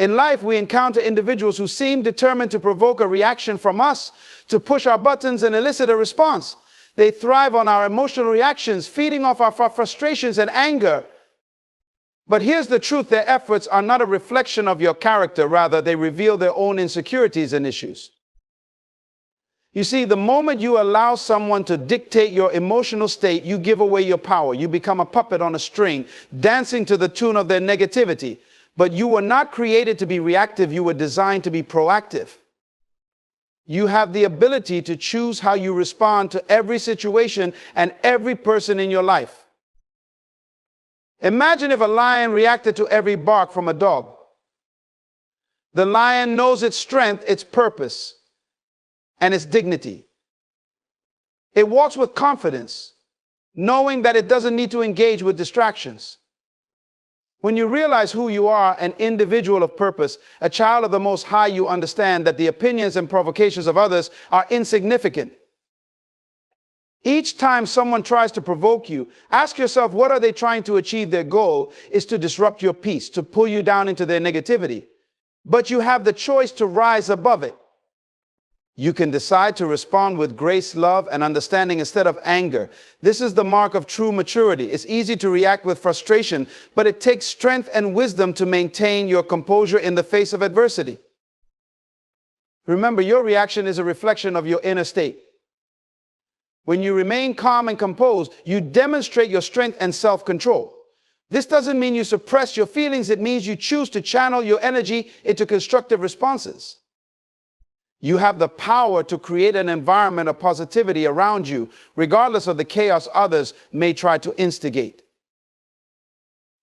In life, we encounter individuals who seem determined to provoke a reaction from us, to push our buttons and elicit a response. They thrive on our emotional reactions, feeding off our frustrations and anger. But here's the truth: their efforts are not a reflection of your character. Rather, they reveal their own insecurities and issues. You see, the moment you allow someone to dictate your emotional state, you give away your power. You become a puppet on a string, dancing to the tune of their negativity. But you were not created to be reactive. You were designed to be proactive. You have the ability to choose how you respond to every situation and every person in your life. Imagine if a lion reacted to every bark from a dog. The lion knows its strength, its purpose, and its dignity. It walks with confidence, knowing that it doesn't need to engage with distractions. When you realize who you are, an individual of purpose, a child of the Most High, you understand that the opinions and provocations of others are insignificant. Each time someone tries to provoke you, ask yourself, what are they trying to achieve? Their goal is to disrupt your peace, to pull you down into their negativity. But you have the choice to rise above it. You can decide to respond with grace, love, and understanding instead of anger. This is the mark of true maturity. It's easy to react with frustration, but it takes strength and wisdom to maintain your composure in the face of adversity. Remember, your reaction is a reflection of your inner state. When you remain calm and composed, you demonstrate your strength and self-control. This doesn't mean you suppress your feelings. It means you choose to channel your energy into constructive responses. You have the power to create an environment of positivity around you, regardless of the chaos others may try to instigate.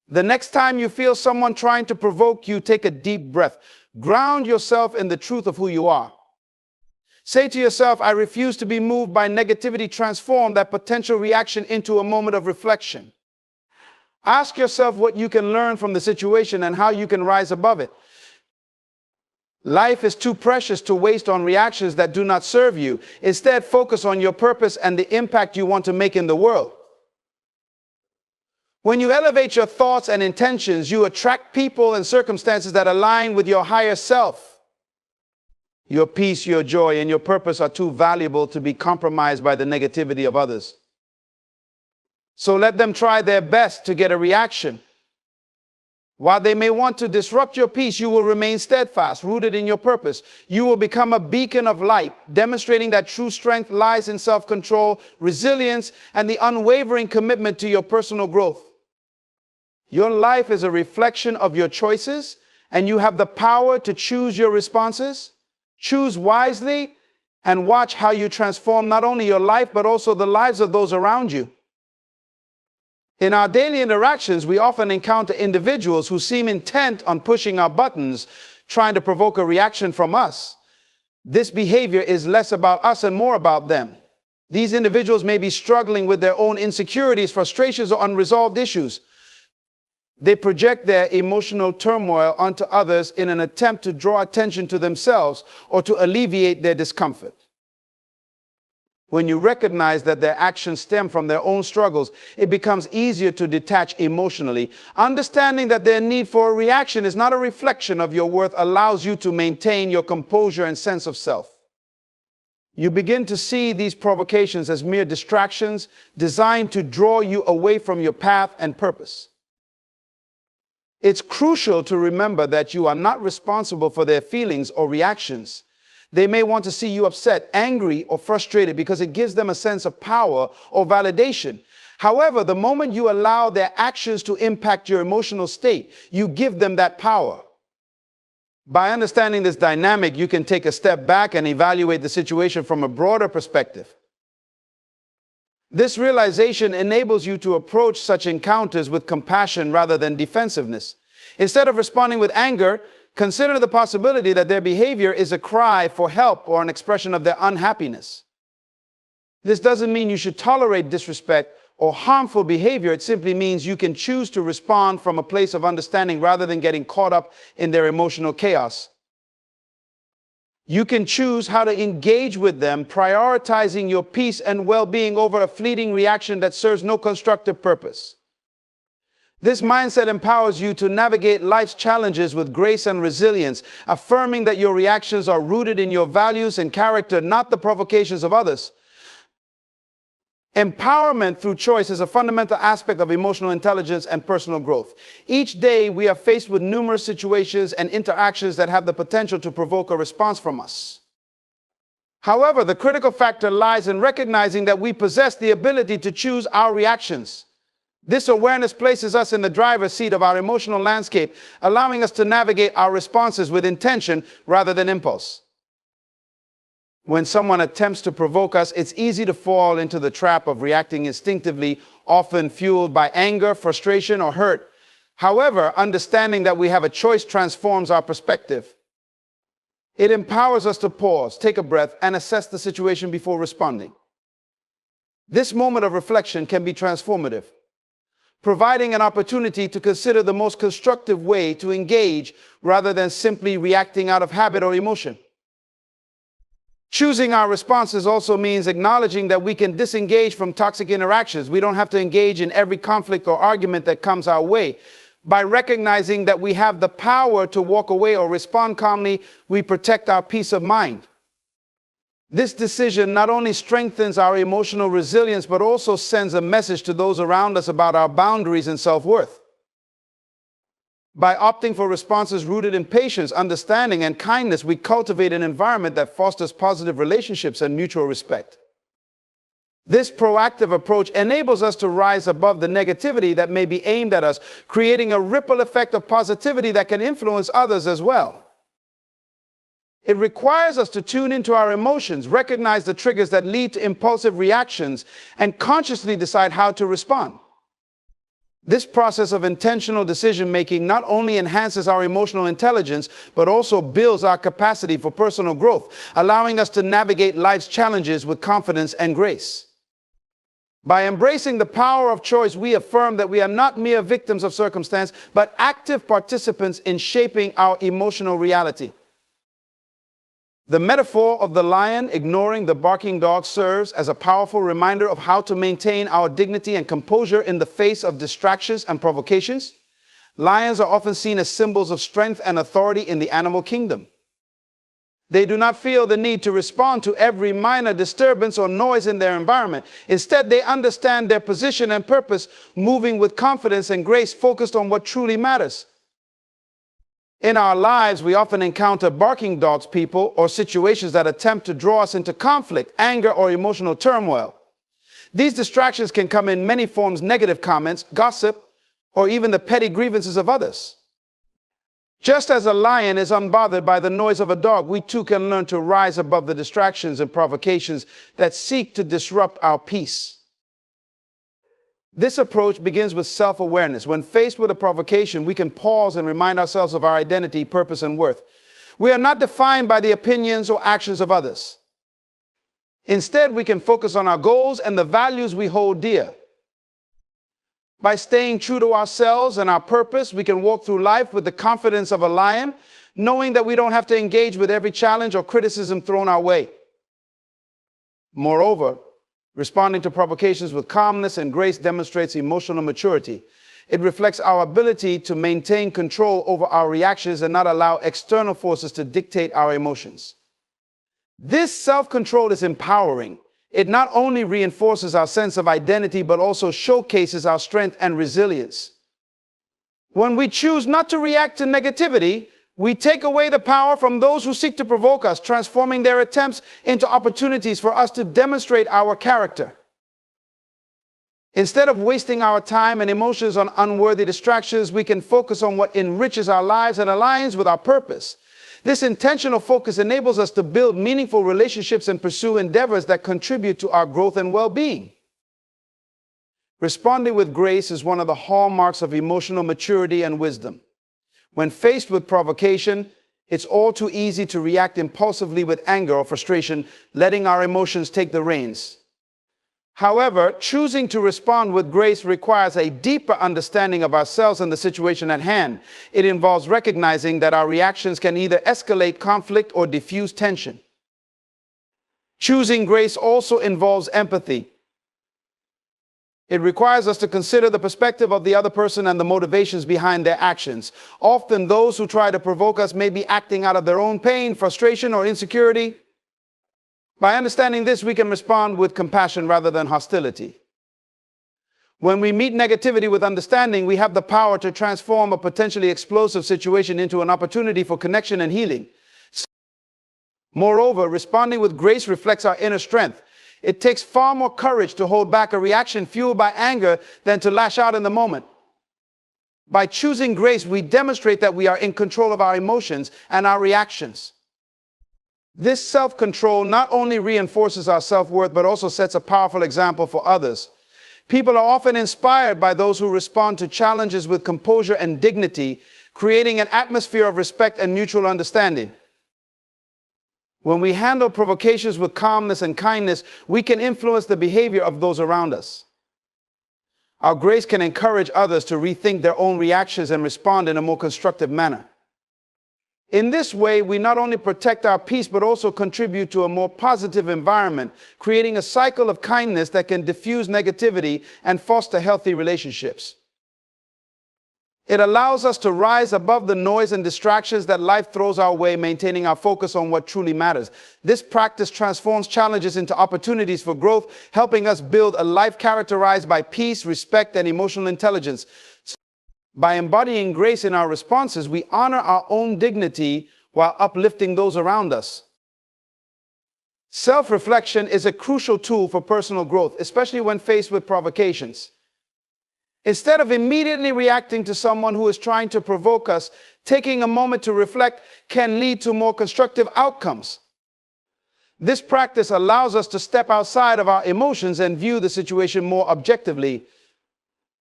The next time you feel someone trying to provoke you, take a deep breath. Ground yourself in the truth of who you are. Say to yourself, I refuse to be moved by negativity. Transform that potential reaction into a moment of reflection. Ask yourself what you can learn from the situation and how you can rise above it. Life is too precious to waste on reactions that do not serve you. Instead, focus on your purpose and the impact you want to make in the world. When you elevate your thoughts and intentions, you attract people and circumstances that align with your higher self. Your peace, your joy, and your purpose are too valuable to be compromised by the negativity of others. So let them try their best to get a reaction. While they may want to disrupt your peace, you will remain steadfast, rooted in your purpose. You will become a beacon of light, demonstrating that true strength lies in self-control, resilience, and the unwavering commitment to your personal growth. Your life is a reflection of your choices, and you have the power to choose your responses. Choose wisely and watch how you transform not only your life, but also the lives of those around you. In our daily interactions, we often encounter individuals who seem intent on pushing our buttons, trying to provoke a reaction from us. This behavior is less about us and more about them. These individuals may be struggling with their own insecurities, frustrations, or unresolved issues. They project their emotional turmoil onto others in an attempt to draw attention to themselves or to alleviate their discomfort. When you recognize that their actions stem from their own struggles, it becomes easier to detach emotionally. Understanding that their need for a reaction is not a reflection of your worth allows you to maintain your composure and sense of self. You begin to see these provocations as mere distractions designed to draw you away from your path and purpose. It's crucial to remember that you are not responsible for their feelings or reactions. They may want to see you upset, angry, or frustrated because it gives them a sense of power or validation. However, the moment you allow their actions to impact your emotional state, you give them that power. By understanding this dynamic, you can take a step back and evaluate the situation from a broader perspective. This realization enables you to approach such encounters with compassion rather than defensiveness. Instead of responding with anger, consider the possibility that their behavior is a cry for help or an expression of their unhappiness. This doesn't mean you should tolerate disrespect or harmful behavior. It simply means you can choose to respond from a place of understanding rather than getting caught up in their emotional chaos. You can choose how to engage with them, prioritizing your peace and well-being over a fleeting reaction that serves no constructive purpose. This mindset empowers you to navigate life's challenges with grace and resilience, affirming that your reactions are rooted in your values and character, not the provocations of others. Empowerment through choice is a fundamental aspect of emotional intelligence and personal growth. Each day, we are faced with numerous situations and interactions that have the potential to provoke a response from us. However, the critical factor lies in recognizing that we possess the ability to choose our reactions. This awareness places us in the driver's seat of our emotional landscape, allowing us to navigate our responses with intention rather than impulse. When someone attempts to provoke us, it's easy to fall into the trap of reacting instinctively, often fueled by anger, frustration, or hurt. However, understanding that we have a choice transforms our perspective. It empowers us to pause, take a breath, and assess the situation before responding. This moment of reflection can be transformative, providing an opportunity to consider the most constructive way to engage rather than simply reacting out of habit or emotion. Choosing our responses also means acknowledging that we can disengage from toxic interactions. We don't have to engage in every conflict or argument that comes our way. By recognizing that we have the power to walk away or respond calmly, we protect our peace of mind. This decision not only strengthens our emotional resilience, but also sends a message to those around us about our boundaries and self-worth. By opting for responses rooted in patience, understanding, and kindness, we cultivate an environment that fosters positive relationships and mutual respect. This proactive approach enables us to rise above the negativity that may be aimed at us, creating a ripple effect of positivity that can influence others as well. It requires us to tune into our emotions, recognize the triggers that lead to impulsive reactions, and consciously decide how to respond. This process of intentional decision-making not only enhances our emotional intelligence, but also builds our capacity for personal growth, allowing us to navigate life's challenges with confidence and grace. By embracing the power of choice, we affirm that we are not mere victims of circumstance, but active participants in shaping our emotional reality. The metaphor of the lion ignoring the barking dog serves as a powerful reminder of how to maintain our dignity and composure in the face of distractions and provocations. Lions are often seen as symbols of strength and authority in the animal kingdom. They do not feel the need to respond to every minor disturbance or noise in their environment. Instead, they understand their position and purpose, moving with confidence and grace, focused on what truly matters. In our lives, we often encounter barking dogs, people, or situations that attempt to draw us into conflict, anger, or emotional turmoil. These distractions can come in many forms: negative comments, gossip, or even the petty grievances of others. Just as a lion is unbothered by the noise of a dog, we too can learn to rise above the distractions and provocations that seek to disrupt our peace. This approach begins with self-awareness. When faced with a provocation, we can pause and remind ourselves of our identity, purpose, and worth. We are not defined by the opinions or actions of others. Instead, we can focus on our goals and the values we hold dear. By staying true to ourselves and our purpose, we can walk through life with the confidence of a lion, knowing that we don't have to engage with every challenge or criticism thrown our way. Moreover, responding to provocations with calmness and grace demonstrates emotional maturity. It reflects our ability to maintain control over our reactions and not allow external forces to dictate our emotions. This self-control is empowering. It not only reinforces our sense of identity, but also showcases our strength and resilience. When we choose not to react to negativity, we take away the power from those who seek to provoke us, transforming their attempts into opportunities for us to demonstrate our character. Instead of wasting our time and emotions on unworthy distractions, we can focus on what enriches our lives and aligns with our purpose. This intentional focus enables us to build meaningful relationships and pursue endeavors that contribute to our growth and well-being. Responding with grace is one of the hallmarks of emotional maturity and wisdom. When faced with provocation, it's all too easy to react impulsively with anger or frustration, letting our emotions take the reins. However, choosing to respond with grace requires a deeper understanding of ourselves and the situation at hand. It involves recognizing that our reactions can either escalate conflict or diffuse tension. Choosing grace also involves empathy. It requires us to consider the perspective of the other person and the motivations behind their actions. Often those who try to provoke us may be acting out of their own pain, frustration, or insecurity. By understanding this, we can respond with compassion rather than hostility. When we meet negativity with understanding, we have the power to transform a potentially explosive situation into an opportunity for connection and healing. Moreover, responding with grace reflects our inner strength. It takes far more courage to hold back a reaction fueled by anger than to lash out in the moment. By choosing grace, we demonstrate that we are in control of our emotions and our reactions. This self-control not only reinforces our self-worth, but also sets a powerful example for others. People are often inspired by those who respond to challenges with composure and dignity, creating an atmosphere of respect and mutual understanding. When we handle provocations with calmness and kindness, we can influence the behavior of those around us. Our grace can encourage others to rethink their own reactions and respond in a more constructive manner. In this way, we not only protect our peace, but also contribute to a more positive environment, creating a cycle of kindness that can diffuse negativity and foster healthy relationships. It allows us to rise above the noise and distractions that life throws our way, maintaining our focus on what truly matters. This practice transforms challenges into opportunities for growth, helping us build a life characterized by peace, respect, and emotional intelligence. By embodying grace in our responses, we honor our own dignity while uplifting those around us. Self-reflection is a crucial tool for personal growth, especially when faced with provocations. Instead of immediately reacting to someone who is trying to provoke us, taking a moment to reflect can lead to more constructive outcomes. This practice allows us to step outside of our emotions and view the situation more objectively.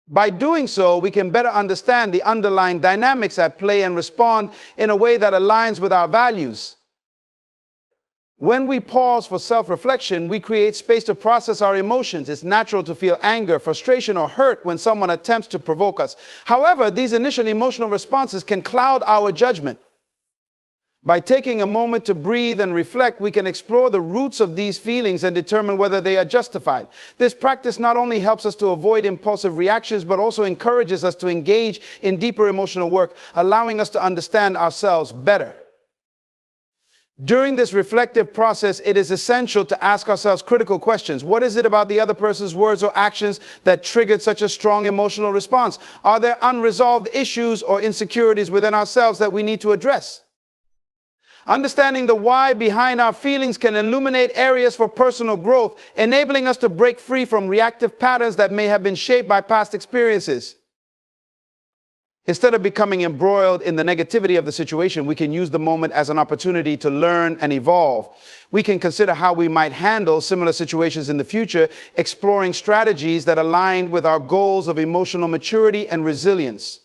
By doing so, we can better understand the underlying dynamics at play and respond in a way that aligns with our values. When we pause for self-reflection, we create space to process our emotions. It's natural to feel anger, frustration, or hurt when someone attempts to provoke us. However, these initial emotional responses can cloud our judgment. By taking a moment to breathe and reflect, we can explore the roots of these feelings and determine whether they are justified. This practice not only helps us to avoid impulsive reactions, but also encourages us to engage in deeper emotional work, allowing us to understand ourselves better. During this reflective process, it is essential to ask ourselves critical questions. What is it about the other person's words or actions that triggered such a strong emotional response? Are there unresolved issues or insecurities within ourselves that we need to address? Understanding the why behind our feelings can illuminate areas for personal growth, enabling us to break free from reactive patterns that may have been shaped by past experiences. Instead of becoming embroiled in the negativity of the situation, we can use the moment as an opportunity to learn and evolve. We can consider how we might handle similar situations in the future, exploring strategies that align with our goals of emotional maturity and resilience.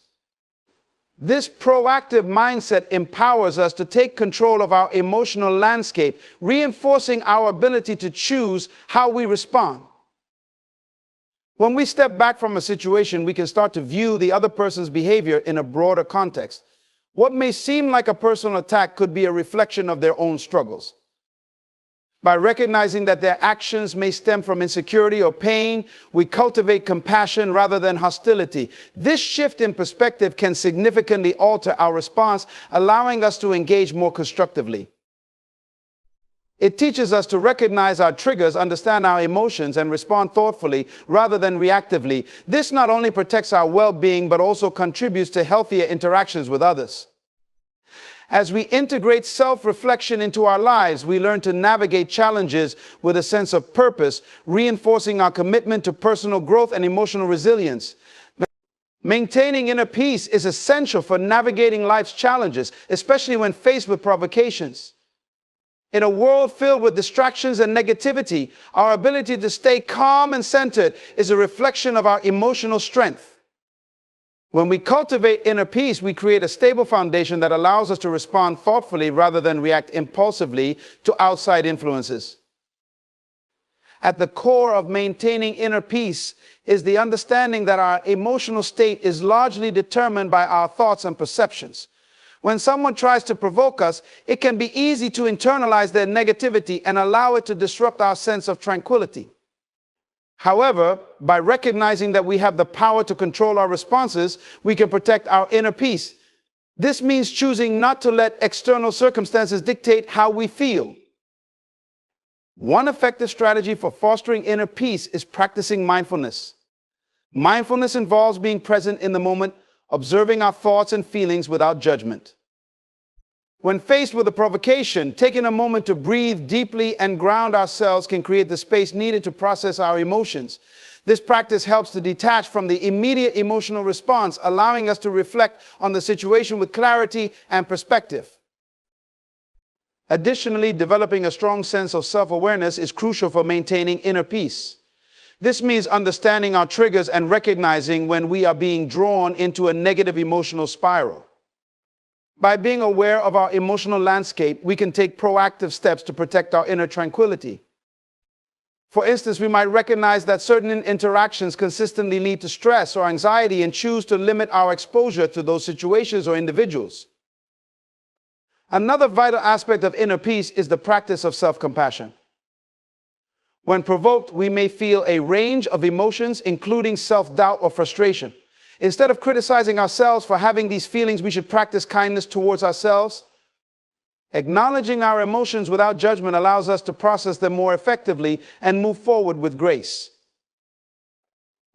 This proactive mindset empowers us to take control of our emotional landscape, reinforcing our ability to choose how we respond. When we step back from a situation, we can start to view the other person's behavior in a broader context. What may seem like a personal attack could be a reflection of their own struggles. By recognizing that their actions may stem from insecurity or pain, we cultivate compassion rather than hostility. This shift in perspective can significantly alter our response, allowing us to engage more constructively. It teaches us to recognize our triggers, understand our emotions, and respond thoughtfully rather than reactively. This not only protects our well-being, but also contributes to healthier interactions with others. As we integrate self-reflection into our lives, we learn to navigate challenges with a sense of purpose, reinforcing our commitment to personal growth and emotional resilience. Maintaining inner peace is essential for navigating life's challenges, especially when faced with provocations. In a world filled with distractions and negativity, our ability to stay calm and centered is a reflection of our emotional strength. When we cultivate inner peace, we create a stable foundation that allows us to respond thoughtfully rather than react impulsively to outside influences. At the core of maintaining inner peace is the understanding that our emotional state is largely determined by our thoughts and perceptions. When someone tries to provoke us, it can be easy to internalize their negativity and allow it to disrupt our sense of tranquility. However, by recognizing that we have the power to control our responses, we can protect our inner peace. This means choosing not to let external circumstances dictate how we feel. One effective strategy for fostering inner peace is practicing mindfulness. Mindfulness involves being present in the moment, observing our thoughts and feelings without judgment. When faced with a provocation, taking a moment to breathe deeply and ground ourselves can create the space needed to process our emotions. This practice helps to detach from the immediate emotional response, allowing us to reflect on the situation with clarity and perspective. Additionally, developing a strong sense of self-awareness is crucial for maintaining inner peace. This means understanding our triggers and recognizing when we are being drawn into a negative emotional spiral. By being aware of our emotional landscape, we can take proactive steps to protect our inner tranquility. For instance, we might recognize that certain interactions consistently lead to stress or anxiety and choose to limit our exposure to those situations or individuals. Another vital aspect of inner peace is the practice of self-compassion. When provoked, we may feel a range of emotions, including self-doubt or frustration. Instead of criticizing ourselves for having these feelings, we should practice kindness towards ourselves. Acknowledging our emotions without judgment allows us to process them more effectively and move forward with grace.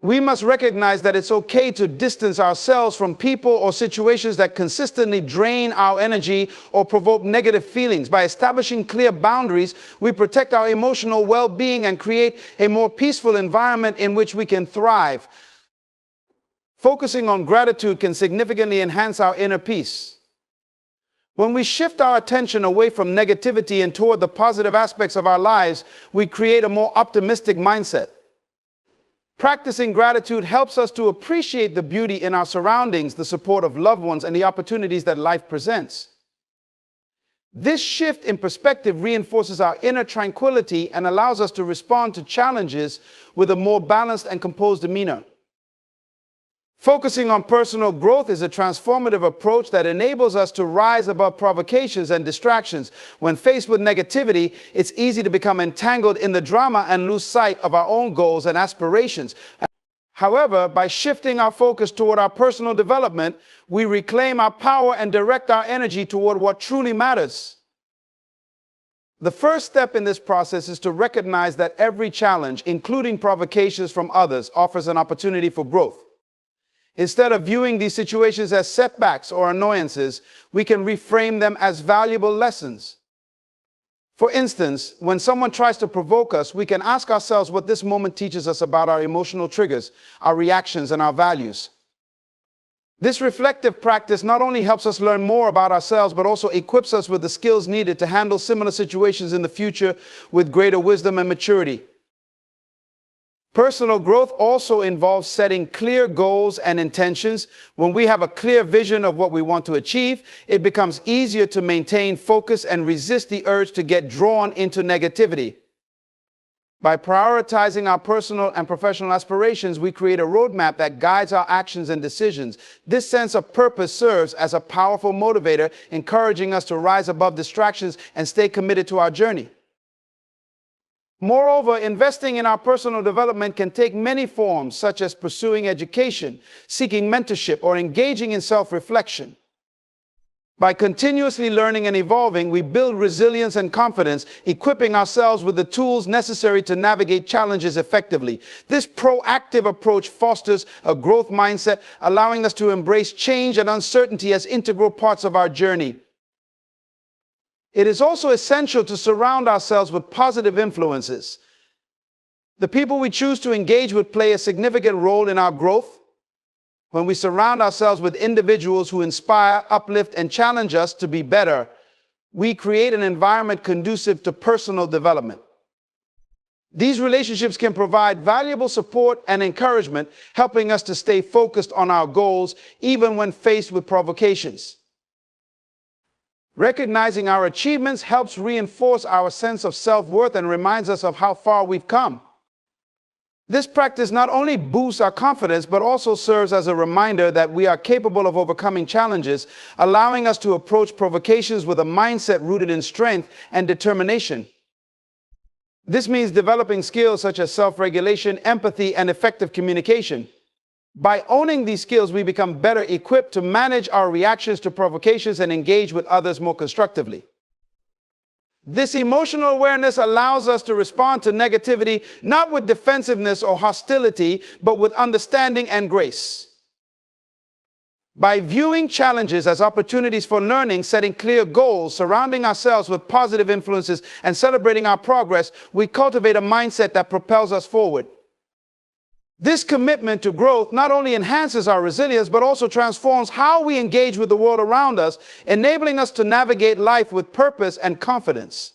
We must recognize that it's okay to distance ourselves from people or situations that consistently drain our energy or provoke negative feelings. By establishing clear boundaries, we protect our emotional well-being and create a more peaceful environment in which we can thrive. Focusing on gratitude can significantly enhance our inner peace. When we shift our attention away from negativity and toward the positive aspects of our lives, we create a more optimistic mindset. Practicing gratitude helps us to appreciate the beauty in our surroundings, the support of loved ones, and the opportunities that life presents. This shift in perspective reinforces our inner tranquility and allows us to respond to challenges with a more balanced and composed demeanor. Focusing on personal growth is a transformative approach that enables us to rise above provocations and distractions. When faced with negativity, it's easy to become entangled in the drama and lose sight of our own goals and aspirations. However, by shifting our focus toward our personal development, we reclaim our power and direct our energy toward what truly matters. The first step in this process is to recognize that every challenge, including provocations from others, offers an opportunity for growth. Instead of viewing these situations as setbacks or annoyances, we can reframe them as valuable lessons. For instance, when someone tries to provoke us, we can ask ourselves what this moment teaches us about our emotional triggers, our reactions, and our values. This reflective practice not only helps us learn more about ourselves, but also equips us with the skills needed to handle similar situations in the future with greater wisdom and maturity. Personal growth also involves setting clear goals and intentions. When we have a clear vision of what we want to achieve, it becomes easier to maintain focus and resist the urge to get drawn into negativity. By prioritizing our personal and professional aspirations, we create a roadmap that guides our actions and decisions. This sense of purpose serves as a powerful motivator, encouraging us to rise above distractions and stay committed to our journey. Moreover, investing in our personal development can take many forms, such as pursuing education, seeking mentorship, or engaging in self-reflection. By continuously learning and evolving, we build resilience and confidence, equipping ourselves with the tools necessary to navigate challenges effectively. This proactive approach fosters a growth mindset, allowing us to embrace change and uncertainty as integral parts of our journey. It is also essential to surround ourselves with positive influences. The people we choose to engage with play a significant role in our growth. When we surround ourselves with individuals who inspire, uplift, and challenge us to be better, we create an environment conducive to personal development. These relationships can provide valuable support and encouragement, helping us to stay focused on our goals, even when faced with provocations. Recognizing our achievements helps reinforce our sense of self-worth and reminds us of how far we've come. This practice not only boosts our confidence, but also serves as a reminder that we are capable of overcoming challenges, allowing us to approach provocations with a mindset rooted in strength and determination. This means developing skills such as self-regulation, empathy, and effective communication. By owning these skills, we become better equipped to manage our reactions to provocations and engage with others more constructively. This emotional awareness allows us to respond to negativity not with defensiveness or hostility, but with understanding and grace. By viewing challenges as opportunities for learning, setting clear goals, surrounding ourselves with positive influences, and celebrating our progress, we cultivate a mindset that propels us forward. This commitment to growth not only enhances our resilience, but also transforms how we engage with the world around us, enabling us to navigate life with purpose and confidence.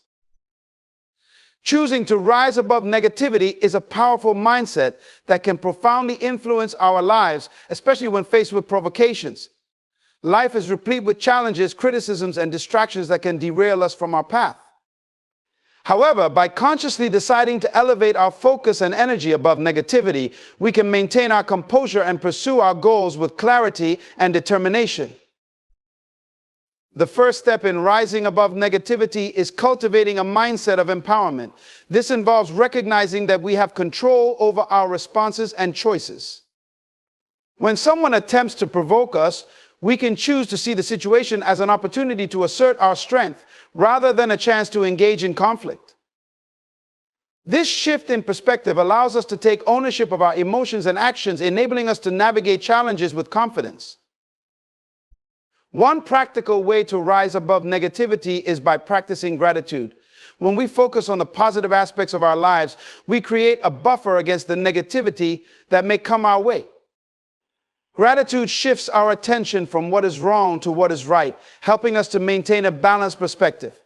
Choosing to rise above negativity is a powerful mindset that can profoundly influence our lives, especially when faced with provocations. Life is replete with challenges, criticisms, and distractions that can derail us from our path. However, by consciously deciding to elevate our focus and energy above negativity, we can maintain our composure and pursue our goals with clarity and determination. The first step in rising above negativity is cultivating a mindset of empowerment. This involves recognizing that we have control over our responses and choices. When someone attempts to provoke us, we can choose to see the situation as an opportunity to assert our strength rather than a chance to engage in conflict. This shift in perspective allows us to take ownership of our emotions and actions, enabling us to navigate challenges with confidence. One practical way to rise above negativity is by practicing gratitude. When we focus on the positive aspects of our lives, we create a buffer against the negativity that may come our way. Gratitude shifts our attention from what is wrong to what is right, helping us to maintain a balanced perspective.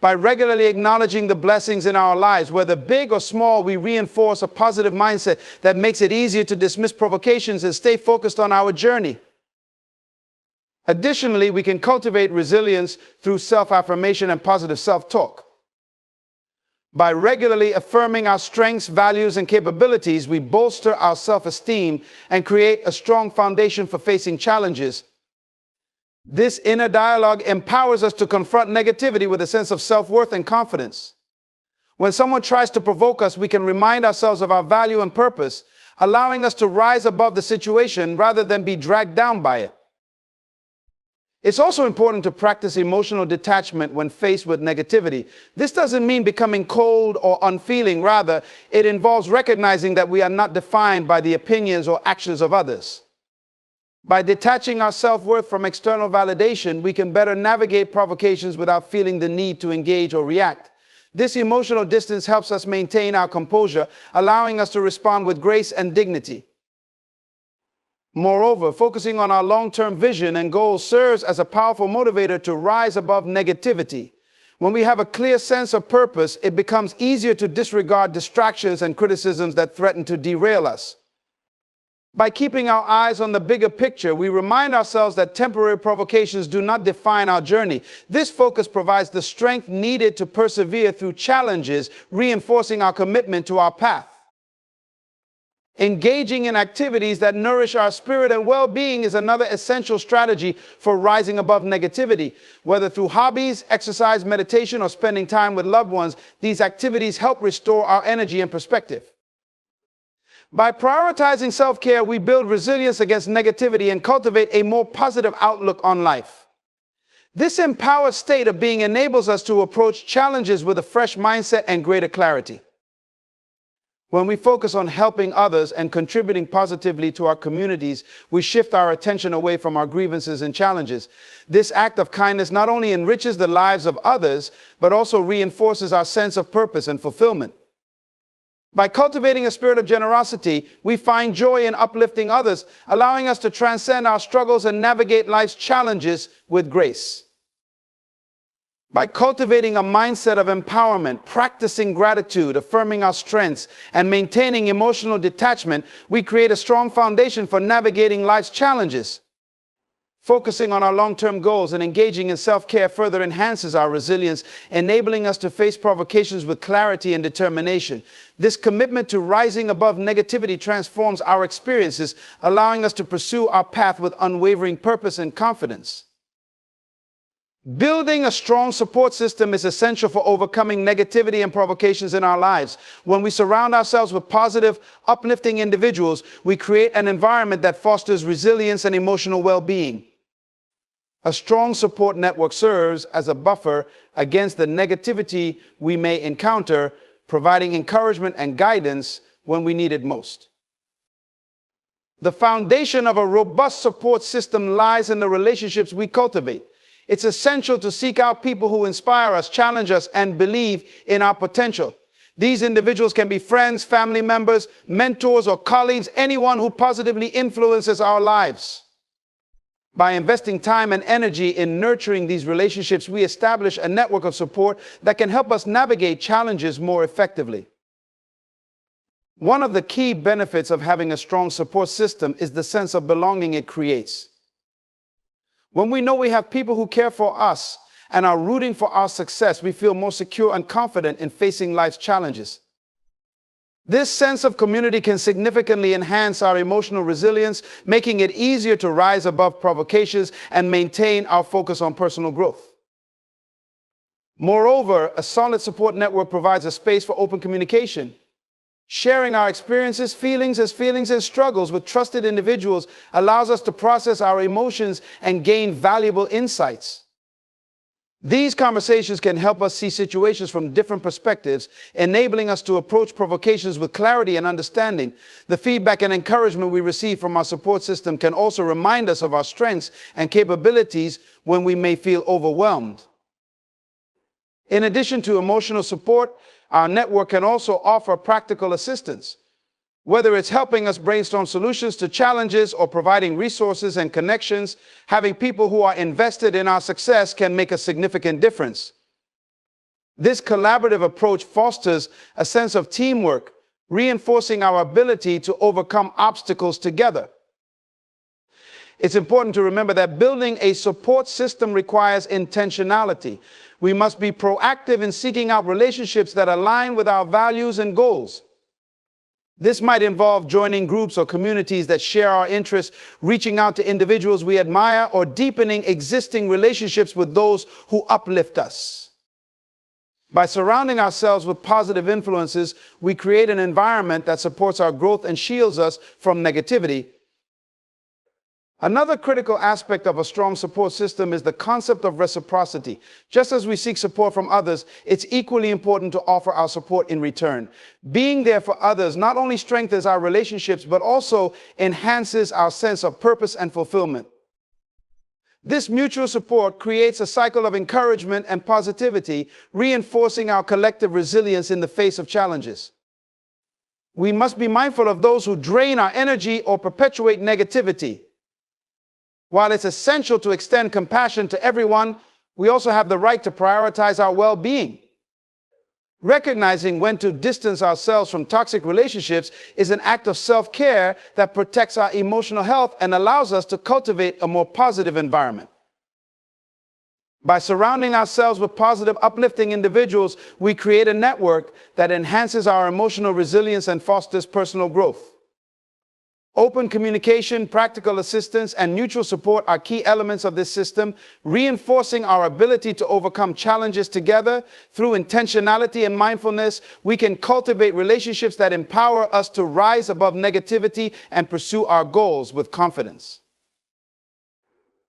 By regularly acknowledging the blessings in our lives, whether big or small, we reinforce a positive mindset that makes it easier to dismiss provocations and stay focused on our journey. Additionally, we can cultivate resilience through self-affirmation and positive self-talk. By regularly affirming our strengths, values, and capabilities, we bolster our self-esteem and create a strong foundation for facing challenges. This inner dialogue empowers us to confront negativity with a sense of self-worth and confidence. When someone tries to provoke us, we can remind ourselves of our value and purpose, allowing us to rise above the situation rather than be dragged down by it. It's also important to practice emotional detachment when faced with negativity. This doesn't mean becoming cold or unfeeling. Rather, it involves recognizing that we are not defined by the opinions or actions of others. By detaching our self-worth from external validation, we can better navigate provocations without feeling the need to engage or react. This emotional distance helps us maintain our composure, allowing us to respond with grace and dignity. Moreover, focusing on our long-term vision and goals serves as a powerful motivator to rise above negativity. When we have a clear sense of purpose, it becomes easier to disregard distractions and criticisms that threaten to derail us. By keeping our eyes on the bigger picture, we remind ourselves that temporary provocations do not define our journey. This focus provides the strength needed to persevere through challenges, reinforcing our commitment to our path. Engaging in activities that nourish our spirit and well-being is another essential strategy for rising above negativity. Whether through hobbies, exercise, meditation, or spending time with loved ones, these activities help restore our energy and perspective. By prioritizing self-care, we build resilience against negativity and cultivate a more positive outlook on life. This empowered state of being enables us to approach challenges with a fresh mindset and greater clarity. When we focus on helping others and contributing positively to our communities, we shift our attention away from our grievances and challenges. This act of kindness not only enriches the lives of others, but also reinforces our sense of purpose and fulfillment. By cultivating a spirit of generosity, we find joy in uplifting others, allowing us to transcend our struggles and navigate life's challenges with grace. By cultivating a mindset of empowerment, practicing gratitude, affirming our strengths, and maintaining emotional detachment, we create a strong foundation for navigating life's challenges. Focusing on our long-term goals and engaging in self-care further enhances our resilience, enabling us to face provocations with clarity and determination. This commitment to rising above negativity transforms our experiences, allowing us to pursue our path with unwavering purpose and confidence. Building a strong support system is essential for overcoming negativity and provocations in our lives. When we surround ourselves with positive, uplifting individuals, we create an environment that fosters resilience and emotional well-being. A strong support network serves as a buffer against the negativity we may encounter, providing encouragement and guidance when we need it most. The foundation of a robust support system lies in the relationships we cultivate. It's essential to seek out people who inspire us, challenge us, and believe in our potential. These individuals can be friends, family members, mentors, or colleagues, anyone who positively influences our lives. By investing time and energy in nurturing these relationships, we establish a network of support that can help us navigate challenges more effectively. One of the key benefits of having a strong support system is the sense of belonging it creates. When we know we have people who care for us and are rooting for our success, we feel more secure and confident in facing life's challenges. This sense of community can significantly enhance our emotional resilience, making it easier to rise above provocations and maintain our focus on personal growth. Moreover, a solid support network provides a space for open communication. Sharing our experiences, feelings, and struggles with trusted individuals allows us to process our emotions and gain valuable insights. These conversations can help us see situations from different perspectives, enabling us to approach provocations with clarity and understanding. The feedback and encouragement we receive from our support system can also remind us of our strengths and capabilities when we may feel overwhelmed. In addition to emotional support, our network can also offer practical assistance. Whether it's helping us brainstorm solutions to challenges or providing resources and connections, having people who are invested in our success can make a significant difference. This collaborative approach fosters a sense of teamwork, reinforcing our ability to overcome obstacles together. It's important to remember that building a support system requires intentionality. We must be proactive in seeking out relationships that align with our values and goals. This might involve joining groups or communities that share our interests, reaching out to individuals we admire, or deepening existing relationships with those who uplift us. By surrounding ourselves with positive influences, we create an environment that supports our growth and shields us from negativity. Another critical aspect of a strong support system is the concept of reciprocity. Just as we seek support from others, it's equally important to offer our support in return. Being there for others not only strengthens our relationships, but also enhances our sense of purpose and fulfillment. This mutual support creates a cycle of encouragement and positivity, reinforcing our collective resilience in the face of challenges. We must be mindful of those who drain our energy or perpetuate negativity. While it's essential to extend compassion to everyone, we also have the right to prioritize our well-being. Recognizing when to distance ourselves from toxic relationships is an act of self-care that protects our emotional health and allows us to cultivate a more positive environment. By surrounding ourselves with positive, uplifting individuals, we create a network that enhances our emotional resilience and fosters personal growth. Open communication, practical assistance, and mutual support are key elements of this system, reinforcing our ability to overcome challenges together. Through intentionality and mindfulness, we can cultivate relationships that empower us to rise above negativity and pursue our goals with confidence.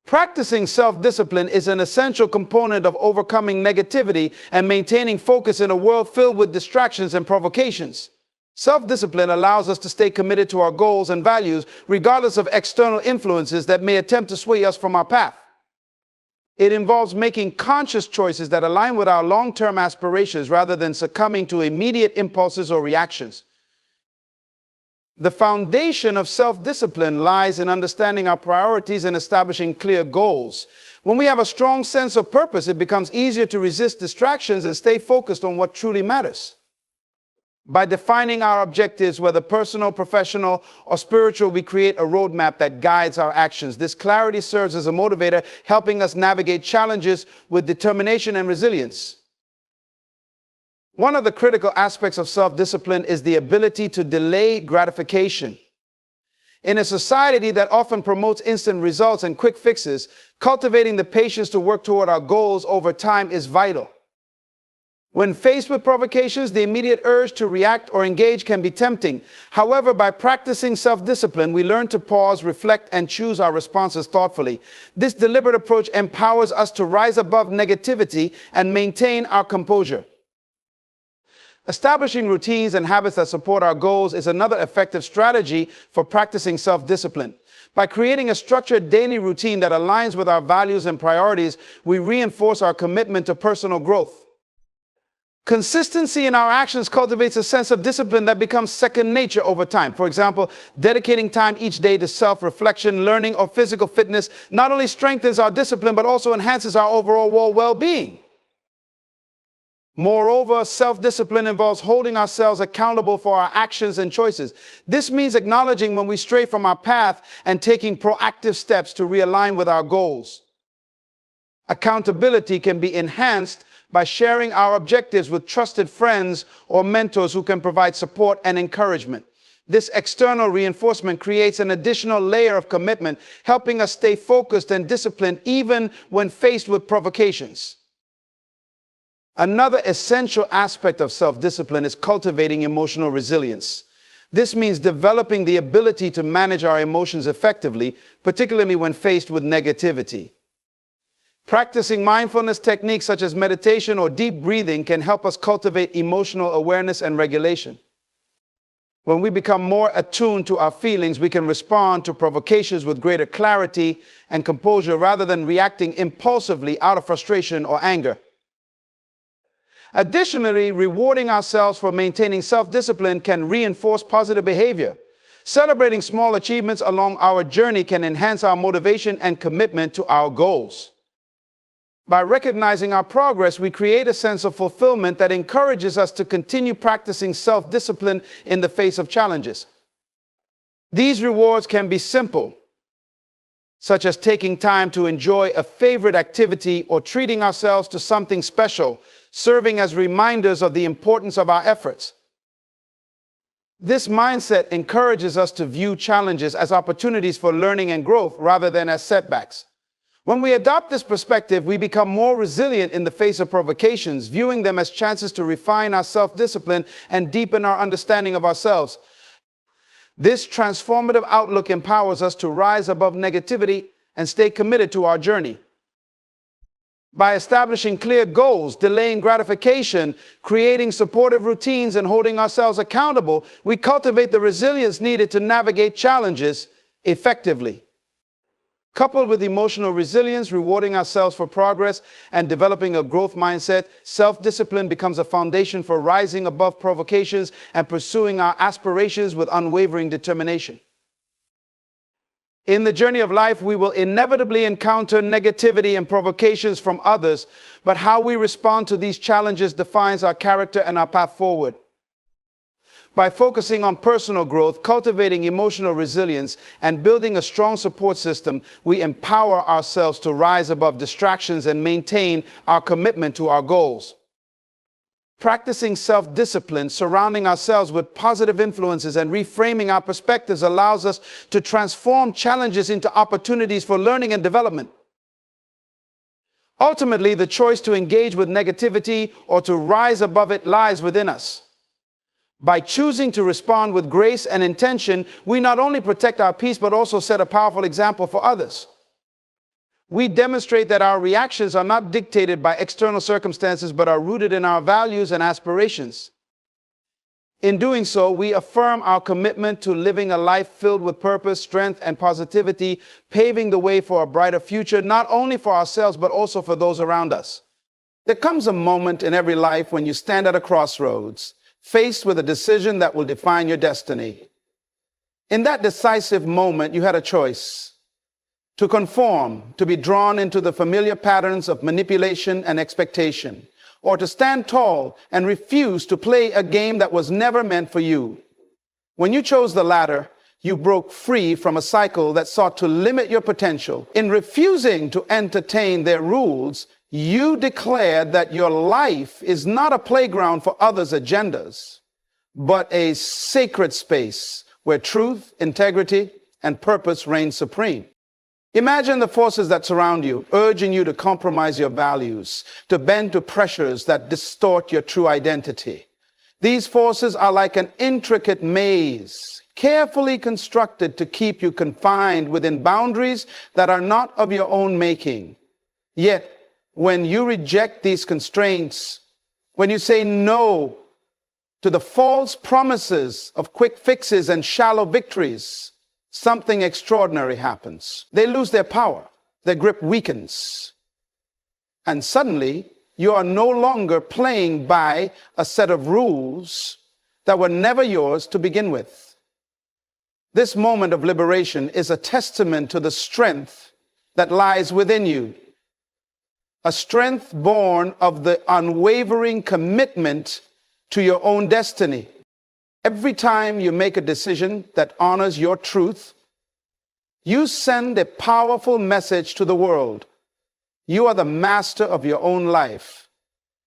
Practicing self-discipline is an essential component of overcoming negativity and maintaining focus in a world filled with distractions and provocations. Self-discipline allows us to stay committed to our goals and values, regardless of external influences that may attempt to sway us from our path. It involves making conscious choices that align with our long-term aspirations rather than succumbing to immediate impulses or reactions. The foundation of self-discipline lies in understanding our priorities and establishing clear goals. When we have a strong sense of purpose, it becomes easier to resist distractions and stay focused on what truly matters. By defining our objectives, whether personal, professional, or spiritual, we create a roadmap that guides our actions. This clarity serves as a motivator, helping us navigate challenges with determination and resilience. One of the critical aspects of self-discipline is the ability to delay gratification. In a society that often promotes instant results and quick fixes, cultivating the patience to work toward our goals over time is vital. When faced with provocations, the immediate urge to react or engage can be tempting. However, by practicing self-discipline, we learn to pause, reflect, and choose our responses thoughtfully. This deliberate approach empowers us to rise above negativity and maintain our composure. Establishing routines and habits that support our goals is another effective strategy for practicing self-discipline. By creating a structured daily routine that aligns with our values and priorities, we reinforce our commitment to personal growth. Consistency in our actions cultivates a sense of discipline that becomes second nature over time. For example, dedicating time each day to self-reflection, learning, or physical fitness not only strengthens our discipline, but also enhances our overall well-being. Moreover, self-discipline involves holding ourselves accountable for our actions and choices. This means acknowledging when we stray from our path and taking proactive steps to realign with our goals. Accountability can be enhanced by sharing our objectives with trusted friends or mentors who can provide support and encouragement. This external reinforcement creates an additional layer of commitment, helping us stay focused and disciplined even when faced with provocations. Another essential aspect of self-discipline is cultivating emotional resilience. This means developing the ability to manage our emotions effectively, particularly when faced with negativity. Practicing mindfulness techniques such as meditation or deep breathing can help us cultivate emotional awareness and regulation. When we become more attuned to our feelings, we can respond to provocations with greater clarity and composure rather than reacting impulsively out of frustration or anger. Additionally, rewarding ourselves for maintaining self-discipline can reinforce positive behavior. Celebrating small achievements along our journey can enhance our motivation and commitment to our goals. By recognizing our progress, we create a sense of fulfillment that encourages us to continue practicing self-discipline in the face of challenges. These rewards can be simple, such as taking time to enjoy a favorite activity or treating ourselves to something special, serving as reminders of the importance of our efforts. This mindset encourages us to view challenges as opportunities for learning and growth rather than as setbacks. When we adopt this perspective, we become more resilient in the face of provocations, viewing them as chances to refine our self-discipline and deepen our understanding of ourselves. This transformative outlook empowers us to rise above negativity and stay committed to our journey. By establishing clear goals, delaying gratification, creating supportive routines, and holding ourselves accountable, we cultivate the resilience needed to navigate challenges effectively. Coupled with emotional resilience, rewarding ourselves for progress, and developing a growth mindset, self-discipline becomes a foundation for rising above provocations and pursuing our aspirations with unwavering determination. In the journey of life, we will inevitably encounter negativity and provocations from others, but how we respond to these challenges defines our character and our path forward. By focusing on personal growth, cultivating emotional resilience, and building a strong support system, we empower ourselves to rise above distractions and maintain our commitment to our goals. Practicing self-discipline, surrounding ourselves with positive influences, and reframing our perspectives allows us to transform challenges into opportunities for learning and development. Ultimately, the choice to engage with negativity or to rise above it lies within us. By choosing to respond with grace and intention, we not only protect our peace, but also set a powerful example for others. We demonstrate that our reactions are not dictated by external circumstances, but are rooted in our values and aspirations. In doing so, we affirm our commitment to living a life filled with purpose, strength, and positivity, paving the way for a brighter future, not only for ourselves, but also for those around us. There comes a moment in every life when you stand at a crossroads, faced with a decision that will define your destiny. In that decisive moment, you had a choice: to conform, to be drawn into the familiar patterns of manipulation and expectation, or to stand tall and refuse to play a game that was never meant for you. When you chose the latter, you broke free from a cycle that sought to limit your potential. In refusing to entertain their rules, you declared that your life is not a playground for others' agendas, but a sacred space where truth, integrity, and purpose reign supreme. Imagine the forces that surround you, urging you to compromise your values, to bend to pressures that distort your true identity. These forces are like an intricate maze, carefully constructed to keep you confined within boundaries that are not of your own making. Yet, when you reject these constraints, when you say no to the false promises of quick fixes and shallow victories, something extraordinary happens. They lose their power, their grip weakens, and suddenly you are no longer playing by a set of rules that were never yours to begin with. This moment of liberation is a testament to the strength that lies within you, a strength born of the unwavering commitment to your own destiny. Every time you make a decision that honors your truth, you send a powerful message to the world. You are the master of your own life.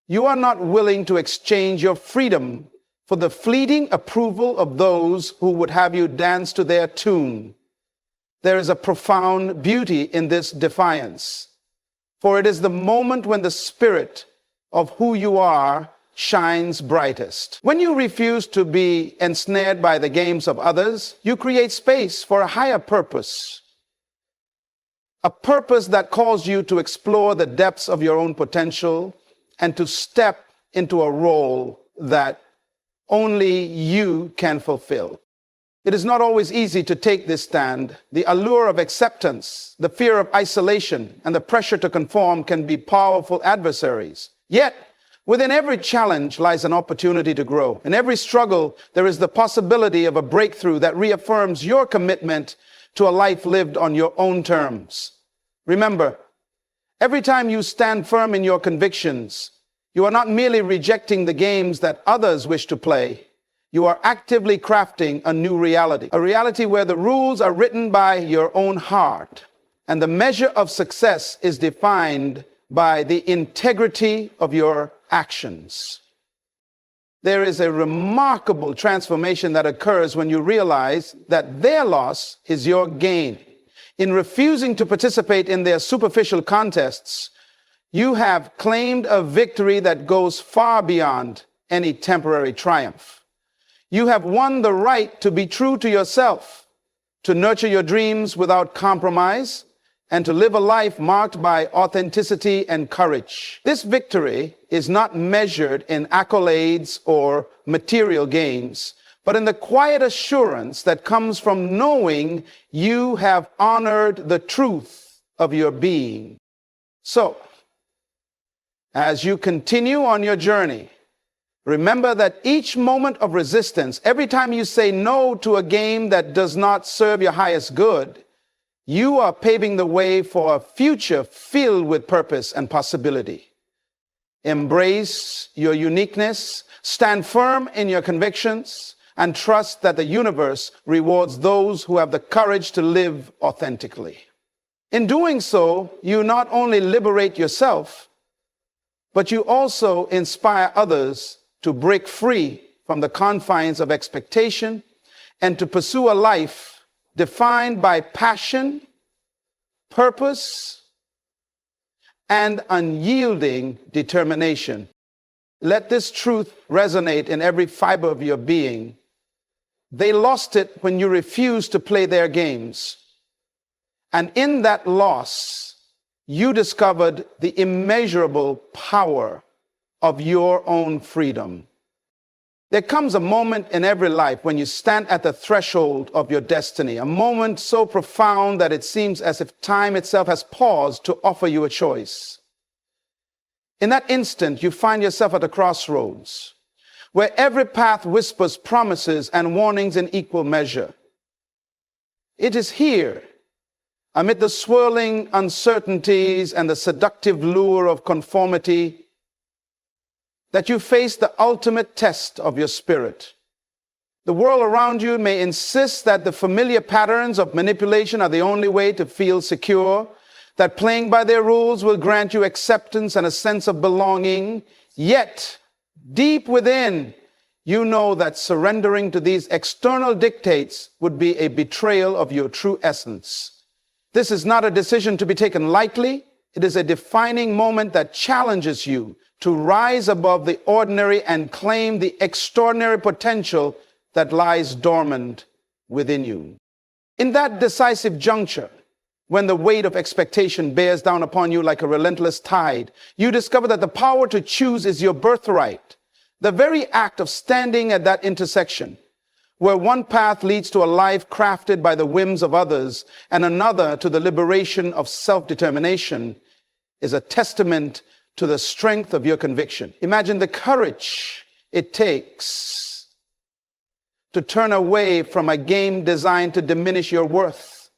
You are not willing to exchange your freedom for the fleeting approval of those who would have you dance to their tune. There is a profound beauty in this defiance, for it is the moment when the spirit of who you are shines brightest. When you refuse to be ensnared by the games of others, you create space for a higher purpose. A purpose that calls you to explore the depths of your own potential and to step into a role that only you can fulfill. It is not always easy to take this stand. The allure of acceptance, the fear of isolation, and the pressure to conform can be powerful adversaries. Yet, within every challenge lies an opportunity to grow. In every struggle, there is the possibility of a breakthrough that reaffirms your commitment to a life lived on your own terms. Remember, every time you stand firm in your convictions, you are not merely rejecting the games that others wish to play. You are actively crafting a new reality, a reality where the rules are written by your own heart, and the measure of success is defined by the integrity of your actions. There is a remarkable transformation that occurs when you realize that their loss is your gain. In refusing to participate in their superficial contests, you have claimed a victory that goes far beyond any temporary triumph. You have won the right to be true to yourself, to nurture your dreams without compromise, and to live a life marked by authenticity and courage. This victory is not measured in accolades or material gains, but in the quiet assurance that comes from knowing you have honored the truth of your being. So, as you continue on your journey, remember that each moment of resistance, every time you say no to a game that does not serve your highest good, you are paving the way for a future filled with purpose and possibility. Embrace your uniqueness, stand firm in your convictions, and trust that the universe rewards those who have the courage to live authentically. In doing so, you not only liberate yourself, but you also inspire others to break free from the confines of expectation and to pursue a life defined by passion, purpose, and unyielding determination. Let this truth resonate in every fiber of your being. They lost it when you refused to play their games. And in that loss, you discovered the immeasurable power of your own freedom. There comes a moment in every life when you stand at the threshold of your destiny, a moment so profound that it seems as if time itself has paused to offer you a choice. In that instant, you find yourself at a crossroads, where every path whispers promises and warnings in equal measure. It is here, amid the swirling uncertainties and the seductive lure of conformity, that you face the ultimate test of your spirit. The world around you may insist that the familiar patterns of manipulation are the only way to feel secure, that playing by their rules will grant you acceptance and a sense of belonging. Yet, deep within, you know that surrendering to these external dictates would be a betrayal of your true essence. This is not a decision to be taken lightly. It is a defining moment that challenges you to rise above the ordinary and claim the extraordinary potential that lies dormant within you. In that decisive juncture, when the weight of expectation bears down upon you like a relentless tide, you discover that the power to choose is your birthright. The very act of standing at that intersection, where one path leads to a life crafted by the whims of others and another to the liberation of self-determination, is a testament to the strength of your conviction. Imagine the courage it takes to turn away from a game designed to diminish your worth,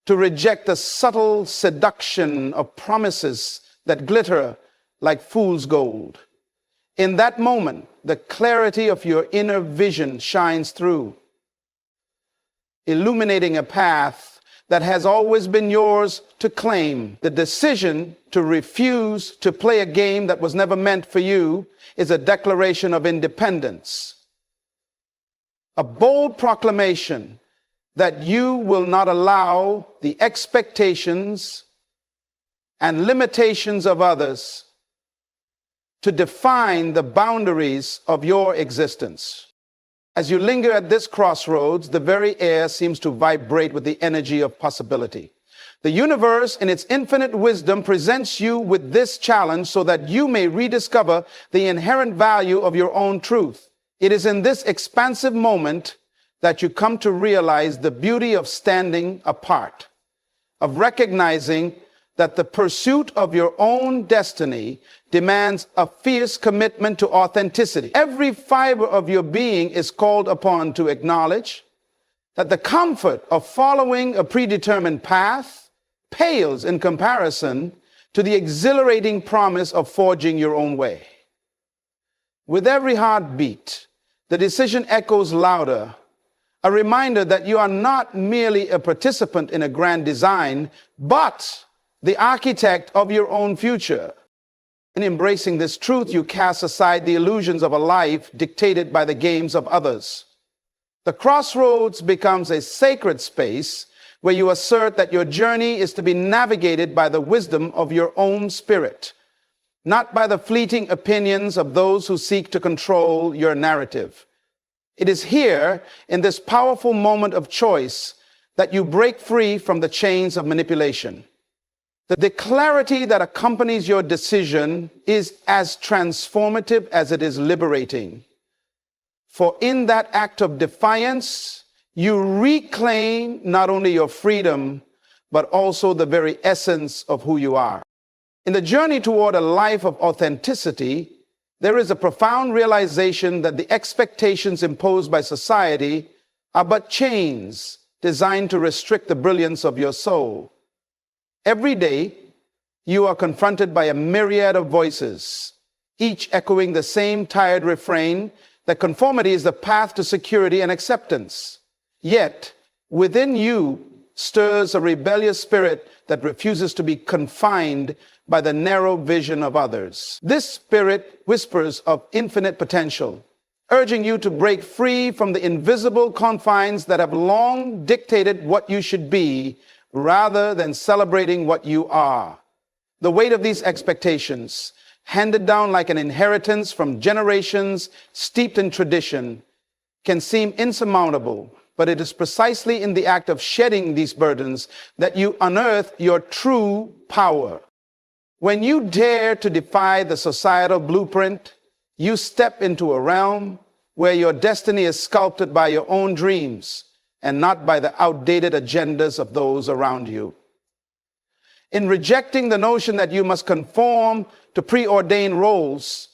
to reject the subtle seduction of promises that glitter like fool's gold. In that moment, the clarity of your inner vision shines through, illuminating a path that has always been yours to claim. The decision to refuse to play a game that was never meant for you is a declaration of independence, a bold proclamation that you will not allow the expectations and limitations of others to define the boundaries of your existence. As you linger at this crossroads, the very air seems to vibrate with the energy of possibility. The universe, in its infinite wisdom, presents you with this challenge so that you may rediscover the inherent value of your own truth. It is in this expansive moment that you come to realize the beauty of standing apart, of recognizing that the pursuit of your own destiny demands a fierce commitment to authenticity. Every fiber of your being is called upon to acknowledge that the comfort of following a predetermined path pales in comparison to the exhilarating promise of forging your own way. With every heartbeat, the decision echoes louder, a reminder that you are not merely a participant in a grand design, but the architect of your own future. In embracing this truth, you cast aside the illusions of a life dictated by the games of others. The crossroads becomes a sacred space where you assert that your journey is to be navigated by the wisdom of your own spirit, not by the fleeting opinions of those who seek to control your narrative. It is here, in this powerful moment of choice, that you break free from the chains of manipulation. The clarity that accompanies your decision is as transformative as it is liberating. For in that act of defiance, you reclaim not only your freedom, but also the very essence of who you are. In the journey toward a life of authenticity, there is a profound realization that the expectations imposed by society are but chains designed to restrict the brilliance of your soul. Every day, you are confronted by a myriad of voices, each echoing the same tired refrain that conformity is the path to security and acceptance. Yet, within you stirs a rebellious spirit that refuses to be confined by the narrow vision of others. This spirit whispers of infinite potential, urging you to break free from the invisible confines that have long dictated what you should be, rather than celebrating what you are. The weight of these expectations, handed down like an inheritance from generations steeped in tradition, can seem insurmountable, but it is precisely in the act of shedding these burdens that you unearth your true power. When you dare to defy the societal blueprint, you step into a realm where your destiny is sculpted by your own dreams and not by the outdated agendas of those around you. In rejecting the notion that you must conform to preordained roles,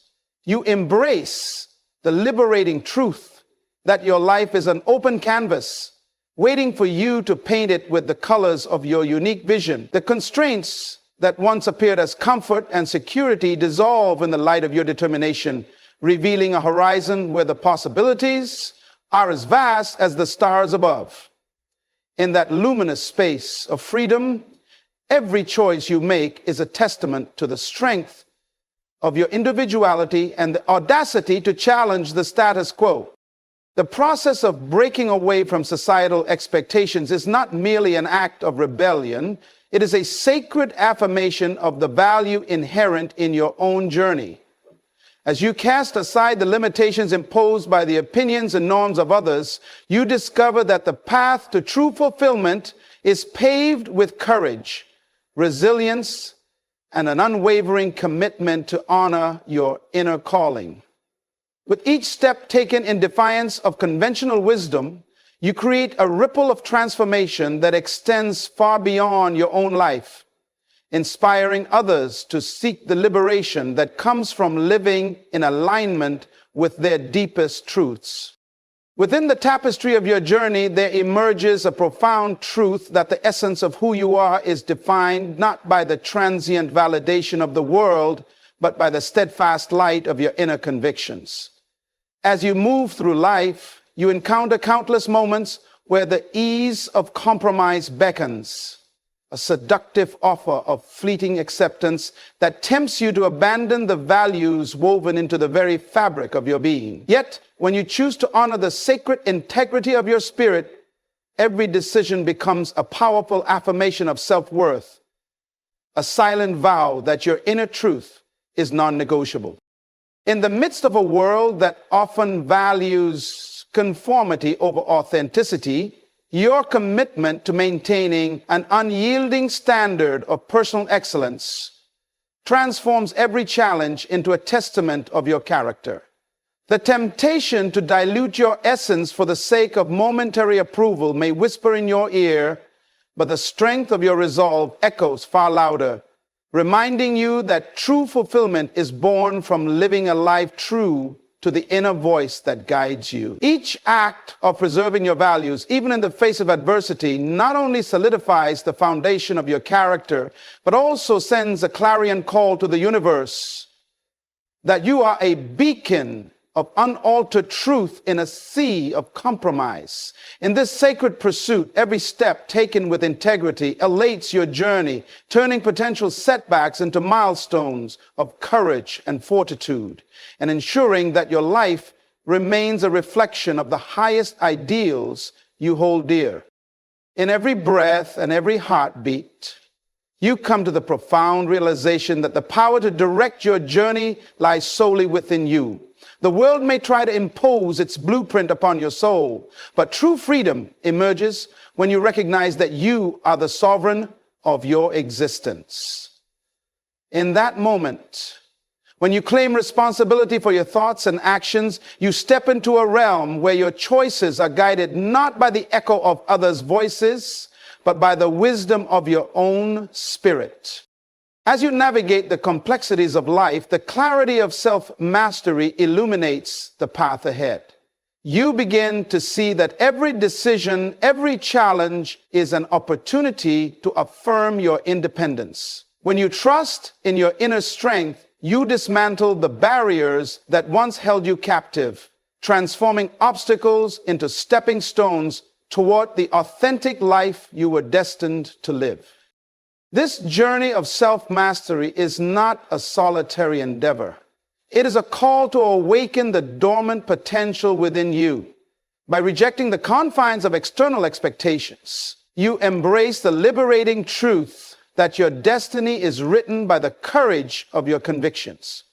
you embrace the liberating truth that your life is an open canvas, waiting for you to paint it with the colors of your unique vision. The constraints that once appeared as comfort and security dissolve in the light of your determination, revealing a horizon where the possibilities are as vast as the stars above. In that luminous space of freedom, every choice you make is a testament to the strength of your individuality and the audacity to challenge the status quo. The process of breaking away from societal expectations is not merely an act of rebellion. It is a sacred affirmation of the value inherent in your own journey. As you cast aside the limitations imposed by the opinions and norms of others, you discover that the path to true fulfillment is paved with courage, resilience, and an unwavering commitment to honor your inner calling. With each step taken in defiance of conventional wisdom, you create a ripple of transformation that extends far beyond your own life, inspiring others to seek the liberation that comes from living in alignment with their deepest truths. Within the tapestry of your journey, there emerges a profound truth that the essence of who you are is defined not by the transient validation of the world, but by the steadfast light of your inner convictions. As you move through life, you encounter countless moments where the ease of compromise beckons, a seductive offer of fleeting acceptance that tempts you to abandon the values woven into the very fabric of your being. Yet, when you choose to honor the sacred integrity of your spirit, every decision becomes a powerful affirmation of self-worth, a silent vow that your inner truth is non-negotiable. In the midst of a world that often values conformity over authenticity, your commitment to maintaining an unyielding standard of personal excellence transforms every challenge into a testament of your character. The temptation to dilute your essence for the sake of momentary approval may whisper in your ear, but the strength of your resolve echoes far louder, reminding you that true fulfillment is born from living a life true to the inner voice that guides you. Each act of preserving your values, even in the face of adversity, not only solidifies the foundation of your character, but also sends a clarion call to the universe that you are a beacon of unaltered truth in a sea of compromise. In this sacred pursuit, every step taken with integrity elates your journey, turning potential setbacks into milestones of courage and fortitude, and ensuring that your life remains a reflection of the highest ideals you hold dear. In every breath and every heartbeat, you come to the profound realization that the power to direct your journey lies solely within you. The world may try to impose its blueprint upon your soul, but true freedom emerges when you recognize that you are the sovereign of your existence. In that moment, when you claim responsibility for your thoughts and actions, you step into a realm where your choices are guided not by the echo of others' voices, but by the wisdom of your own spirit. As you navigate the complexities of life, the clarity of self-mastery illuminates the path ahead. You begin to see that every decision, every challenge is an opportunity to affirm your independence. When you trust in your inner strength, you dismantle the barriers that once held you captive, transforming obstacles into stepping stones toward the authentic life you were destined to live. This journey of self-mastery is not a solitary endeavor. It is a call to awaken the dormant potential within you. By rejecting the confines of external expectations, you embrace the liberating truth that your destiny is written by the courage of your convictions.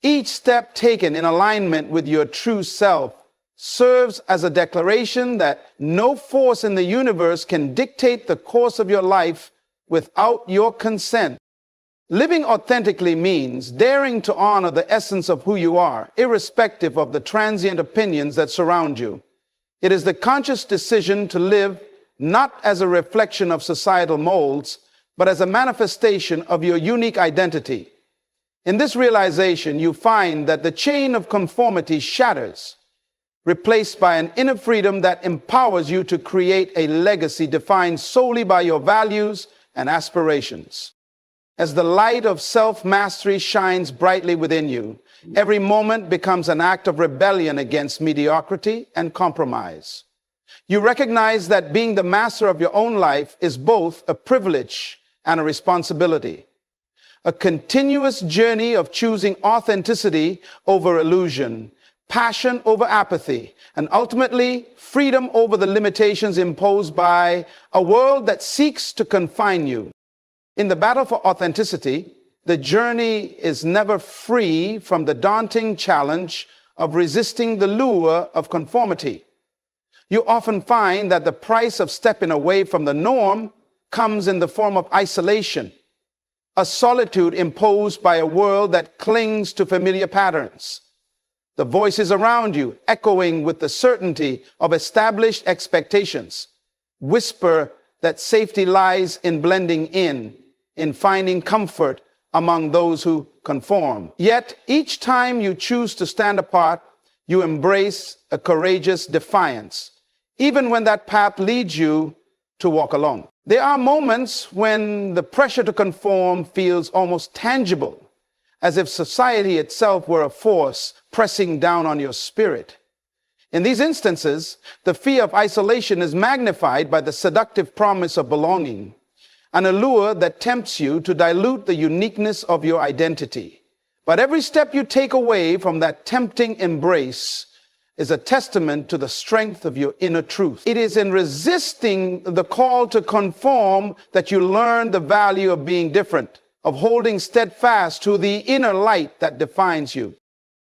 Each step taken in alignment with your true self serves as a declaration that no force in the universe can dictate the course of your life without your consent. Living authentically means daring to honor the essence of who you are, irrespective of the transient opinions that surround you. It is the conscious decision to live not as a reflection of societal molds, but as a manifestation of your unique identity. In this realization, you find that the chain of conformity shatters, replaced by an inner freedom that empowers you to create a legacy defined solely by your values and aspirations. As the light of self-mastery shines brightly within you, every moment becomes an act of rebellion against mediocrity and compromise. You recognize that being the master of your own life is both a privilege and a responsibility. a continuous journey of choosing authenticity over illusion, passion over apathy, and ultimately freedom over the limitations imposed by a world that seeks to confine you. In the battle for authenticity, the journey is never free from the daunting challenge of resisting the lure of conformity. You often find that the price of stepping away from the norm comes in the form of isolation, a solitude imposed by a world that clings to familiar patterns. The voices around you, echoing with the certainty of established expectations, whisper that safety lies in blending in finding comfort among those who conform. Yet, each time you choose to stand apart, you embrace a courageous defiance, even when that path leads you to walk alone. There are moments when the pressure to conform feels almost tangible, as if society itself were a force pressing down on your spirit. In these instances, the fear of isolation is magnified by the seductive promise of belonging, an allure that tempts you to dilute the uniqueness of your identity. But every step you take away from that tempting embrace is a testament to the strength of your inner truth. It is in resisting the call to conform that you learn the value of being different, of holding steadfast to the inner light that defines you.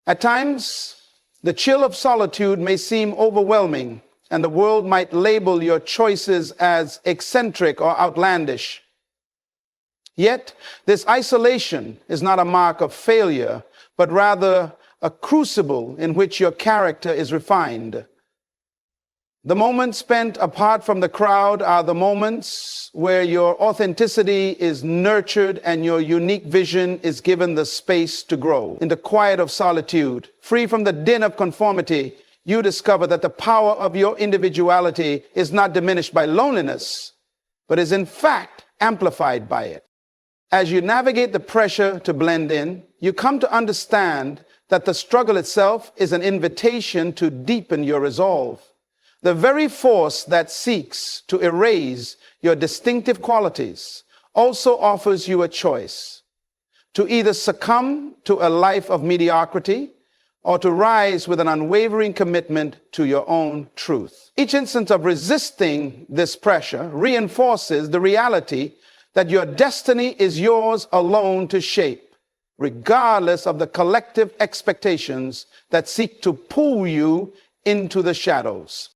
At times, the chill of solitude may seem overwhelming, and the world might label your choices as eccentric or outlandish. Yet, this isolation is not a mark of failure, but rather a crucible in which your character is refined. The moments spent apart from the crowd are the moments where your authenticity is nurtured and your unique vision is given the space to grow. In the quiet of solitude, free from the din of conformity, you discover that the power of your individuality is not diminished by loneliness, but is in fact amplified by it. As you navigate the pressure to blend in, you come to understand that the struggle itself is an invitation to deepen your resolve. The very force that seeks to erase your distinctive qualities also offers you a choice: to either succumb to a life of mediocrity or to rise with an unwavering commitment to your own truth. Each instance of resisting this pressure reinforces the reality that your destiny is yours alone to shape, regardless of the collective expectations that seek to pull you into the shadows.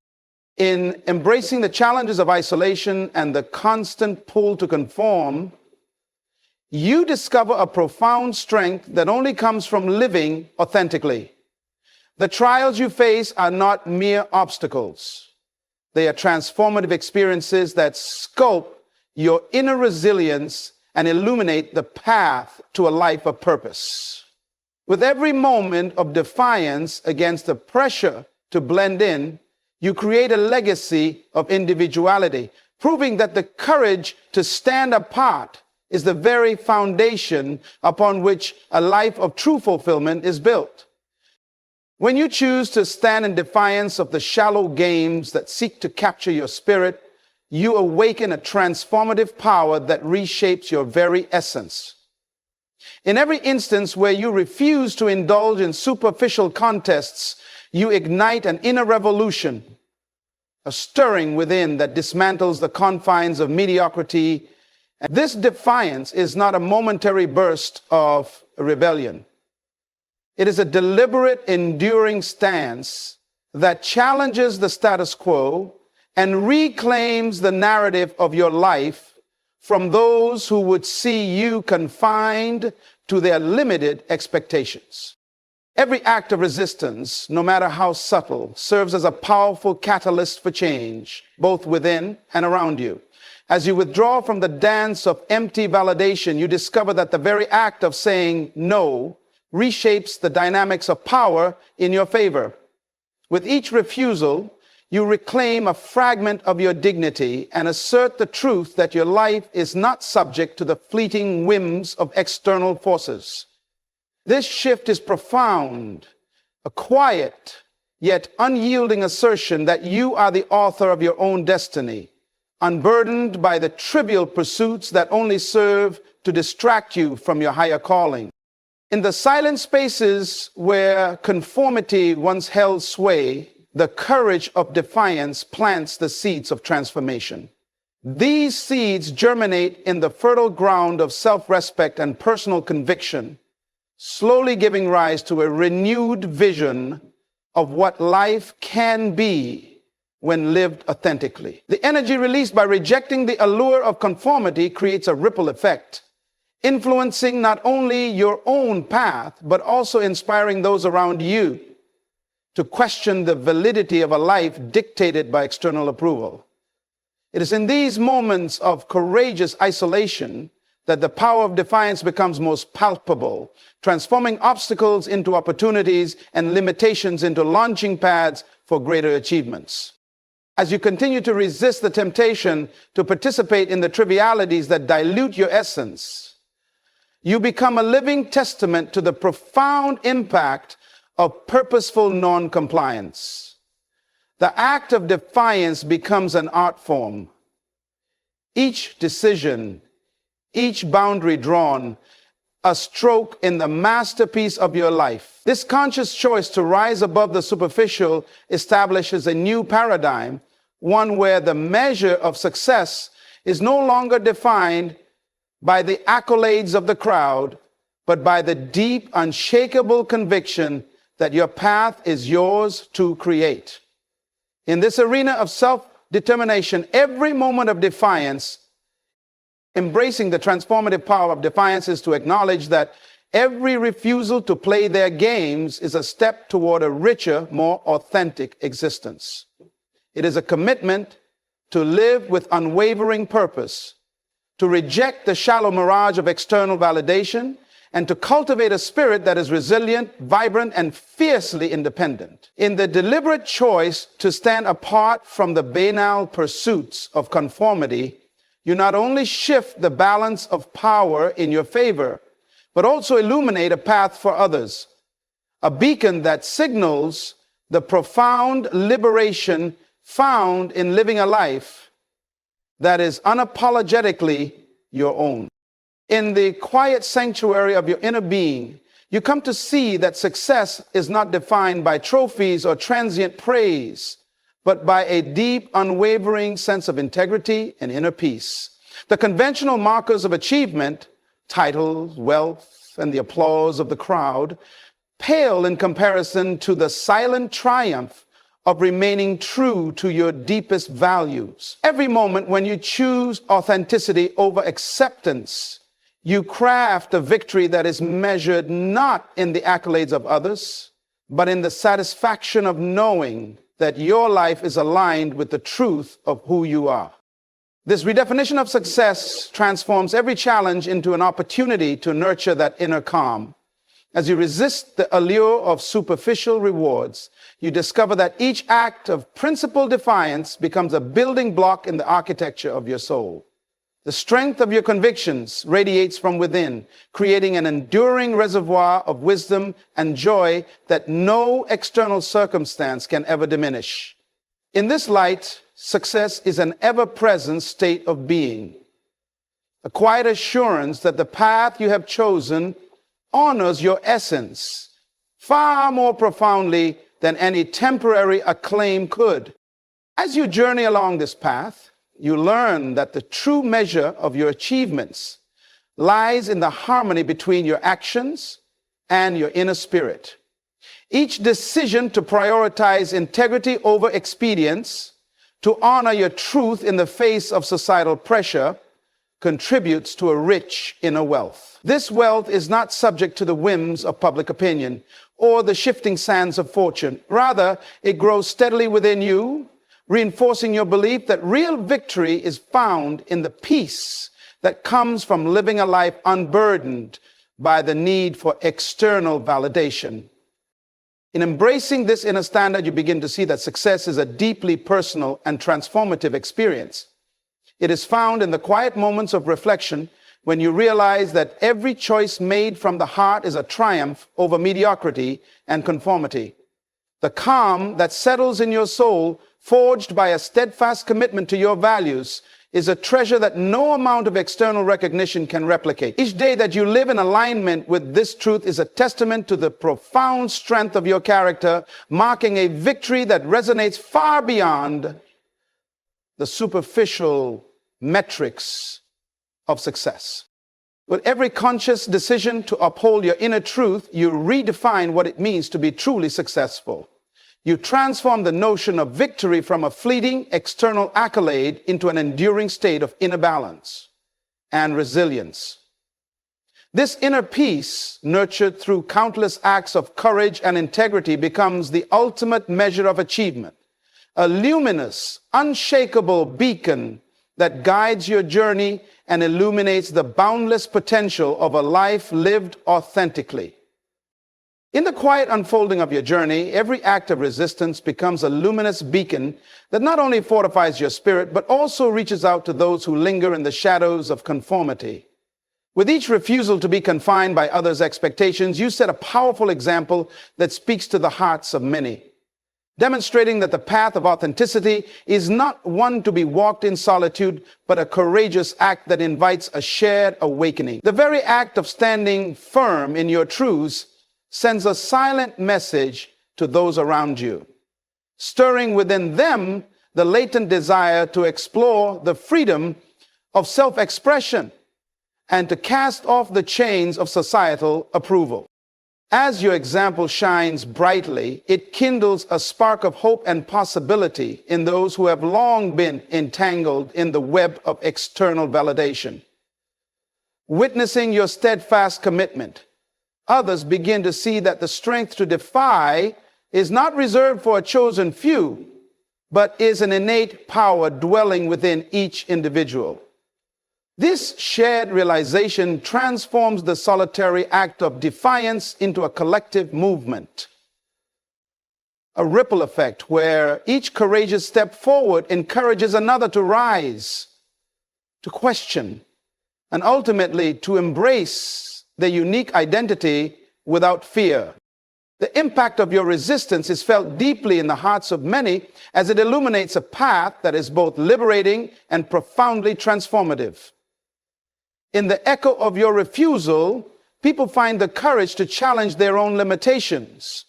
In embracing the challenges of isolation and the constant pull to conform, you discover a profound strength that only comes from living authentically. The trials you face are not mere obstacles. They are transformative experiences that sculpt your inner resilience and illuminate the path to a life of purpose. With every moment of defiance against the pressure to blend in, you create a legacy of individuality, proving that the courage to stand apart is the very foundation upon which a life of true fulfillment is built. When you choose to stand in defiance of the shallow games that seek to capture your spirit, you awaken a transformative power that reshapes your very essence. In every instance where you refuse to indulge in superficial contests, you ignite an inner revolution, a stirring within that dismantles the confines of mediocrity. And this defiance is not a momentary burst of rebellion. It is a deliberate, enduring stance that challenges the status quo and reclaims the narrative of your life from those who would see you confined to their limited expectations. Every act of resistance, no matter how subtle, serves as a powerful catalyst for change, both within and around you. As you withdraw from the dance of empty validation, you discover that the very act of saying no reshapes the dynamics of power in your favor. With each refusal, you reclaim a fragment of your dignity and assert the truth that your life is not subject to the fleeting whims of external forces. This shift is profound, a quiet yet unyielding assertion that you are the author of your own destiny, unburdened by the trivial pursuits that only serve to distract you from your higher calling. In the silent spaces where conformity once held sway, the courage of defiance plants the seeds of transformation. These seeds germinate in the fertile ground of self-respect and personal conviction, slowly giving rise to a renewed vision of what life can be when lived authentically. The energy released by rejecting the allure of conformity creates a ripple effect, influencing not only your own path, but also inspiring those around you to question the validity of a life dictated by external approval. It is in these moments of courageous isolation that the power of defiance becomes most palpable, transforming obstacles into opportunities and limitations into launching pads for greater achievements. As you continue to resist the temptation to participate in the trivialities that dilute your essence, you become a living testament to the profound impact of purposeful non-compliance. The act of defiance becomes an art form. Each decision, each boundary drawn, a stroke in the masterpiece of your life. This conscious choice to rise above the superficial establishes a new paradigm, one where the measure of success is no longer defined by the accolades of the crowd, but by the deep, unshakable conviction that your path is yours to create. In this arena of self-determination, every moment of defiance, embracing the transformative power of defiance, is to acknowledge that every refusal to play their games is a step toward a richer, more authentic existence. It is a commitment to live with unwavering purpose, to reject the shallow mirage of external validation, and to cultivate a spirit that is resilient, vibrant, and fiercely independent. In the deliberate choice to stand apart from the banal pursuits of conformity, you not only shift the balance of power in your favor, but also illuminate a path for others, a beacon that signals the profound liberation found in living a life that is unapologetically your own. In the quiet sanctuary of your inner being, you come to see that success is not defined by trophies or transient praise, but by a deep, unwavering sense of integrity and inner peace. The conventional markers of achievement, titles, wealth, and the applause of the crowd, pale in comparison to the silent triumph of remaining true to your deepest values. Every moment when you choose authenticity over acceptance, you craft a victory that is measured not in the accolades of others, but in the satisfaction of knowing that your life is aligned with the truth of who you are. This redefinition of success transforms every challenge into an opportunity to nurture that inner calm. As you resist the allure of superficial rewards, you discover that each act of principled defiance becomes a building block in the architecture of your soul. The strength of your convictions radiates from within, creating an enduring reservoir of wisdom and joy that no external circumstance can ever diminish. In this light, success is an ever-present state of being, a quiet assurance that the path you have chosen honors your essence far more profoundly than any temporary acclaim could. As you journey along this path, you learn that the true measure of your achievements lies in the harmony between your actions and your inner spirit. Each decision to prioritize integrity over expedience, to honor your truth in the face of societal pressure, contributes to a rich inner wealth. This wealth is not subject to the whims of public opinion or the shifting sands of fortune. Rather, it grows steadily within you, reinforcing your belief that real victory is found in the peace that comes from living a life unburdened by the need for external validation. In embracing this inner standard, you begin to see that success is a deeply personal and transformative experience. It is found in the quiet moments of reflection when you realize that every choice made from the heart is a triumph over mediocrity and conformity. The calm that settles in your soul, forged by a steadfast commitment to your values, is a treasure that no amount of external recognition can replicate. Each day that you live in alignment with this truth is a testament to the profound strength of your character, marking a victory that resonates far beyond the superficial metrics of success. With every conscious decision to uphold your inner truth, you redefine what it means to be truly successful. You transform the notion of victory from a fleeting external accolade into an enduring state of inner balance and resilience. This inner peace, nurtured through countless acts of courage and integrity, becomes the ultimate measure of achievement, a luminous, unshakable beacon that guides your journey and illuminates the boundless potential of a life lived authentically. In the quiet unfolding of your journey, every act of resistance becomes a luminous beacon that not only fortifies your spirit, but also reaches out to those who linger in the shadows of conformity. With each refusal to be confined by others' expectations, you set a powerful example that speaks to the hearts of many, demonstrating that the path of authenticity is not one to be walked in solitude, but a courageous act that invites a shared awakening. The very act of standing firm in your truths sends a silent message to those around you, stirring within them the latent desire to explore the freedom of self-expression and to cast off the chains of societal approval. As your example shines brightly, it kindles a spark of hope and possibility in those who have long been entangled in the web of external validation. Witnessing your steadfast commitment, others begin to see that the strength to defy is not reserved for a chosen few, but is an innate power dwelling within each individual. This shared realization transforms the solitary act of defiance into a collective movement, a ripple effect where each courageous step forward encourages another to rise, to question, and ultimately to embrace their unique identity without fear. The impact of your resistance is felt deeply in the hearts of many as it illuminates a path that is both liberating and profoundly transformative. In the echo of your refusal, people find the courage to challenge their own limitations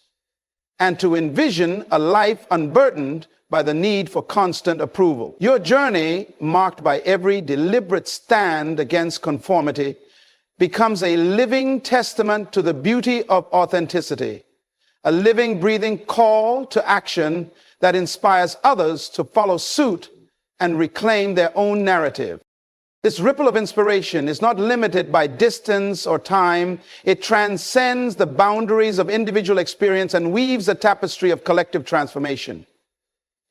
and to envision a life unburdened by the need for constant approval. Your journey, marked by every deliberate stand against conformity, becomes a living testament to the beauty of authenticity, a living, breathing call to action that inspires others to follow suit and reclaim their own narrative. This ripple of inspiration is not limited by distance or time. It transcends the boundaries of individual experience and weaves a tapestry of collective transformation.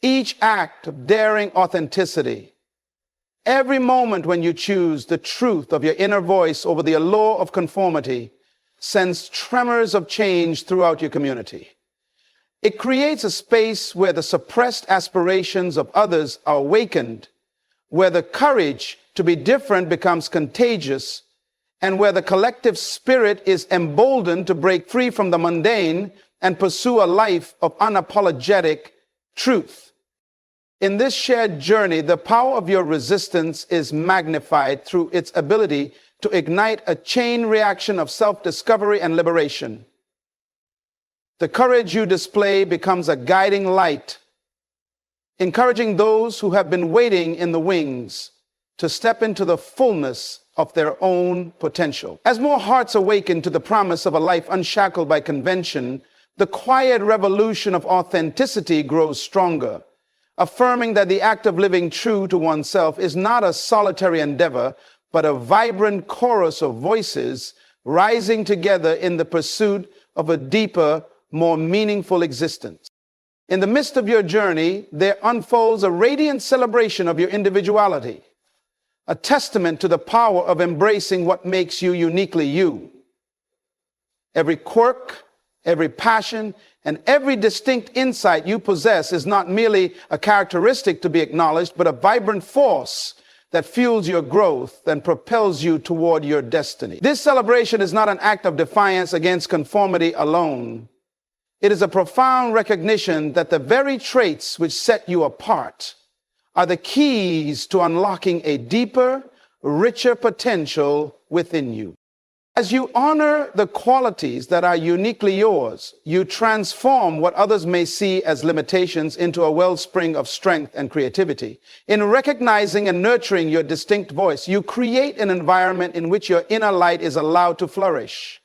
Each act of daring authenticity, every moment when you choose the truth of your inner voice over the allure of conformity, sends tremors of change throughout your community. It creates a space where the suppressed aspirations of others are awakened, where the courage to be different becomes contagious, and where the collective spirit is emboldened to break free from the mundane and pursue a life of unapologetic truth. In this shared journey, the power of your resistance is magnified through its ability to ignite a chain reaction of self-discovery and liberation. The courage you display becomes a guiding light, encouraging those who have been waiting in the wings to step into the fullness of their own potential. As more hearts awaken to the promise of a life unshackled by convention, the quiet revolution of authenticity grows stronger, affirming that the act of living true to oneself is not a solitary endeavor, but a vibrant chorus of voices rising together in the pursuit of a deeper, more meaningful existence. In the midst of your journey, there unfolds a radiant celebration of your individuality, a testament to the power of embracing what makes you uniquely you. Every quirk, every passion, and every distinct insight you possess is not merely a characteristic to be acknowledged, but a vibrant force that fuels your growth and propels you toward your destiny. This celebration is not an act of defiance against conformity alone. It is a profound recognition that the very traits which set you apart are the keys to unlocking a deeper, richer potential within you. As you honor the qualities that are uniquely yours, you transform what others may see as limitations into a wellspring of strength and creativity. In recognizing and nurturing your distinct voice, you create an environment in which your inner light is allowed to flourish.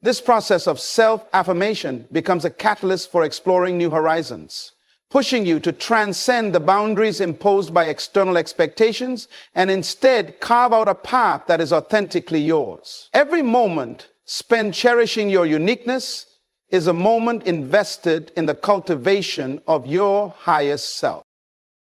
This process of self-affirmation becomes a catalyst for exploring new horizons, pushing you to transcend the boundaries imposed by external expectations and instead carve out a path that is authentically yours. Every moment spent cherishing your uniqueness is a moment invested in the cultivation of your highest self.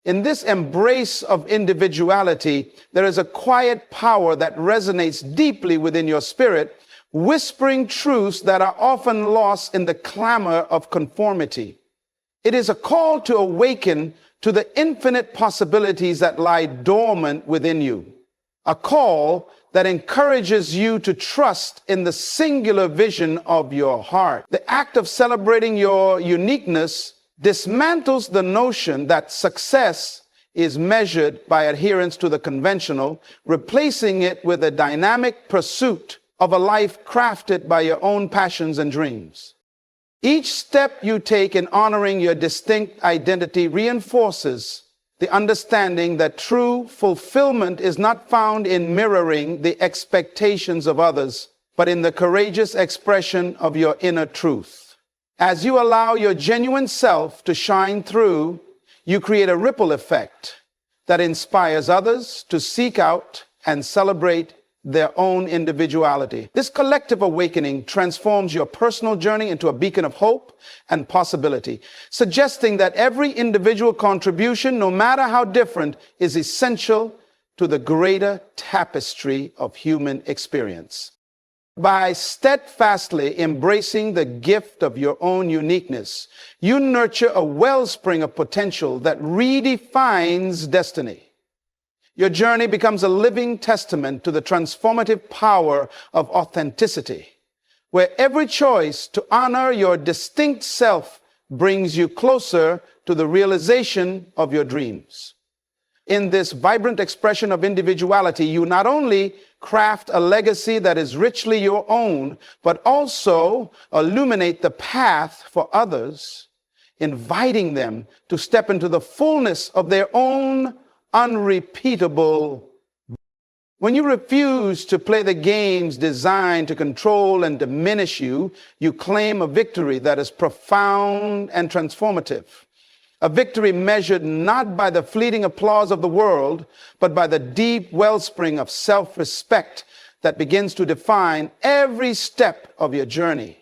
In this embrace of individuality, there is a quiet power that resonates deeply within your spirit, whispering truths that are often lost in the clamor of conformity. It is a call to awaken to the infinite possibilities that lie dormant within you. A call that encourages you to trust in the singular vision of your heart. The act of celebrating your uniqueness dismantles the notion that success is measured by adherence to the conventional, replacing it with a dynamic pursuit of a life crafted by your own passions and dreams. Each step you take in honoring your distinct identity reinforces the understanding that true fulfillment is not found in mirroring the expectations of others, but in the courageous expression of your inner truth. As you allow your genuine self to shine through, you create a ripple effect that inspires others to seek out and celebrate their own individuality. This collective awakening transforms your personal journey into a beacon of hope and possibility, suggesting that every individual contribution, no matter how different, is essential to the greater tapestry of human experience. By steadfastly embracing the gift of your own uniqueness, you nurture a wellspring of potential that redefines destiny. Your journey becomes a living testament to the transformative power of authenticity, where every choice to honor your distinct self brings you closer to the realization of your dreams. In this vibrant expression of individuality, you not only craft a legacy that is richly your own, but also illuminate the path for others, inviting them to step into the fullness of their own unrepeatable. When you refuse to play the games designed to control and diminish you, you claim a victory that is profound and transformative. A victory measured not by the fleeting applause of the world, but by the deep wellspring of self-respect that begins to define every step of your journey.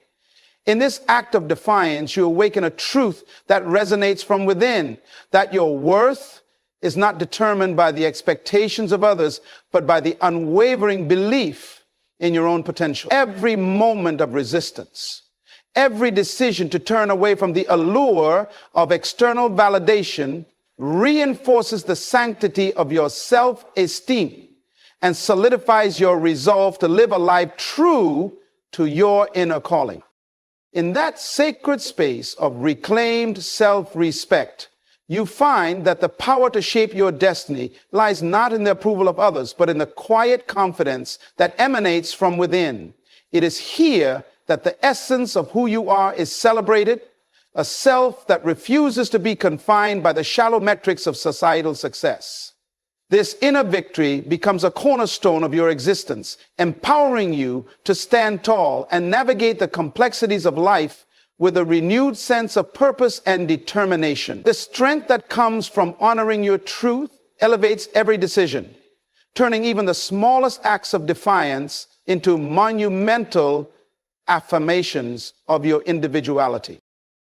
In this act of defiance, you awaken a truth that resonates from within, that your worth is not determined by the expectations of others, but by the unwavering belief in your own potential. Every moment of resistance, every decision to turn away from the allure of external validation reinforces the sanctity of your self-esteem and solidifies your resolve to live a life true to your inner calling. In that sacred space of reclaimed self-respect, you find that the power to shape your destiny lies not in the approval of others, but in the quiet confidence that emanates from within. It is here that the essence of who you are is celebrated, a self that refuses to be confined by the shallow metrics of societal success. This inner victory becomes a cornerstone of your existence, empowering you to stand tall and navigate the complexities of life with a renewed sense of purpose and determination. The strength that comes from honoring your truth elevates every decision, turning even the smallest acts of defiance into monumental affirmations of your individuality.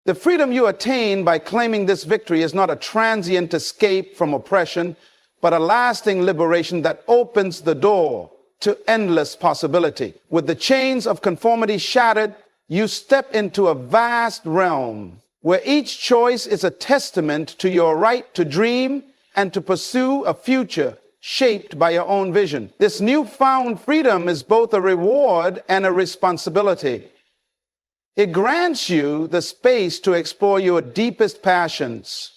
The freedom you attain by claiming this victory is not a transient escape from oppression, but a lasting liberation that opens the door to endless possibility. With the chains of conformity shattered, you step into a vast realm where each choice is a testament to your right to dream and to pursue a future shaped by your own vision. This newfound freedom is both a reward and a responsibility. It grants you the space to explore your deepest passions,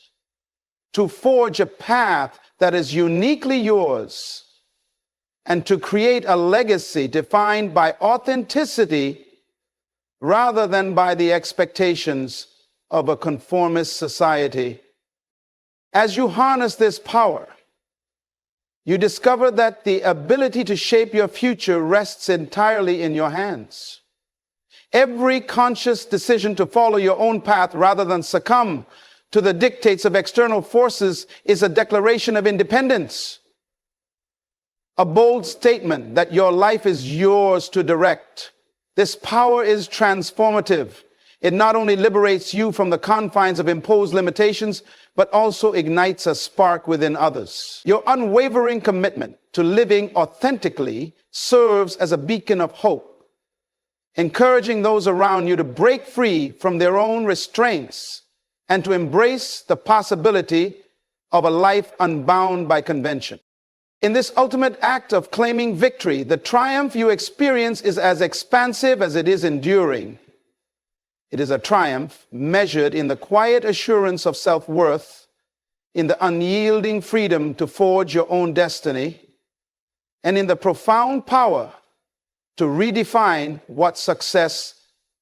to forge a path that is uniquely yours, and to create a legacy defined by authenticity rather than by the expectations of a conformist society. As you harness this power, you discover that the ability to shape your future rests entirely in your hands. Every conscious decision to follow your own path rather than succumb to the dictates of external forces is a declaration of independence, a bold statement that your life is yours to direct. This power is transformative. It not only liberates you from the confines of imposed limitations, but also ignites a spark within others. Your unwavering commitment to living authentically serves as a beacon of hope, encouraging those around you to break free from their own restraints and to embrace the possibility of a life unbound by convention. In this ultimate act of claiming victory, the triumph you experience is as expansive as it is enduring. It is a triumph measured in the quiet assurance of self-worth, in the unyielding freedom to forge your own destiny, and in the profound power to redefine what success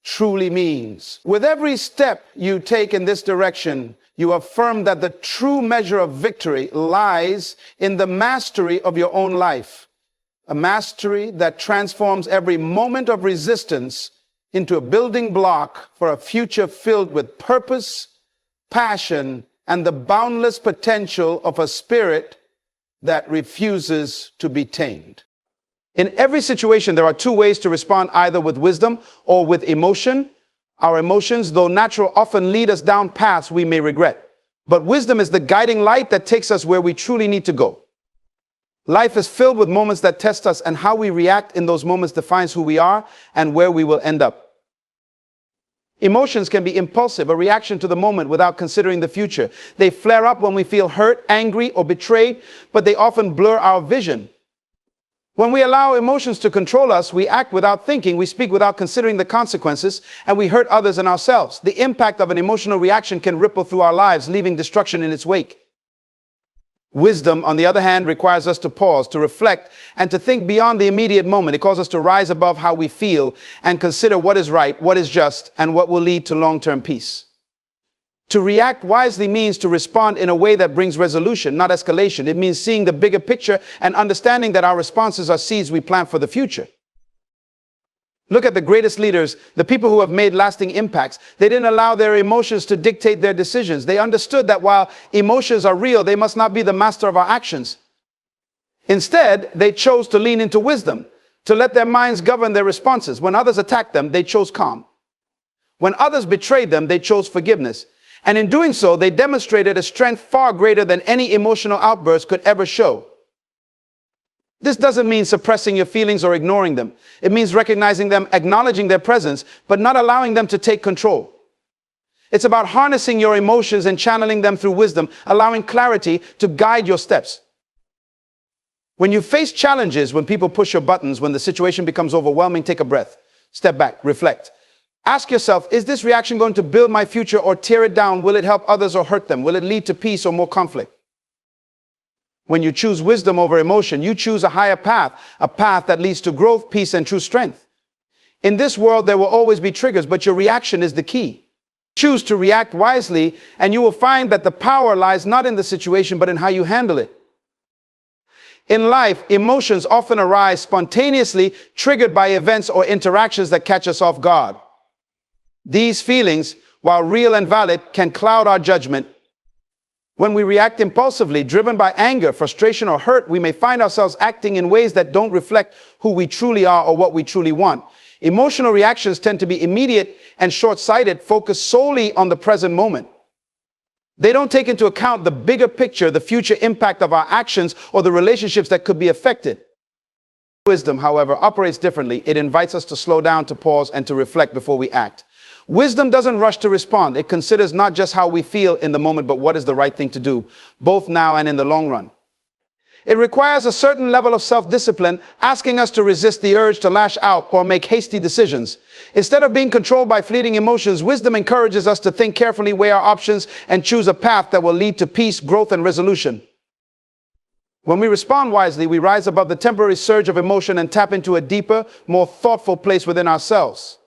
truly means. With every step you take in this direction, you affirm that the true measure of victory lies in the mastery of your own life, a mastery that transforms every moment of resistance into a building block for a future filled with purpose, passion, and the boundless potential of a spirit that refuses to be tamed. In every situation, there are two ways to respond, either with wisdom or with emotion. Our emotions, though natural, often lead us down paths we may regret. But wisdom is the guiding light that takes us where we truly need to go. Life is filled with moments that test us, and how we react in those moments defines who we are and where we will end up. Emotions can be impulsive, a reaction to the moment without considering the future. They flare up when we feel hurt, angry, or betrayed, but they often blur our vision. When we allow emotions to control us, we act without thinking, we speak without considering the consequences, and we hurt others and ourselves. The impact of an emotional reaction can ripple through our lives, leaving destruction in its wake. Wisdom, on the other hand, requires us to pause, to reflect, and to think beyond the immediate moment. It calls us to rise above how we feel and consider what is right, what is just, and what will lead to long-term peace. To react wisely means to respond in a way that brings resolution, not escalation. It means seeing the bigger picture and understanding that our responses are seeds we plant for the future. Look at the greatest leaders, the people who have made lasting impacts. They didn't allow their emotions to dictate their decisions. They understood that while emotions are real, they must not be the master of our actions. Instead, they chose to lean into wisdom, to let their minds govern their responses. When others attacked them, they chose calm. When others betrayed them, they chose forgiveness. And in doing so, they demonstrated a strength far greater than any emotional outburst could ever show. This doesn't mean suppressing your feelings or ignoring them. It means recognizing them, acknowledging their presence, but not allowing them to take control. It's about harnessing your emotions and channeling them through wisdom, allowing clarity to guide your steps. When you face challenges, when people push your buttons, when the situation becomes overwhelming, take a breath, step back, reflect. Ask yourself, is this reaction going to build my future or tear it down? Will it help others or hurt them? Will it lead to peace or more conflict? When you choose wisdom over emotion, you choose a higher path, a path that leads to growth, peace, and true strength. In this world, there will always be triggers, but your reaction is the key. Choose to react wisely, and you will find that the power lies not in the situation, but in how you handle it. In life, emotions often arise spontaneously, triggered by events or interactions that catch us off guard. These feelings, while real and valid, can cloud our judgment. When we react impulsively, driven by anger, frustration, or hurt, we may find ourselves acting in ways that don't reflect who we truly are or what we truly want. Emotional reactions tend to be immediate and short-sighted, focused solely on the present moment. They don't take into account the bigger picture, the future impact of our actions, or the relationships that could be affected. Wisdom, however, operates differently. It invites us to slow down, to pause, and to reflect before we act. Wisdom doesn't rush to respond. It considers not just how we feel in the moment, but what is the right thing to do, both now and in the long run. It requires a certain level of self-discipline, asking us to resist the urge to lash out or make hasty decisions. Instead of being controlled by fleeting emotions, wisdom encourages us to think carefully, weigh our options, and choose a path that will lead to peace, growth, and resolution. When we respond wisely, we rise above the temporary surge of emotion and tap into a deeper, more thoughtful place within ourselves.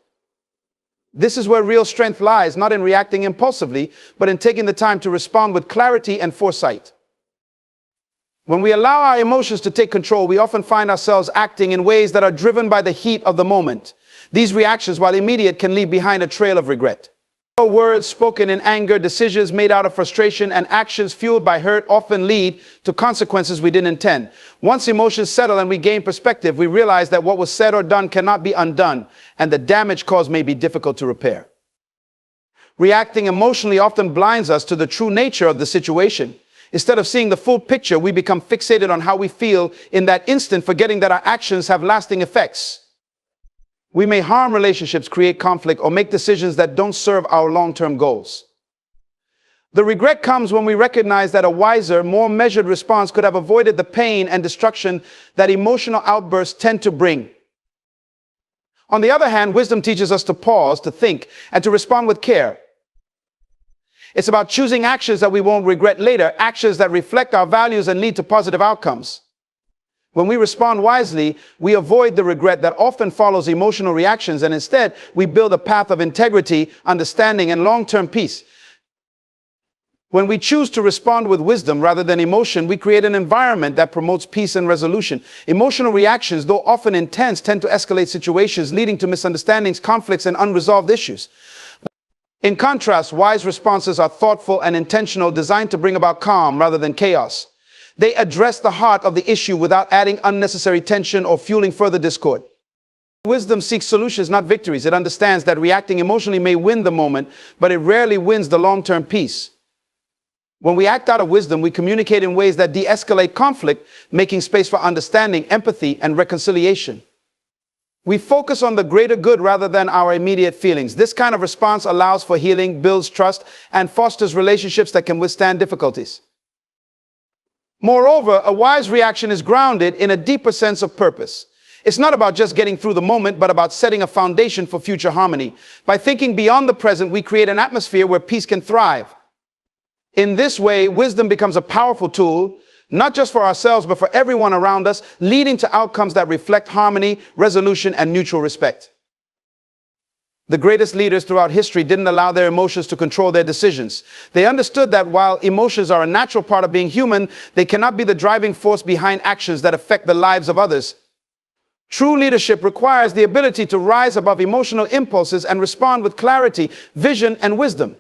This is where real strength lies, not in reacting impulsively, but in taking the time to respond with clarity and foresight. When we allow our emotions to take control, we often find ourselves acting in ways that are driven by the heat of the moment. These reactions, while immediate, can leave behind a trail of regret. Words spoken in anger, decisions made out of frustration, and actions fueled by hurt often lead to consequences we didn't intend. Once emotions settle and we gain perspective, we realize that what was said or done cannot be undone, and the damage caused may be difficult to repair. Reacting emotionally often blinds us to the true nature of the situation. Instead of seeing the full picture, we become fixated on how we feel in that instant, forgetting that our actions have lasting effects. We may harm relationships, create conflict, or make decisions that don't serve our long-term goals. The regret comes when we recognize that a wiser, more measured response could have avoided the pain and destruction that emotional outbursts tend to bring. On the other hand, wisdom teaches us to pause, to think, and to respond with care. It's about choosing actions that we won't regret later, actions that reflect our values and lead to positive outcomes. When we respond wisely, we avoid the regret that often follows emotional reactions, and instead, we build a path of integrity, understanding, and long-term peace. When we choose to respond with wisdom rather than emotion, we create an environment that promotes peace and resolution. Emotional reactions, though often intense, tend to escalate situations, leading to misunderstandings, conflicts, and unresolved issues. In contrast, wise responses are thoughtful and intentional, designed to bring about calm rather than chaos. They address the heart of the issue without adding unnecessary tension or fueling further discord. Wisdom seeks solutions, not victories. It understands that reacting emotionally may win the moment, but it rarely wins the long-term peace. When we act out of wisdom, we communicate in ways that de-escalate conflict, making space for understanding, empathy, and reconciliation. We focus on the greater good rather than our immediate feelings. This kind of response allows for healing, builds trust, and fosters relationships that can withstand difficulties. Moreover, a wise reaction is grounded in a deeper sense of purpose. It's not about just getting through the moment, but about setting a foundation for future harmony. By thinking beyond the present, we create an atmosphere where peace can thrive. In this way, wisdom becomes a powerful tool, not just for ourselves, but for everyone around us, leading to outcomes that reflect harmony, resolution, and mutual respect. The greatest leaders throughout history didn't allow their emotions to control their decisions. They understood that while emotions are a natural part of being human, they cannot be the driving force behind actions that affect the lives of others. True leadership requires the ability to rise above emotional impulses and respond with clarity, vision, and wisdom.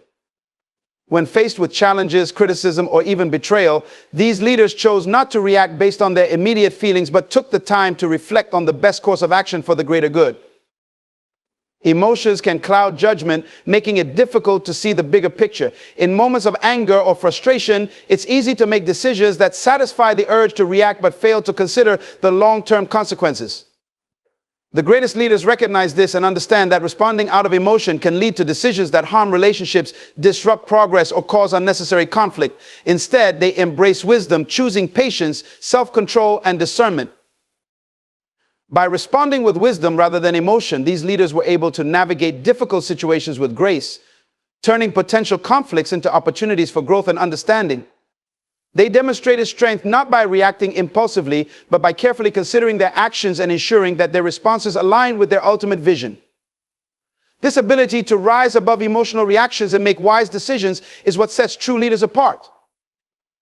When faced with challenges, criticism, or even betrayal, these leaders chose not to react based on their immediate feelings, but took the time to reflect on the best course of action for the greater good. Emotions can cloud judgment, making it difficult to see the bigger picture. In moments of anger or frustration, it's easy to make decisions that satisfy the urge to react but fail to consider the long-term consequences. The greatest leaders recognize this and understand that responding out of emotion can lead to decisions that harm relationships, disrupt progress, or cause unnecessary conflict. Instead, they embrace wisdom, choosing patience, self-control, and discernment. By responding with wisdom rather than emotion, these leaders were able to navigate difficult situations with grace, turning potential conflicts into opportunities for growth and understanding. They demonstrated strength not by reacting impulsively, but by carefully considering their actions and ensuring that their responses align with their ultimate vision. This ability to rise above emotional reactions and make wise decisions is what sets true leaders apart.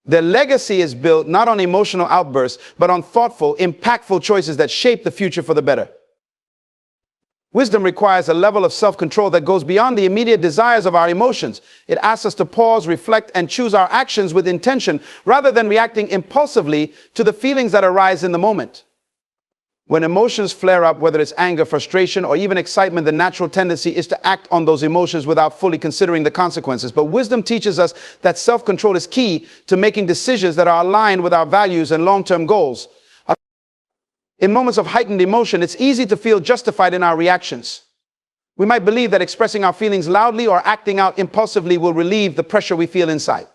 Their legacy is built not on emotional outbursts, but on thoughtful, impactful choices that shape the future for the better. Wisdom requires a level of self-control that goes beyond the immediate desires of our emotions. It asks us to pause, reflect, and choose our actions with intention, rather than reacting impulsively to the feelings that arise in the moment. When emotions flare up, whether it's anger, frustration, or even excitement, the natural tendency is to act on those emotions without fully considering the consequences. But wisdom teaches us that self-control is key to making decisions that are aligned with our values and long-term goals. In moments of heightened emotion, it's easy to feel justified in our reactions. We might believe that expressing our feelings loudly or acting out impulsively will relieve the pressure we feel inside.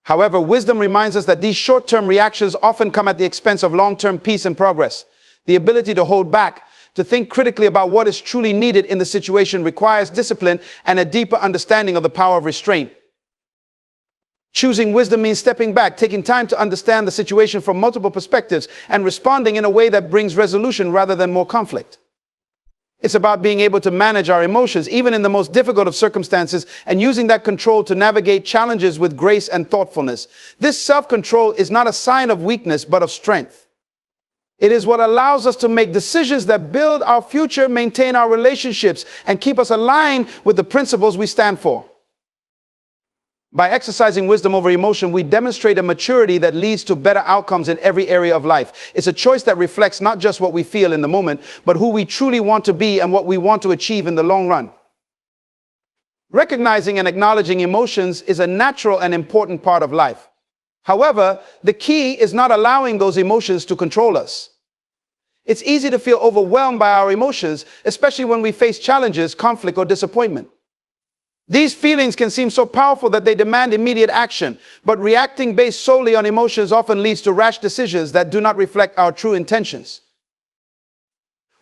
However, wisdom reminds us that these short-term reactions often come at the expense of long-term peace and progress. The ability to hold back, to think critically about what is truly needed in the situation, requires discipline and a deeper understanding of the power of restraint. Choosing wisdom means stepping back, taking time to understand the situation from multiple perspectives, and responding in a way that brings resolution rather than more conflict. It's about being able to manage our emotions, even in the most difficult of circumstances, and using that control to navigate challenges with grace and thoughtfulness. This self-control is not a sign of weakness, but of strength. It is what allows us to make decisions that build our future, maintain our relationships, and keep us aligned with the principles we stand for. By exercising wisdom over emotion, we demonstrate a maturity that leads to better outcomes in every area of life. It's a choice that reflects not just what we feel in the moment, but who we truly want to be and what we want to achieve in the long run. Recognizing and acknowledging emotions is a natural and important part of life. However, the key is not allowing those emotions to control us. It's easy to feel overwhelmed by our emotions, especially when we face challenges, conflict, or disappointment. These feelings can seem so powerful that they demand immediate action, but reacting based solely on emotions often leads to rash decisions that do not reflect our true intentions.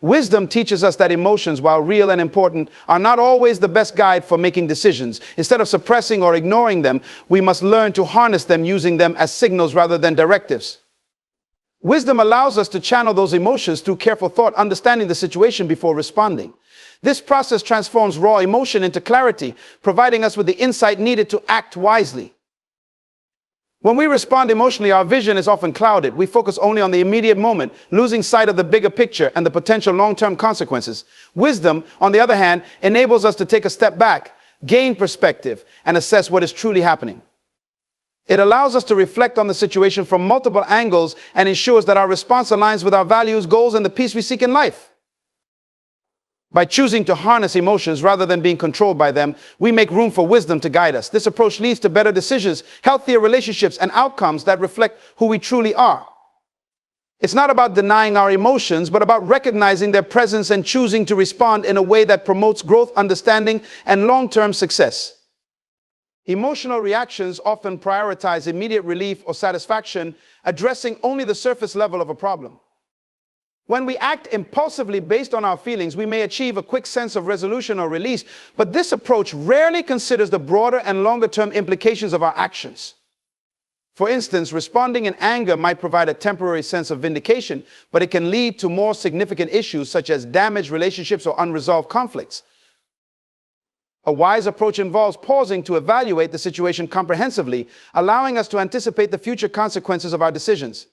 Wisdom teaches us that emotions, while real and important, are not always the best guide for making decisions. Instead of suppressing or ignoring them, we must learn to harness them, using them as signals rather than directives. Wisdom allows us to channel those emotions through careful thought, understanding the situation before responding. This process transforms raw emotion into clarity, providing us with the insight needed to act wisely. When we respond emotionally, our vision is often clouded. We focus only on the immediate moment, losing sight of the bigger picture and the potential long-term consequences. Wisdom, on the other hand, enables us to take a step back, gain perspective, and assess what is truly happening. It allows us to reflect on the situation from multiple angles and ensures that our response aligns with our values, goals, and the peace we seek in life. By choosing to harness emotions rather than being controlled by them, we make room for wisdom to guide us. This approach leads to better decisions, healthier relationships, and outcomes that reflect who we truly are. It's not about denying our emotions, but about recognizing their presence and choosing to respond in a way that promotes growth, understanding, and long-term success. Emotional reactions often prioritize immediate relief or satisfaction, addressing only the surface level of a problem. When we act impulsively based on our feelings, we may achieve a quick sense of resolution or release, but this approach rarely considers the broader and longer-term implications of our actions. For instance, responding in anger might provide a temporary sense of vindication, but it can lead to more significant issues such as damaged relationships or unresolved conflicts. A wise approach involves pausing to evaluate the situation comprehensively, allowing us to anticipate the future consequences of our decisions.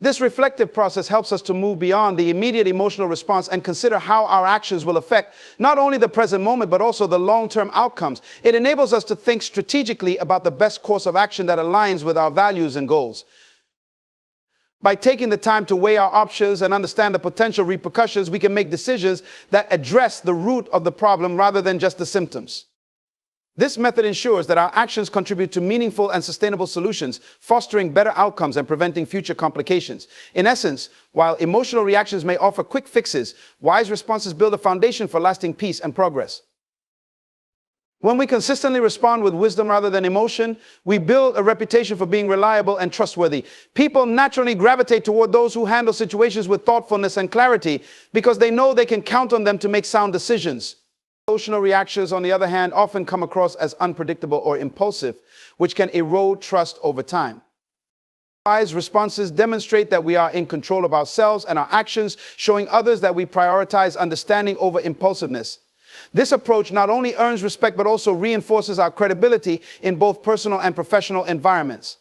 This reflective process helps us to move beyond the immediate emotional response and consider how our actions will affect not only the present moment, but also the long-term outcomes. It enables us to think strategically about the best course of action that aligns with our values and goals. By taking the time to weigh our options and understand the potential repercussions, we can make decisions that address the root of the problem rather than just the symptoms. This method ensures that our actions contribute to meaningful and sustainable solutions, fostering better outcomes and preventing future complications. In essence, while emotional reactions may offer quick fixes, wise responses build a foundation for lasting peace and progress. When we consistently respond with wisdom rather than emotion, we build a reputation for being reliable and trustworthy. People naturally gravitate toward those who handle situations with thoughtfulness and clarity because they know they can count on them to make sound decisions. Emotional reactions, on the other hand, often come across as unpredictable or impulsive, which can erode trust over time. Wise responses demonstrate that we are in control of ourselves and our actions, showing others that we prioritize understanding over impulsiveness. This approach not only earns respect, but also reinforces our credibility in both personal and professional environments.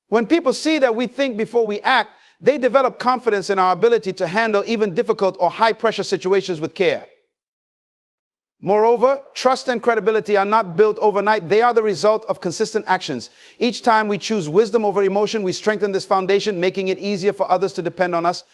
When people see that we think before we act, they develop confidence in our ability to handle even difficult or high-pressure situations with care. Moreover, trust and credibility are not built overnight. They are the result of consistent actions. Each time we choose wisdom over emotion, we strengthen this foundation, making it easier for others to depend on us.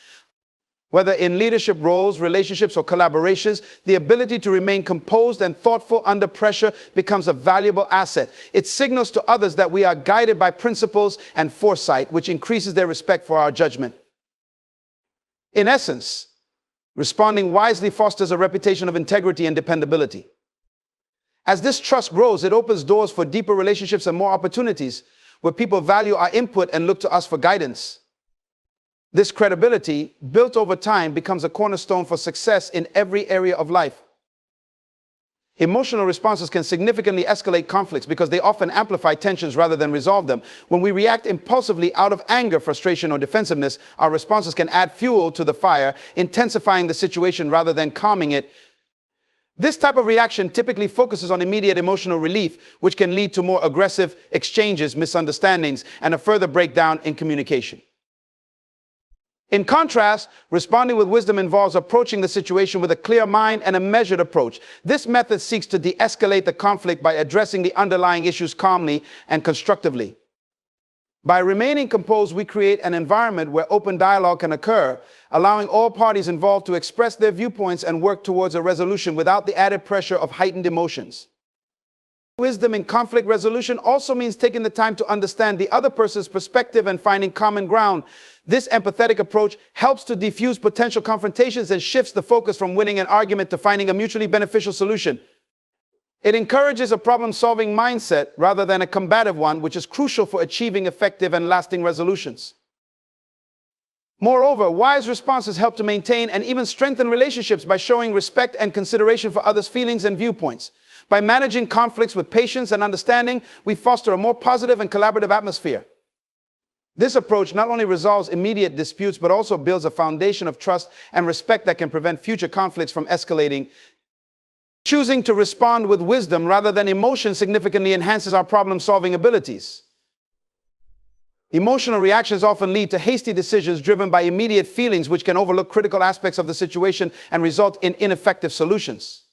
Whether in leadership roles, relationships, or collaborations, the ability to remain composed and thoughtful under pressure becomes a valuable asset. It signals to others that we are guided by principles and foresight, which increases their respect for our judgment. In essence, responding wisely fosters a reputation of integrity and dependability. As this trust grows, it opens doors for deeper relationships and more opportunities where people value our input and look to us for guidance. This credibility, built over time, becomes a cornerstone for success in every area of life. Emotional responses can significantly escalate conflicts because they often amplify tensions rather than resolve them. When we react impulsively out of anger, frustration, or defensiveness, our responses can add fuel to the fire, intensifying the situation rather than calming it. This type of reaction typically focuses on immediate emotional relief, which can lead to more aggressive exchanges, misunderstandings, and a further breakdown in communication. In contrast, responding with wisdom involves approaching the situation with a clear mind and a measured approach. This method seeks to de-escalate the conflict by addressing the underlying issues calmly and constructively. By remaining composed, we create an environment where open dialogue can occur, allowing all parties involved to express their viewpoints and work towards a resolution without the added pressure of heightened emotions. Wisdom in conflict resolution also means taking the time to understand the other person's perspective and finding common ground. This empathetic approach helps to diffuse potential confrontations and shifts the focus from winning an argument to finding a mutually beneficial solution. It encourages a problem-solving mindset rather than a combative one, which is crucial for achieving effective and lasting resolutions. Moreover, wise responses help to maintain and even strengthen relationships by showing respect and consideration for others' feelings and viewpoints. By managing conflicts with patience and understanding, we foster a more positive and collaborative atmosphere. This approach not only resolves immediate disputes, but also builds a foundation of trust and respect that can prevent future conflicts from escalating. Choosing to respond with wisdom rather than emotion significantly enhances our problem-solving abilities. Emotional reactions often lead to hasty decisions driven by immediate feelings, which can overlook critical aspects of the situation and result in ineffective solutions.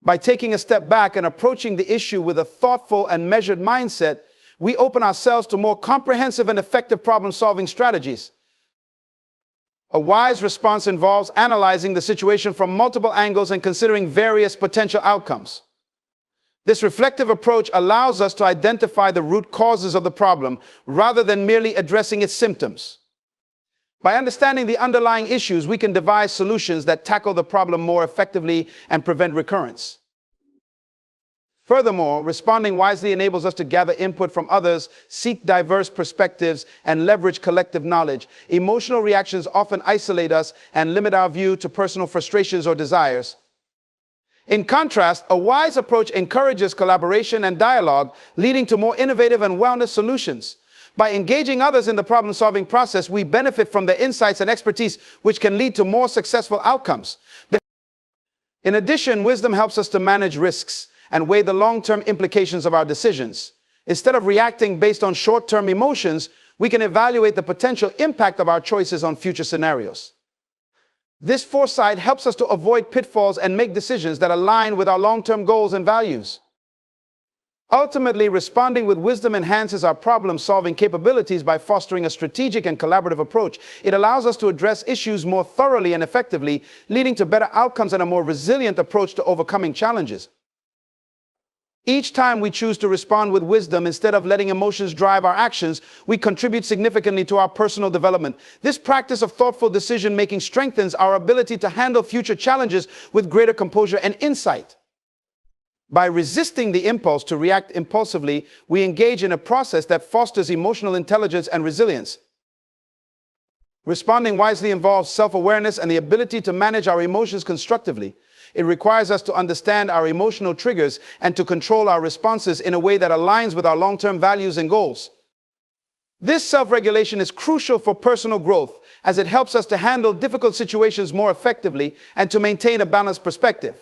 By taking a step back and approaching the issue with a thoughtful and measured mindset, we open ourselves to more comprehensive and effective problem-solving strategies. A wise response involves analyzing the situation from multiple angles and considering various potential outcomes. This reflective approach allows us to identify the root causes of the problem rather than merely addressing its symptoms. By understanding the underlying issues, we can devise solutions that tackle the problem more effectively and prevent recurrence. Furthermore, responding wisely enables us to gather input from others, seek diverse perspectives, and leverage collective knowledge. Emotional reactions often isolate us and limit our view to personal frustrations or desires. In contrast, a wise approach encourages collaboration and dialogue, leading to more innovative and wellness solutions. By engaging others in the problem-solving process, we benefit from their insights and expertise, which can lead to more successful outcomes. In addition, wisdom helps us to manage risks and weigh the long-term implications of our decisions. Instead of reacting based on short-term emotions, we can evaluate the potential impact of our choices on future scenarios. This foresight helps us to avoid pitfalls and make decisions that align with our long-term goals and values. Ultimately, responding with wisdom enhances our problem-solving capabilities by fostering a strategic and collaborative approach. It allows us to address issues more thoroughly and effectively, leading to better outcomes and a more resilient approach to overcoming challenges. Each time we choose to respond with wisdom instead of letting emotions drive our actions, we contribute significantly to our personal development. This practice of thoughtful decision-making strengthens our ability to handle future challenges with greater composure and insight. By resisting the impulse to react impulsively, we engage in a process that fosters emotional intelligence and resilience. Responding wisely involves self-awareness and the ability to manage our emotions constructively. It requires us to understand our emotional triggers and to control our responses in a way that aligns with our long-term values and goals. This self-regulation is crucial for personal growth, as it helps us to handle difficult situations more effectively and to maintain a balanced perspective.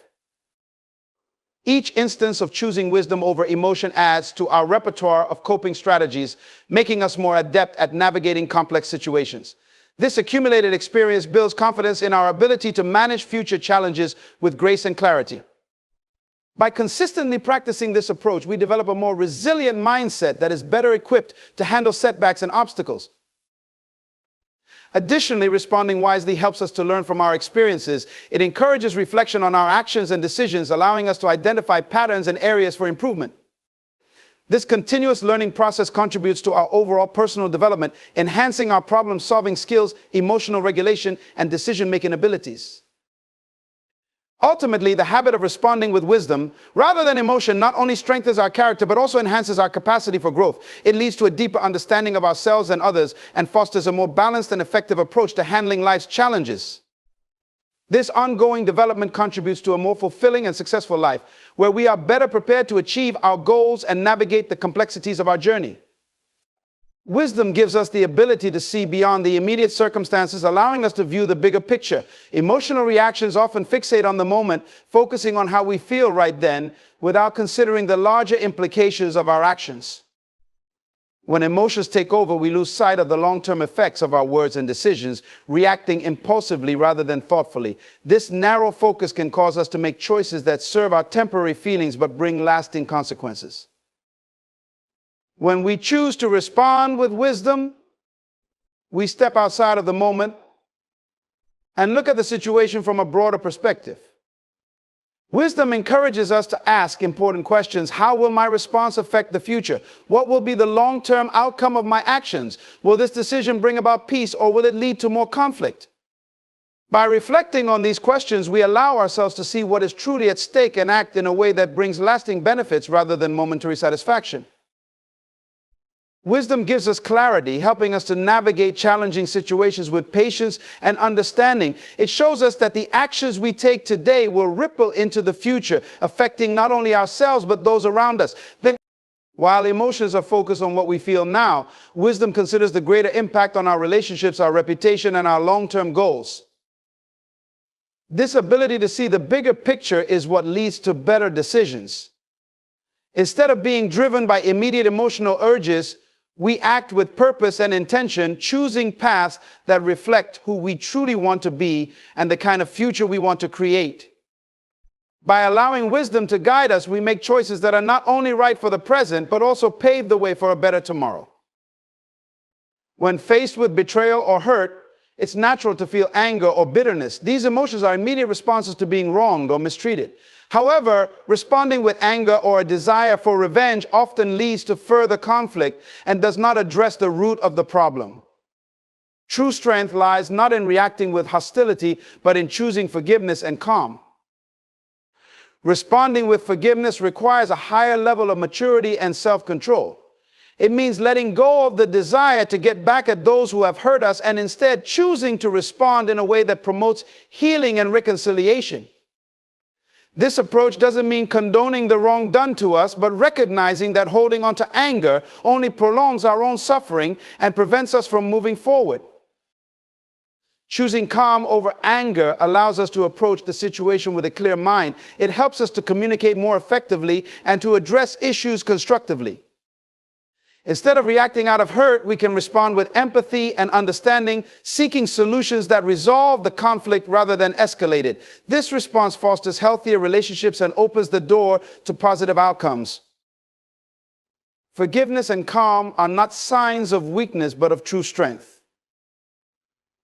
Each instance of choosing wisdom over emotion adds to our repertoire of coping strategies, making us more adept at navigating complex situations. This accumulated experience builds confidence in our ability to manage future challenges with grace and clarity. By consistently practicing this approach, we develop a more resilient mindset that is better equipped to handle setbacks and obstacles. Additionally, responding wisely helps us to learn from our experiences. It encourages reflection on our actions and decisions, allowing us to identify patterns and areas for improvement. This continuous learning process contributes to our overall personal development, enhancing our problem-solving skills, emotional regulation, and decision-making abilities. Ultimately, the habit of responding with wisdom, rather than emotion, not only strengthens our character, but also enhances our capacity for growth. It leads to a deeper understanding of ourselves and others, and fosters a more balanced and effective approach to handling life's challenges. This ongoing development contributes to a more fulfilling and successful life, where we are better prepared to achieve our goals and navigate the complexities of our journey. Wisdom gives us the ability to see beyond the immediate circumstances, allowing us to view the bigger picture. Emotional reactions often fixate on the moment, focusing on how we feel right then, without considering the larger implications of our actions. When emotions take over, we lose sight of the long-term effects of our words and decisions, reacting impulsively rather than thoughtfully. This narrow focus can cause us to make choices that serve our temporary feelings but bring lasting consequences. When we choose to respond with wisdom, we step outside of the moment and look at the situation from a broader perspective. Wisdom encourages us to ask important questions. How will my response affect the future? What will be the long-term outcome of my actions? Will this decision bring about peace, or will it lead to more conflict? By reflecting on these questions, we allow ourselves to see what is truly at stake and act in a way that brings lasting benefits rather than momentary satisfaction. Wisdom gives us clarity, helping us to navigate challenging situations with patience and understanding. It shows us that the actions we take today will ripple into the future, affecting not only ourselves but those around us. While emotions are focused on what we feel now, wisdom considers the greater impact on our relationships, our reputation, and our long-term goals. This ability to see the bigger picture is what leads to better decisions. Instead of being driven by immediate emotional urges, we act with purpose and intention, choosing paths that reflect who we truly want to be and the kind of future we want to create. By allowing wisdom to guide us, we make choices that are not only right for the present, but also pave the way for a better tomorrow. When faced with betrayal or hurt, it's natural to feel anger or bitterness. These emotions are immediate responses to being wronged or mistreated. However, responding with anger or a desire for revenge often leads to further conflict and does not address the root of the problem. True strength lies not in reacting with hostility, but in choosing forgiveness and calm. Responding with forgiveness requires a higher level of maturity and self-control. It means letting go of the desire to get back at those who have hurt us and instead choosing to respond in a way that promotes healing and reconciliation. This approach doesn't mean condoning the wrong done to us, but recognizing that holding on to anger only prolongs our own suffering and prevents us from moving forward. Choosing calm over anger allows us to approach the situation with a clear mind. It helps us to communicate more effectively and to address issues constructively. Instead of reacting out of hurt, we can respond with empathy and understanding, seeking solutions that resolve the conflict rather than escalate it. This response fosters healthier relationships and opens the door to positive outcomes. Forgiveness and calm are not signs of weakness, but of true strength.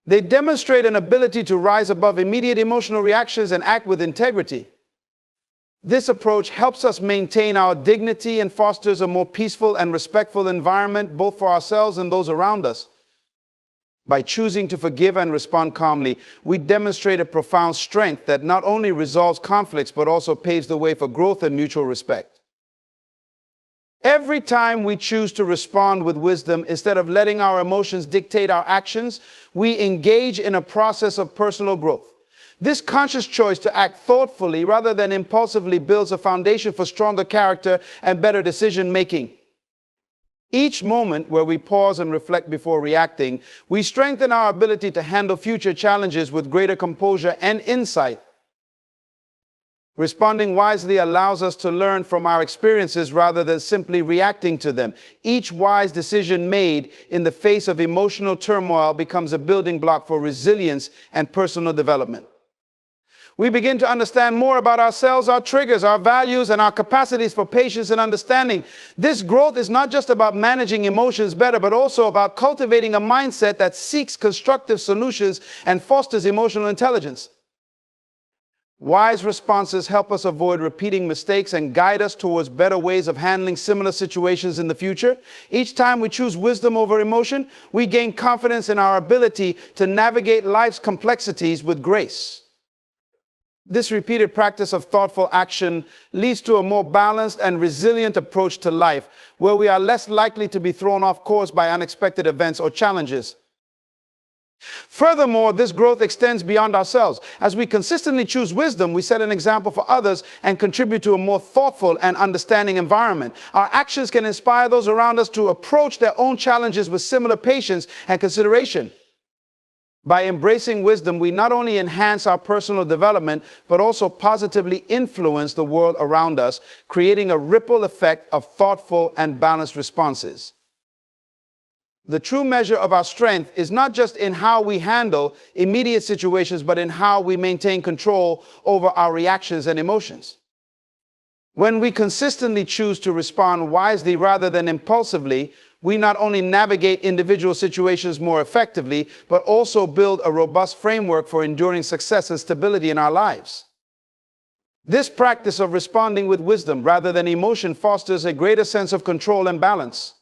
They demonstrate an ability to rise above immediate emotional reactions and act with integrity. This approach helps us maintain our dignity and fosters a more peaceful and respectful environment, both for ourselves and those around us. By choosing to forgive and respond calmly, we demonstrate a profound strength that not only resolves conflicts, but also paves the way for growth and mutual respect. Every time we choose to respond with wisdom, instead of letting our emotions dictate our actions, we engage in a process of personal growth. This conscious choice to act thoughtfully rather than impulsively builds a foundation for stronger character and better decision-making. Each moment where we pause and reflect before reacting, we strengthen our ability to handle future challenges with greater composure and insight. Responding wisely allows us to learn from our experiences rather than simply reacting to them. Each wise decision made in the face of emotional turmoil becomes a building block for resilience and personal development. We begin to understand more about ourselves, our triggers, our values, and our capacities for patience and understanding. This growth is not just about managing emotions better, but also about cultivating a mindset that seeks constructive solutions and fosters emotional intelligence. Wise responses help us avoid repeating mistakes and guide us towards better ways of handling similar situations in the future. Each time we choose wisdom over emotion, we gain confidence in our ability to navigate life's complexities with grace. This repeated practice of thoughtful action leads to a more balanced and resilient approach to life, where we are less likely to be thrown off course by unexpected events or challenges. Furthermore, this growth extends beyond ourselves. As we consistently choose wisdom, we set an example for others and contribute to a more thoughtful and understanding environment. Our actions can inspire those around us to approach their own challenges with similar patience and consideration. By embracing wisdom, we not only enhance our personal development, but also positively influence the world around us, creating a ripple effect of thoughtful and balanced responses. The true measure of our strength is not just in how we handle immediate situations, but in how we maintain control over our reactions and emotions. When we consistently choose to respond wisely rather than impulsively, we not only navigate individual situations more effectively, but also build a robust framework for enduring success and stability in our lives. This practice of responding with wisdom rather than emotion fosters a greater sense of control and balance.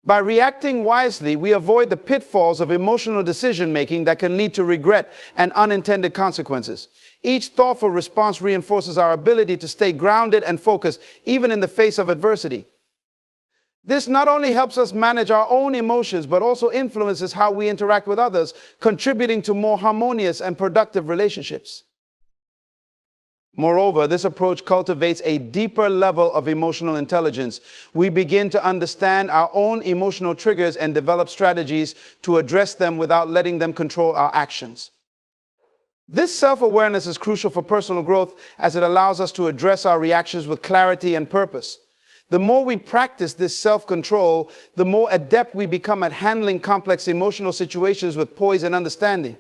By reacting wisely, we avoid the pitfalls of emotional decision-making that can lead to regret and unintended consequences. Each thoughtful response reinforces our ability to stay grounded and focused, even in the face of adversity. This not only helps us manage our own emotions, but also influences how we interact with others, contributing to more harmonious and productive relationships. Moreover, this approach cultivates a deeper level of emotional intelligence. We begin to understand our own emotional triggers and develop strategies to address them without letting them control our actions. This self-awareness is crucial for personal growth as it allows us to address our reactions with clarity and purpose. The more we practice this self-control, the more adept we become at handling complex emotional situations with poise and understanding.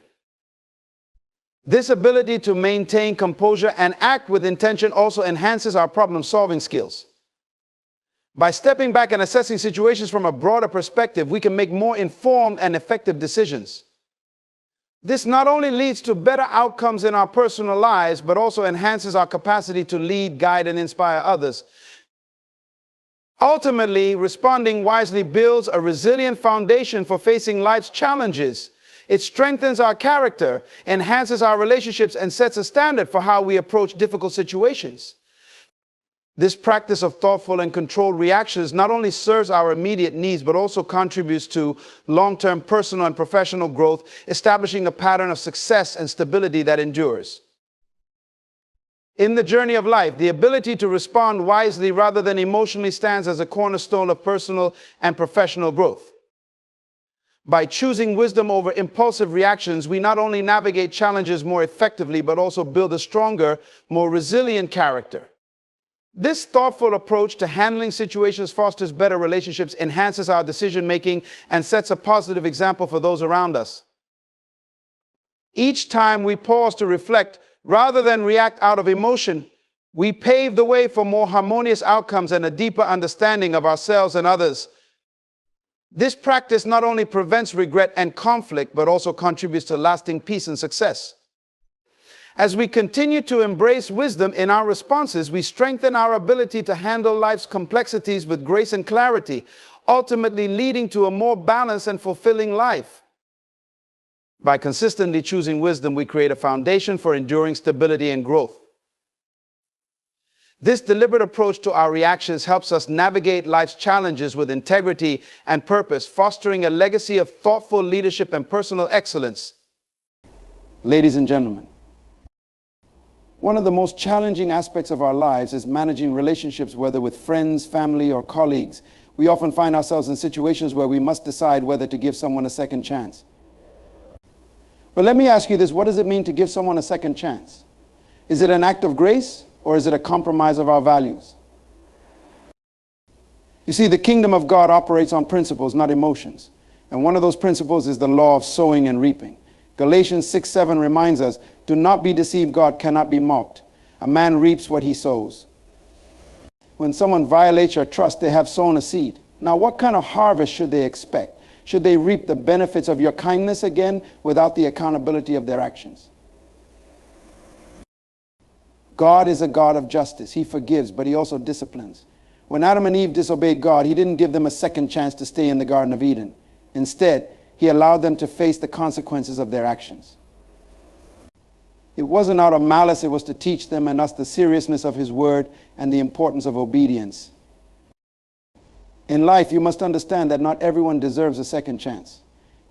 This ability to maintain composure and act with intention also enhances our problem-solving skills. By stepping back and assessing situations from a broader perspective, we can make more informed and effective decisions. This not only leads to better outcomes in our personal lives, but also enhances our capacity to lead, guide, and inspire others. Ultimately, responding wisely builds a resilient foundation for facing life's challenges. It strengthens our character, enhances our relationships, and sets a standard for how we approach difficult situations. This practice of thoughtful and controlled reactions not only serves our immediate needs, but also contributes to long-term personal and professional growth, establishing a pattern of success and stability that endures. In the journey of life, the ability to respond wisely rather than emotionally stands as a cornerstone of personal and professional growth. By choosing wisdom over impulsive reactions, we not only navigate challenges more effectively, but also build a stronger, more resilient character. This thoughtful approach to handling situations fosters better relationships, enhances our decision-making, and sets a positive example for those around us. Each time we pause to reflect, rather than react out of emotion, we pave the way for more harmonious outcomes and a deeper understanding of ourselves and others. This practice not only prevents regret and conflict, but also contributes to lasting peace and success. As we continue to embrace wisdom in our responses, we strengthen our ability to handle life's complexities with grace and clarity, ultimately leading to a more balanced and fulfilling life. By consistently choosing wisdom, we create a foundation for enduring stability and growth. This deliberate approach to our reactions helps us navigate life's challenges with integrity and purpose, fostering a legacy of thoughtful leadership and personal excellence. Ladies and gentlemen, one of the most challenging aspects of our lives is managing relationships, whether with friends, family, or colleagues. We often find ourselves in situations where we must decide whether to give someone a second chance. But let me ask you this, what does it mean to give someone a second chance? Is it an act of grace? Or is it a compromise of our values? You see, the kingdom of God operates on principles, not emotions. And one of those principles is the law of sowing and reaping. Galatians 6:7 reminds us, do not be deceived, God cannot be mocked. A man reaps what he sows. When someone violates your trust, they have sown a seed. Now, what kind of harvest should they expect? Should they reap the benefits of your kindness again without the accountability of their actions? God is a God of justice. He forgives, but he also disciplines. When Adam and Eve disobeyed God, he didn't give them a second chance to stay in the Garden of Eden. Instead, he allowed them to face the consequences of their actions. It wasn't out of malice, it was to teach them and us the seriousness of his word and the importance of obedience. In life, you must understand that not everyone deserves a second chance.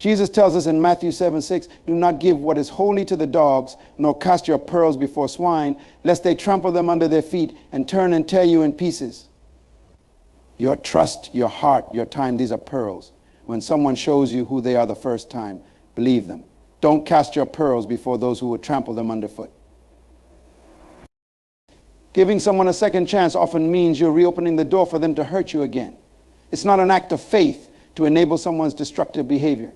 Jesus tells us in Matthew 7:6, do not give what is holy to the dogs, nor cast your pearls before swine, lest they trample them under their feet and turn and tear you in pieces. Your trust, your heart, your time, these are pearls. When someone shows you who they are the first time, believe them. Don't cast your pearls before those who would trample them underfoot. Giving someone a second chance often means you're reopening the door for them to hurt you again. It's not an act of faith to enable someone's destructive behavior.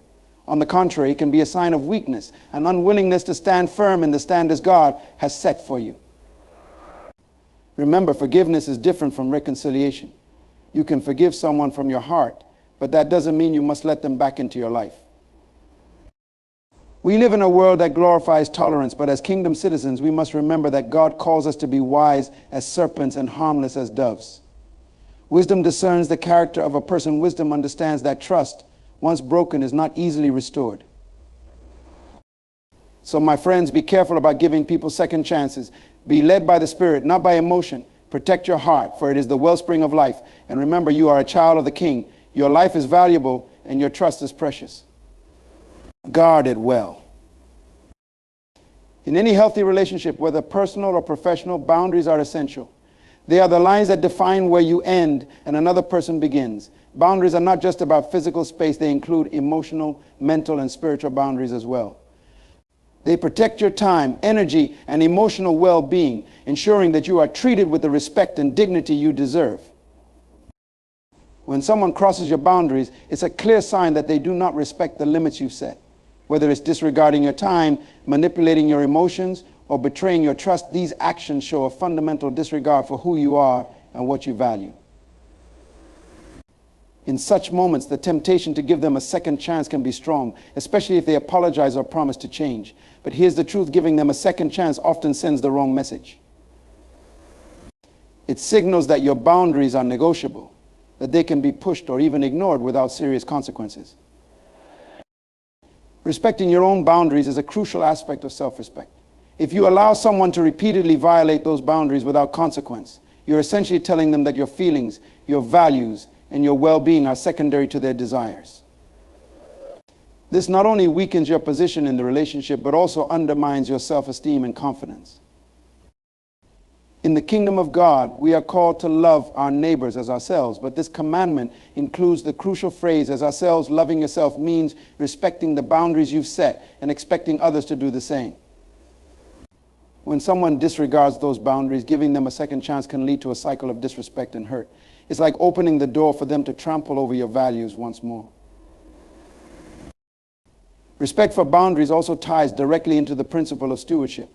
On the contrary, it can be a sign of weakness, an unwillingness to stand firm in the standards God has set for you. Remember, forgiveness is different from reconciliation. You can forgive someone from your heart, but that doesn't mean you must let them back into your life. We live in a world that glorifies tolerance, but as kingdom citizens, we must remember that God calls us to be wise as serpents and harmless as doves. Wisdom discerns the character of a person. Wisdom understands that trust, once broken, is not easily restored. So my friends, be careful about giving people second chances. Be led by the Spirit, not by emotion. Protect your heart, for it is the wellspring of life. And remember, you are a child of the King. Your life is valuable, and your trust is precious. Guard it well. In any healthy relationship, whether personal or professional, boundaries are essential. They are the lines that define where you end and another person begins. Boundaries are not just about physical space. They include emotional, mental, and spiritual boundaries as well. They protect your time, energy, and emotional well-being, ensuring that you are treated with the respect and dignity you deserve. When someone crosses your boundaries, it's a clear sign that they do not respect the limits you've set. Whether it's disregarding your time, manipulating your emotions, or betraying your trust, these actions show a fundamental disregard for who you are and what you value. In such moments, the temptation to give them a second chance can be strong, especially if they apologize or promise to change. But here's the truth, giving them a second chance often sends the wrong message. It signals that your boundaries are negotiable, that they can be pushed or even ignored without serious consequences. Respecting your own boundaries is a crucial aspect of self-respect. If you allow someone to repeatedly violate those boundaries without consequence, you're essentially telling them that your feelings, your values, and your well-being are secondary to their desires. This not only weakens your position in the relationship, but also undermines your self-esteem and confidence. In the kingdom of God, we are called to love our neighbors as ourselves, but this commandment includes the crucial phrase, as ourselves. Loving yourself means respecting the boundaries you've set and expecting others to do the same. When someone disregards those boundaries, giving them a second chance can lead to a cycle of disrespect and hurt. It's like opening the door for them to trample over your values once more. Respect for boundaries also ties directly into the principle of stewardship.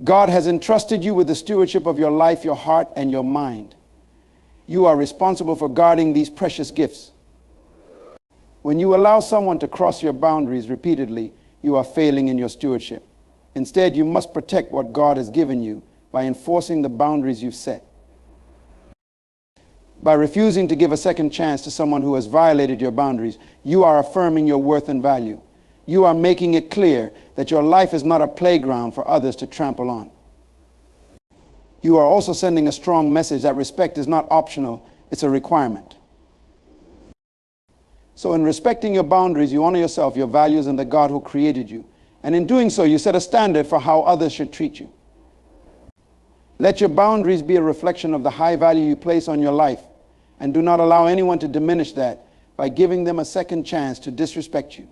God has entrusted you with the stewardship of your life, your heart, and your mind. You are responsible for guarding these precious gifts. When you allow someone to cross your boundaries repeatedly, you are failing in your stewardship. Instead, you must protect what God has given you by enforcing the boundaries you've set. By refusing to give a second chance to someone who has violated your boundaries, you are affirming your worth and value. You are making it clear that your life is not a playground for others to trample on. You are also sending a strong message that respect is not optional, it's a requirement. So in respecting your boundaries, you honor yourself, your values, and the God who created you. And in doing so, you set a standard for how others should treat you. Let your boundaries be a reflection of the high value you place on your life, and do not allow anyone to diminish that by giving them a second chance to disrespect you.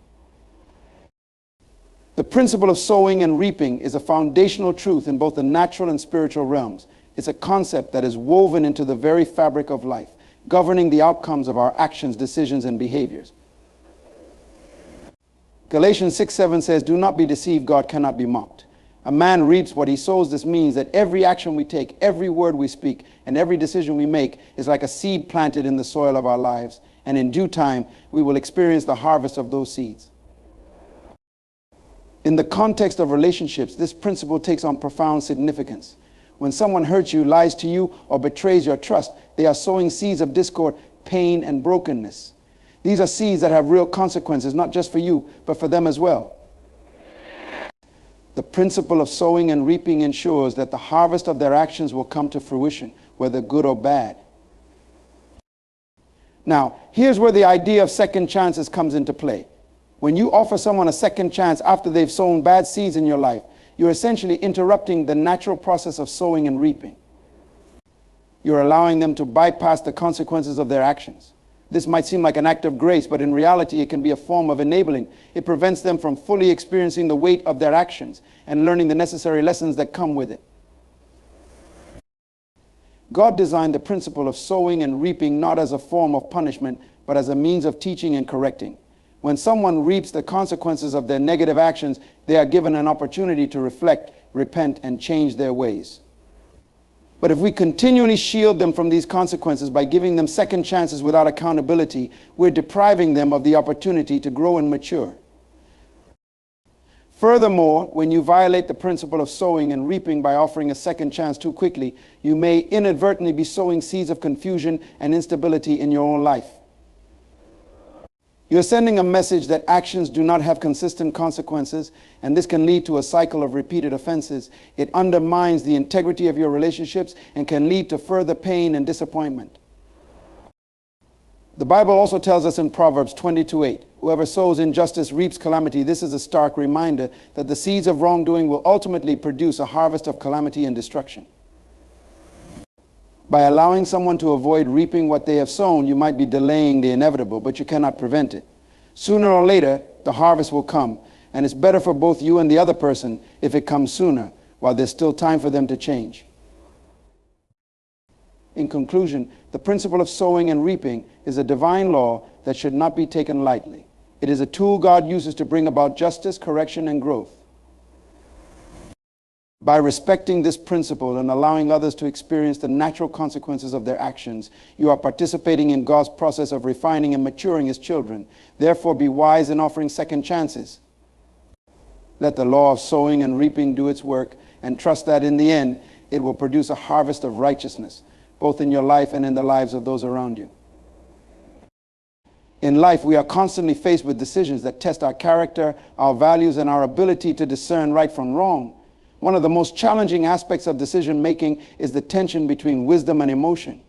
The principle of sowing and reaping is a foundational truth in both the natural and spiritual realms. It's a concept that is woven into the very fabric of life, governing the outcomes of our actions, decisions, and behaviors. Galatians 6:7 says, "Do not be deceived, God cannot be mocked. A man reaps what he sows." This means that every action we take, every word we speak, and every decision we make is like a seed planted in the soil of our lives. And in due time, we will experience the harvest of those seeds. In the context of relationships, this principle takes on profound significance. When someone hurts you, lies to you, or betrays your trust, they are sowing seeds of discord, pain, and brokenness. These are seeds that have real consequences, not just for you, but for them as well. The principle of sowing and reaping ensures that the harvest of their actions will come to fruition, whether good or bad. Now, here's where the idea of second chances comes into play. When you offer someone a second chance after they've sown bad seeds in your life, you're essentially interrupting the natural process of sowing and reaping. You're allowing them to bypass the consequences of their actions. This might seem like an act of grace, but in reality, it can be a form of enabling. It prevents them from fully experiencing the weight of their actions and learning the necessary lessons that come with it. God designed the principle of sowing and reaping not as a form of punishment, but as a means of teaching and correcting. When someone reaps the consequences of their negative actions, they are given an opportunity to reflect, repent, and change their ways. But if we continually shield them from these consequences by giving them second chances without accountability, we're depriving them of the opportunity to grow and mature. Furthermore, when you violate the principle of sowing and reaping by offering a second chance too quickly, you may inadvertently be sowing seeds of confusion and instability in your own life. You're sending a message that actions do not have consistent consequences, and this can lead to a cycle of repeated offenses. It undermines the integrity of your relationships and can lead to further pain and disappointment. The Bible also tells us in Proverbs 22:8, whoever sows injustice reaps calamity. This is a stark reminder that the seeds of wrongdoing will ultimately produce a harvest of calamity and destruction. By allowing someone to avoid reaping what they have sown, you might be delaying the inevitable, but you cannot prevent it. Sooner or later, the harvest will come, and it's better for both you and the other person if it comes sooner, while there's still time for them to change. In conclusion, the principle of sowing and reaping is a divine law that should not be taken lightly. It is a tool God uses to bring about justice, correction, and growth. By respecting this principle and allowing others to experience the natural consequences of their actions, you are participating in God's process of refining and maturing His children. Therefore, be wise in offering second chances. Let the law of sowing and reaping do its work, and trust that in the end, it will produce a harvest of righteousness, both in your life and in the lives of those around you. In life, we are constantly faced with decisions that test our character, our values, and our ability to discern right from wrong. One of the most challenging aspects of decision making is the tension between wisdom and emotion.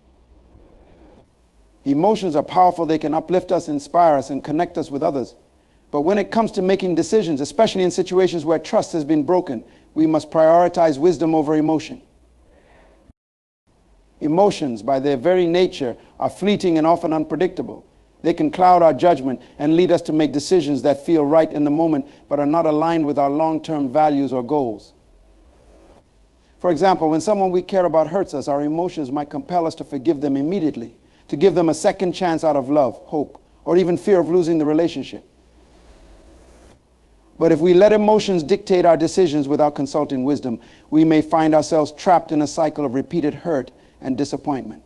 Emotions are powerful. They can uplift us, inspire us, and connect us with others. But when it comes to making decisions, especially in situations where trust has been broken, we must prioritize wisdom over emotion. Emotions, by their very nature, are fleeting and often unpredictable. They can cloud our judgment and lead us to make decisions that feel right in the moment, but are not aligned with our long-term values or goals. For example, when someone we care about hurts us, our emotions might compel us to forgive them immediately, to give them a second chance out of love, hope, or even fear of losing the relationship. But if we let emotions dictate our decisions without consulting wisdom, we may find ourselves trapped in a cycle of repeated hurt and disappointment.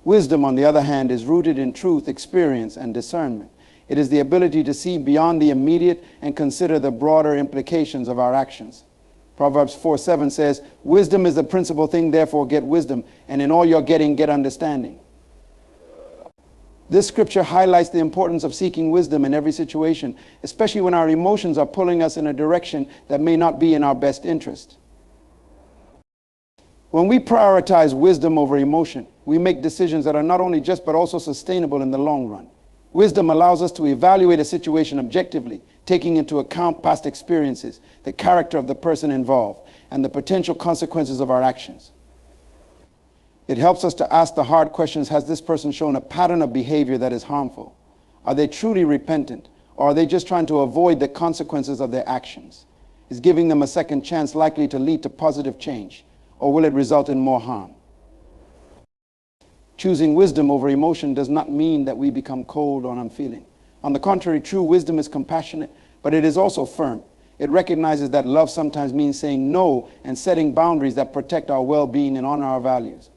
Wisdom, on the other hand, is rooted in truth, experience, and discernment. It is the ability to see beyond the immediate and consider the broader implications of our actions. Proverbs 4:7 says, "Wisdom is the principal thing, therefore get wisdom, and in all your getting, get understanding." This scripture highlights the importance of seeking wisdom in every situation, especially when our emotions are pulling us in a direction that may not be in our best interest. When we prioritize wisdom over emotion, we make decisions that are not only just but also sustainable in the long run. Wisdom allows us to evaluate a situation objectively, taking into account past experiences, the character of the person involved, and the potential consequences of our actions. It helps us to ask the hard questions: has this person shown a pattern of behavior that is harmful? Are they truly repentant? Or are they just trying to avoid the consequences of their actions? Is giving them a second chance likely to lead to positive change? Or will it result in more harm? Choosing wisdom over emotion does not mean that we become cold or unfeeling. On the contrary, true wisdom is compassionate, but it is also firm. It recognizes that love sometimes means saying no and setting boundaries that protect our well-being and honor our values.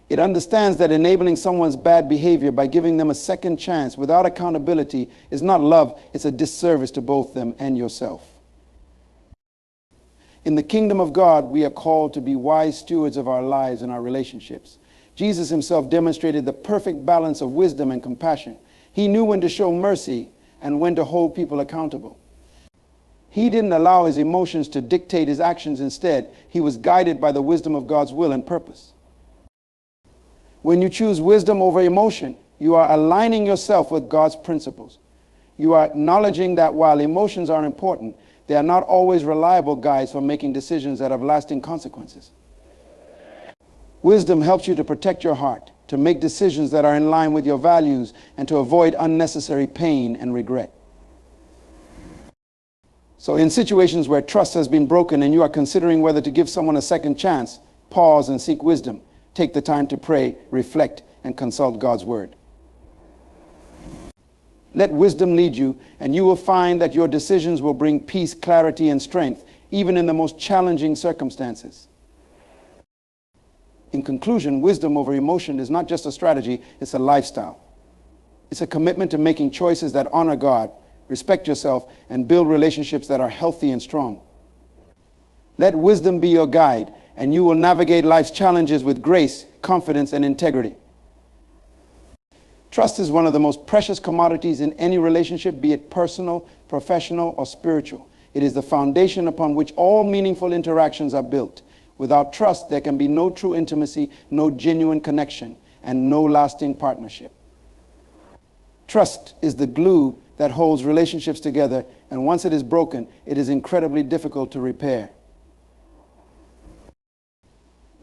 It understands that enabling someone's bad behavior by giving them a second chance without accountability is not love, it's a disservice to both them and yourself. In the kingdom of God, we are called to be wise stewards of our lives and our relationships. Jesus himself demonstrated the perfect balance of wisdom and compassion. He knew when to show mercy and when to hold people accountable. He didn't allow his emotions to dictate his actions. Instead, he was guided by the wisdom of God's will and purpose. When you choose wisdom over emotion, You are aligning yourself with God's principles. You are acknowledging that while emotions are important, they are not always reliable guides for making decisions that have lasting consequences. Wisdom helps you to protect your heart, to make decisions that are in line with your values, and to avoid unnecessary pain and regret. So in situations where trust has been broken and you are considering whether to give someone a second chance, pause and seek wisdom. Take the time to pray, reflect, and consult God's word. Let wisdom lead you, and you will find that your decisions will bring peace, clarity, and strength, even in the most challenging circumstances. In conclusion, wisdom over emotion is not just a strategy, it's a lifestyle. It's a commitment to making choices that honor God, respect yourself, and build relationships that are healthy and strong. Let wisdom be your guide, and you will navigate life's challenges with grace, confidence, and integrity. Trust is one of the most precious commodities in any relationship, be it personal, professional, or spiritual. It is the foundation upon which all meaningful interactions are built. Without trust, there can be no true intimacy, no genuine connection, and no lasting partnership. Trust is the glue that holds relationships together, and once it is broken, it is incredibly difficult to repair.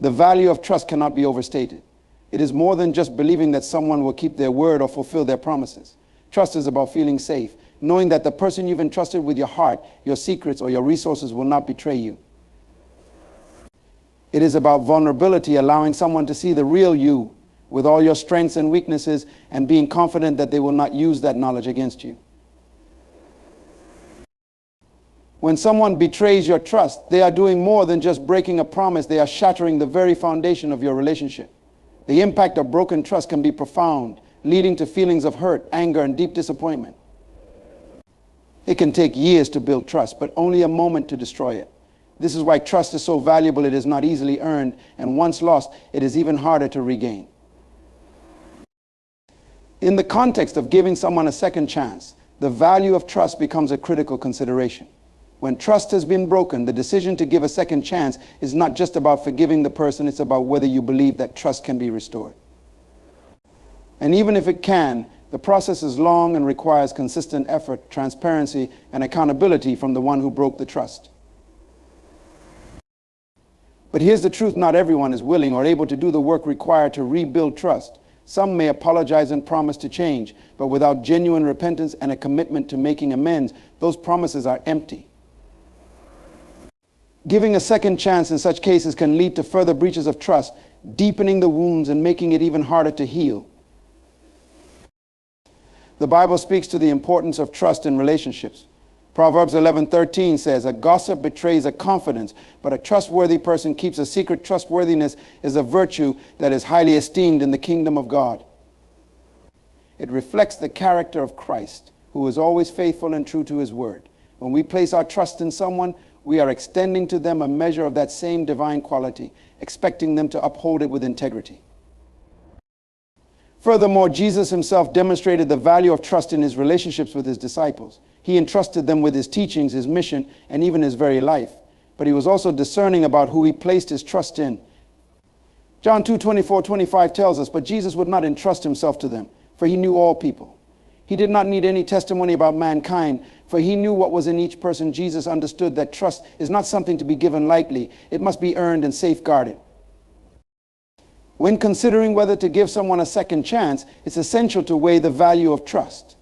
The value of trust cannot be overstated. It is more than just believing that someone will keep their word or fulfill their promises. Trust is about feeling safe, knowing that the person you've entrusted with your heart, your secrets, or your resources will not betray you. It is about vulnerability, allowing someone to see the real you with all your strengths and weaknesses, and being confident that they will not use that knowledge against you. When someone betrays your trust, they are doing more than just breaking a promise. They are shattering the very foundation of your relationship. The impact of broken trust can be profound, leading to feelings of hurt, anger, and deep disappointment. It can take years to build trust, but only a moment to destroy it. This is why trust is so valuable. It is not easily earned, and once lost, it is even harder to regain. In the context of giving someone a second chance, the value of trust becomes a critical consideration. When trust has been broken, the decision to give a second chance is not just about forgiving the person, it's about whether you believe that trust can be restored. And even if it can, the process is long and requires consistent effort, transparency, and accountability from the one who broke the trust. But here's the truth: not everyone is willing or able to do the work required to rebuild trust. Some may apologize and promise to change, but without genuine repentance and a commitment to making amends, those promises are empty. Giving a second chance in such cases can lead to further breaches of trust, deepening the wounds and making it even harder to heal. The Bible speaks to the importance of trust in relationships. Proverbs 11:13 says, "A gossip betrays a confidence, but a trustworthy person keeps a secret." Trustworthiness is a virtue that is highly esteemed in the kingdom of God. It reflects the character of Christ, who is always faithful and true to his word. When we place our trust in someone, we are extending to them a measure of that same divine quality, expecting them to uphold it with integrity. Furthermore, Jesus himself demonstrated the value of trust in his relationships with his disciples. He entrusted them with his teachings, his mission, and even his very life. But he was also discerning about who he placed his trust in. John 2:24-25 tells us, "But Jesus would not entrust himself to them, for he knew all people. He did not need any testimony about mankind, for he knew what was in each person." Jesus understood that trust is not something to be given lightly. It must be earned and safeguarded. When considering whether to give someone a second chance, it's essential to weigh the value of trust.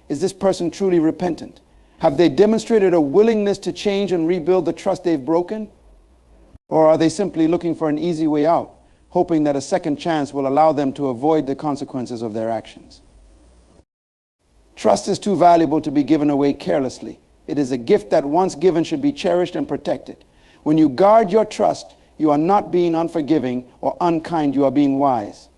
Is this person truly repentant? Have they demonstrated a willingness to change and rebuild the trust they've broken? Or are they simply looking for an easy way out, hoping that a second chance will allow them to avoid the consequences of their actions? Trust is too valuable to be given away carelessly. It is a gift that once given should be cherished and protected. When you guard your trust, you are not being unforgiving or unkind, you are being wise.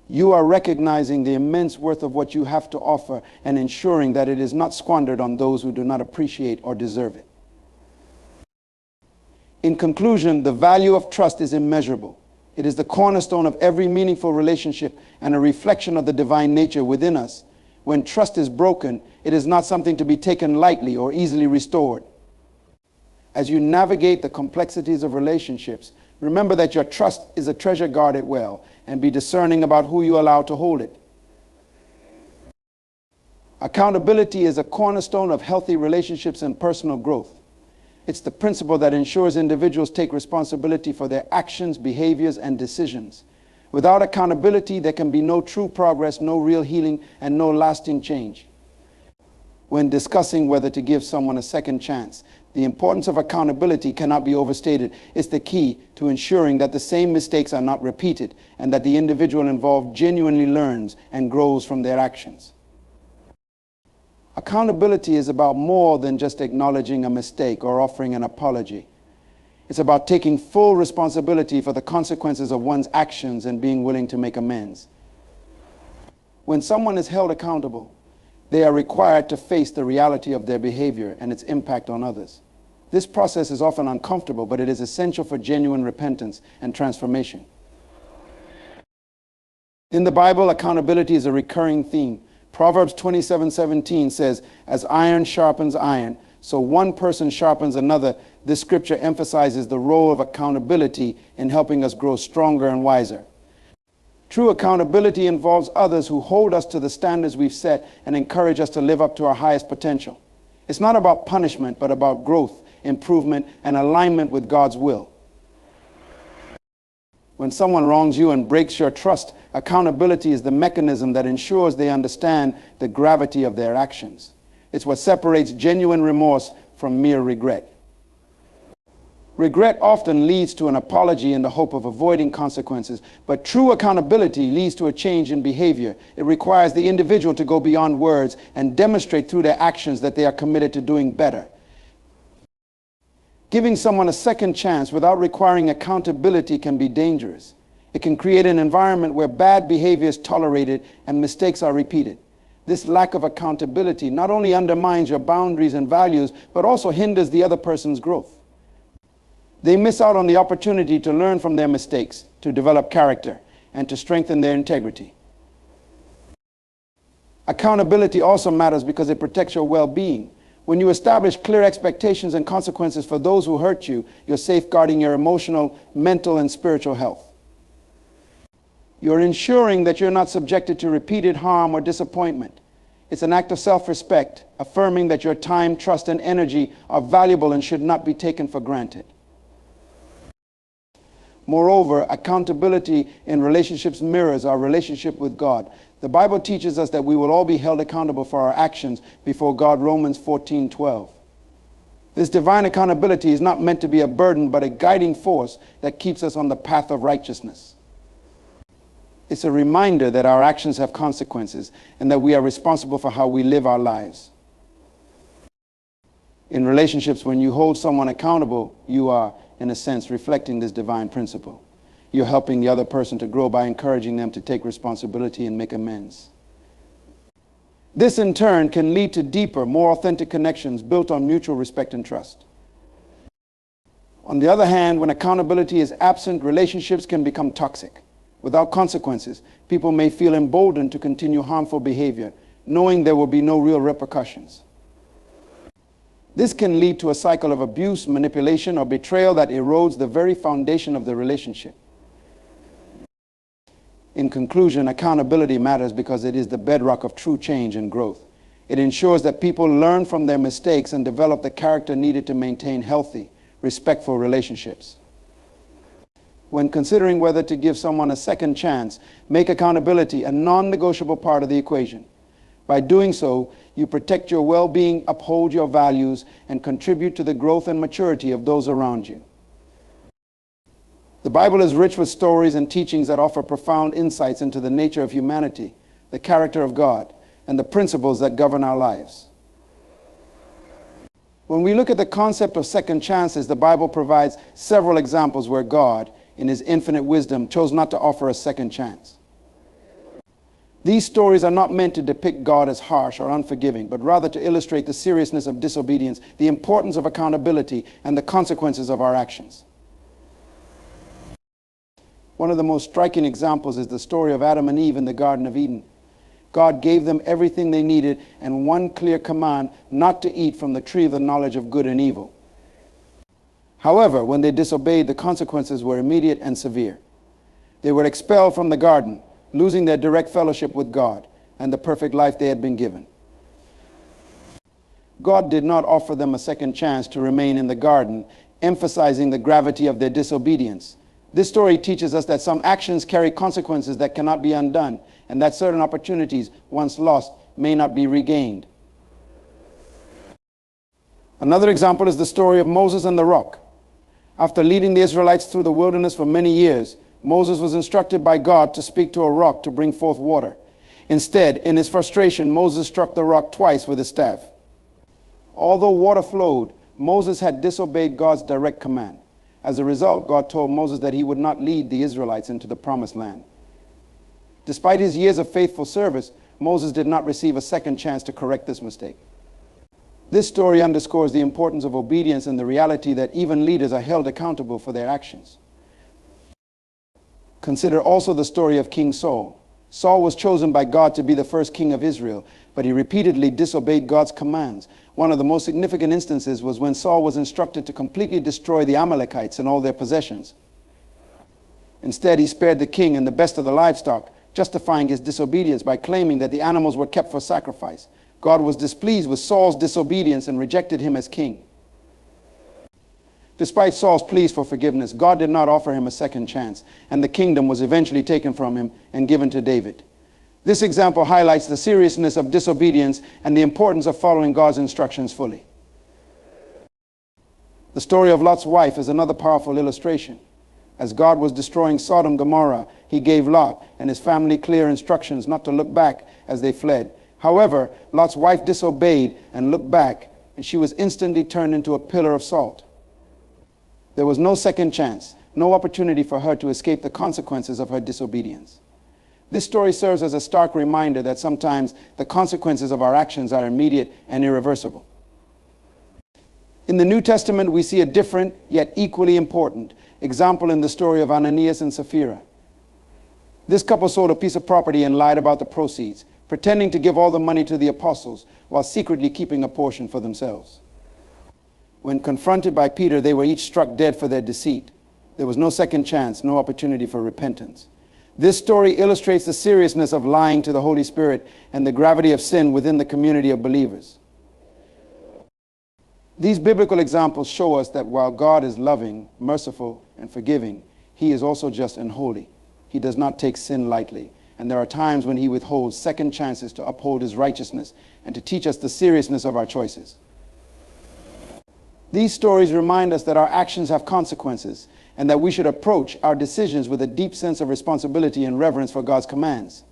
You are recognizing the immense worth of what you have to offer and ensuring that it is not squandered on those who do not appreciate or deserve it. In conclusion, the value of trust is immeasurable. It is the cornerstone of every meaningful relationship and a reflection of the divine nature within us. When trust is broken, it is not something to be taken lightly or easily restored. As you navigate the complexities of relationships, remember that your trust is a treasure guarded well, and be discerning about who you allow to hold it. Accountability is a cornerstone of healthy relationships and personal growth. It's the principle that ensures individuals take responsibility for their actions, behaviors, and decisions. Without accountability, there can be no true progress, no real healing, and no lasting change. When discussing whether to give someone a second chance, the importance of accountability cannot be overstated. It's the key to ensuring that the same mistakes are not repeated and that the individual involved genuinely learns and grows from their actions. Accountability is about more than just acknowledging a mistake or offering an apology. It's about taking full responsibility for the consequences of one's actions and being willing to make amends. When someone is held accountable, they are required to face the reality of their behavior and its impact on others. This process is often uncomfortable, but it is essential for genuine repentance and transformation. In the Bible, accountability is a recurring theme. Proverbs 27:17 says, "As iron sharpens iron, so one person sharpens another." This scripture emphasizes the role of accountability in helping us grow stronger and wiser. True accountability involves others who hold us to the standards we've set and encourage us to live up to our highest potential. It's not about punishment, but about growth, improvement, and alignment with God's will. When someone wrongs you and breaks your trust, accountability is the mechanism that ensures they understand the gravity of their actions. It's what separates genuine remorse from mere regret. Regret often leads to an apology in the hope of avoiding consequences, but true accountability leads to a change in behavior. It requires the individual to go beyond words and demonstrate through their actions that they are committed to doing better. Giving someone a second chance without requiring accountability can be dangerous. It can create an environment where bad behavior is tolerated and mistakes are repeated. This lack of accountability not only undermines your boundaries and values, but also hinders the other person's growth. They miss out on the opportunity to learn from their mistakes, to develop character, and to strengthen their integrity. Accountability also matters because it protects your well-being. When you establish clear expectations and consequences for those who hurt you, you're safeguarding your emotional, mental, and spiritual health. You're ensuring that you're not subjected to repeated harm or disappointment. It's an act of self-respect, affirming that your time, trust, and energy are valuable and should not be taken for granted. Moreover, accountability in relationships mirrors our relationship with God. The Bible teaches us that we will all be held accountable for our actions before God, Romans 14:12. This divine accountability is not meant to be a burden, but a guiding force that keeps us on the path of righteousness. It's a reminder that our actions have consequences and that we are responsible for how we live our lives. In relationships, when you hold someone accountable, you are, in a sense, reflecting this divine principle. You're helping the other person to grow by encouraging them to take responsibility and make amends. This, in turn, can lead to deeper, more authentic connections built on mutual respect and trust. On the other hand, when accountability is absent, relationships can become toxic. Without consequences, people may feel emboldened to continue harmful behavior, knowing there will be no real repercussions. This can lead to a cycle of abuse, manipulation, or betrayal that erodes the very foundation of the relationship. In conclusion, accountability matters because it is the bedrock of true change and growth. It ensures that people learn from their mistakes and develop the character needed to maintain healthy, respectful relationships. When considering whether to give someone a second chance, make accountability a non-negotiable part of the equation. By doing so, you protect your well-being, uphold your values, and contribute to the growth and maturity of those around you. The Bible is rich with stories and teachings that offer profound insights into the nature of humanity, the character of God, and the principles that govern our lives. When we look at the concept of second chances, the Bible provides several examples where God, in his infinite wisdom, chose not to offer a second chance. These stories are not meant to depict God as harsh or unforgiving, but rather to illustrate the seriousness of disobedience, the importance of accountability, and the consequences of our actions. One of the most striking examples is the story of Adam and Eve in the Garden of Eden. God gave them everything they needed and one clear command: not to eat from the tree of the knowledge of good and evil. However, when they disobeyed, the consequences were immediate and severe. They were expelled from the garden, losing their direct fellowship with God and the perfect life they had been given. God did not offer them a second chance to remain in the garden, emphasizing the gravity of their disobedience. This story teaches us that some actions carry consequences that cannot be undone, and that certain opportunities, once lost, may not be regained. Another example is the story of Moses and the rock. After leading the Israelites through the wilderness for many years, Moses was instructed by God to speak to a rock to bring forth water. Instead, in his frustration, Moses struck the rock twice with his staff. Although water flowed, Moses had disobeyed God's direct command. As a result, God told Moses that he would not lead the Israelites into the promised land. Despite his years of faithful service, Moses did not receive a second chance to correct this mistake. This story underscores the importance of obedience and the reality that even leaders are held accountable for their actions. Consider also the story of King Saul. Saul was chosen by God to be the first king of Israel, but he repeatedly disobeyed God's commands. One of the most significant instances was when Saul was instructed to completely destroy the Amalekites and all their possessions. Instead, he spared the king and the best of the livestock, justifying his disobedience by claiming that the animals were kept for sacrifice. God was displeased with Saul's disobedience and rejected him as king. Despite Saul's pleas for forgiveness, God did not offer him a second chance, and the kingdom was eventually taken from him and given to David. This example highlights the seriousness of disobedience and the importance of following God's instructions fully. The story of Lot's wife is another powerful illustration. As God was destroying Sodom and Gomorrah, he gave Lot and his family clear instructions not to look back as they fled. However, Lot's wife disobeyed and looked back, and she was instantly turned into a pillar of salt. There was no second chance, no opportunity for her to escape the consequences of her disobedience. This story serves as a stark reminder that sometimes the consequences of our actions are immediate and irreversible. In the New Testament, we see a different yet equally important example in the story of Ananias and Sapphira. This couple sold a piece of property and lied about the proceeds, pretending to give all the money to the apostles while secretly keeping a portion for themselves. When confronted by Peter, they were each struck dead for their deceit. There was no second chance, no opportunity for repentance. This story illustrates the seriousness of lying to the Holy Spirit and the gravity of sin within the community of believers. These biblical examples show us that while God is loving, merciful, and forgiving, he is also just and holy. He does not take sin lightly, and there are times when he withholds second chances to uphold his righteousness and to teach us the seriousness of our choices. These stories remind us that our actions have consequences and that we should approach our decisions with a deep sense of responsibility and reverence for God's commands.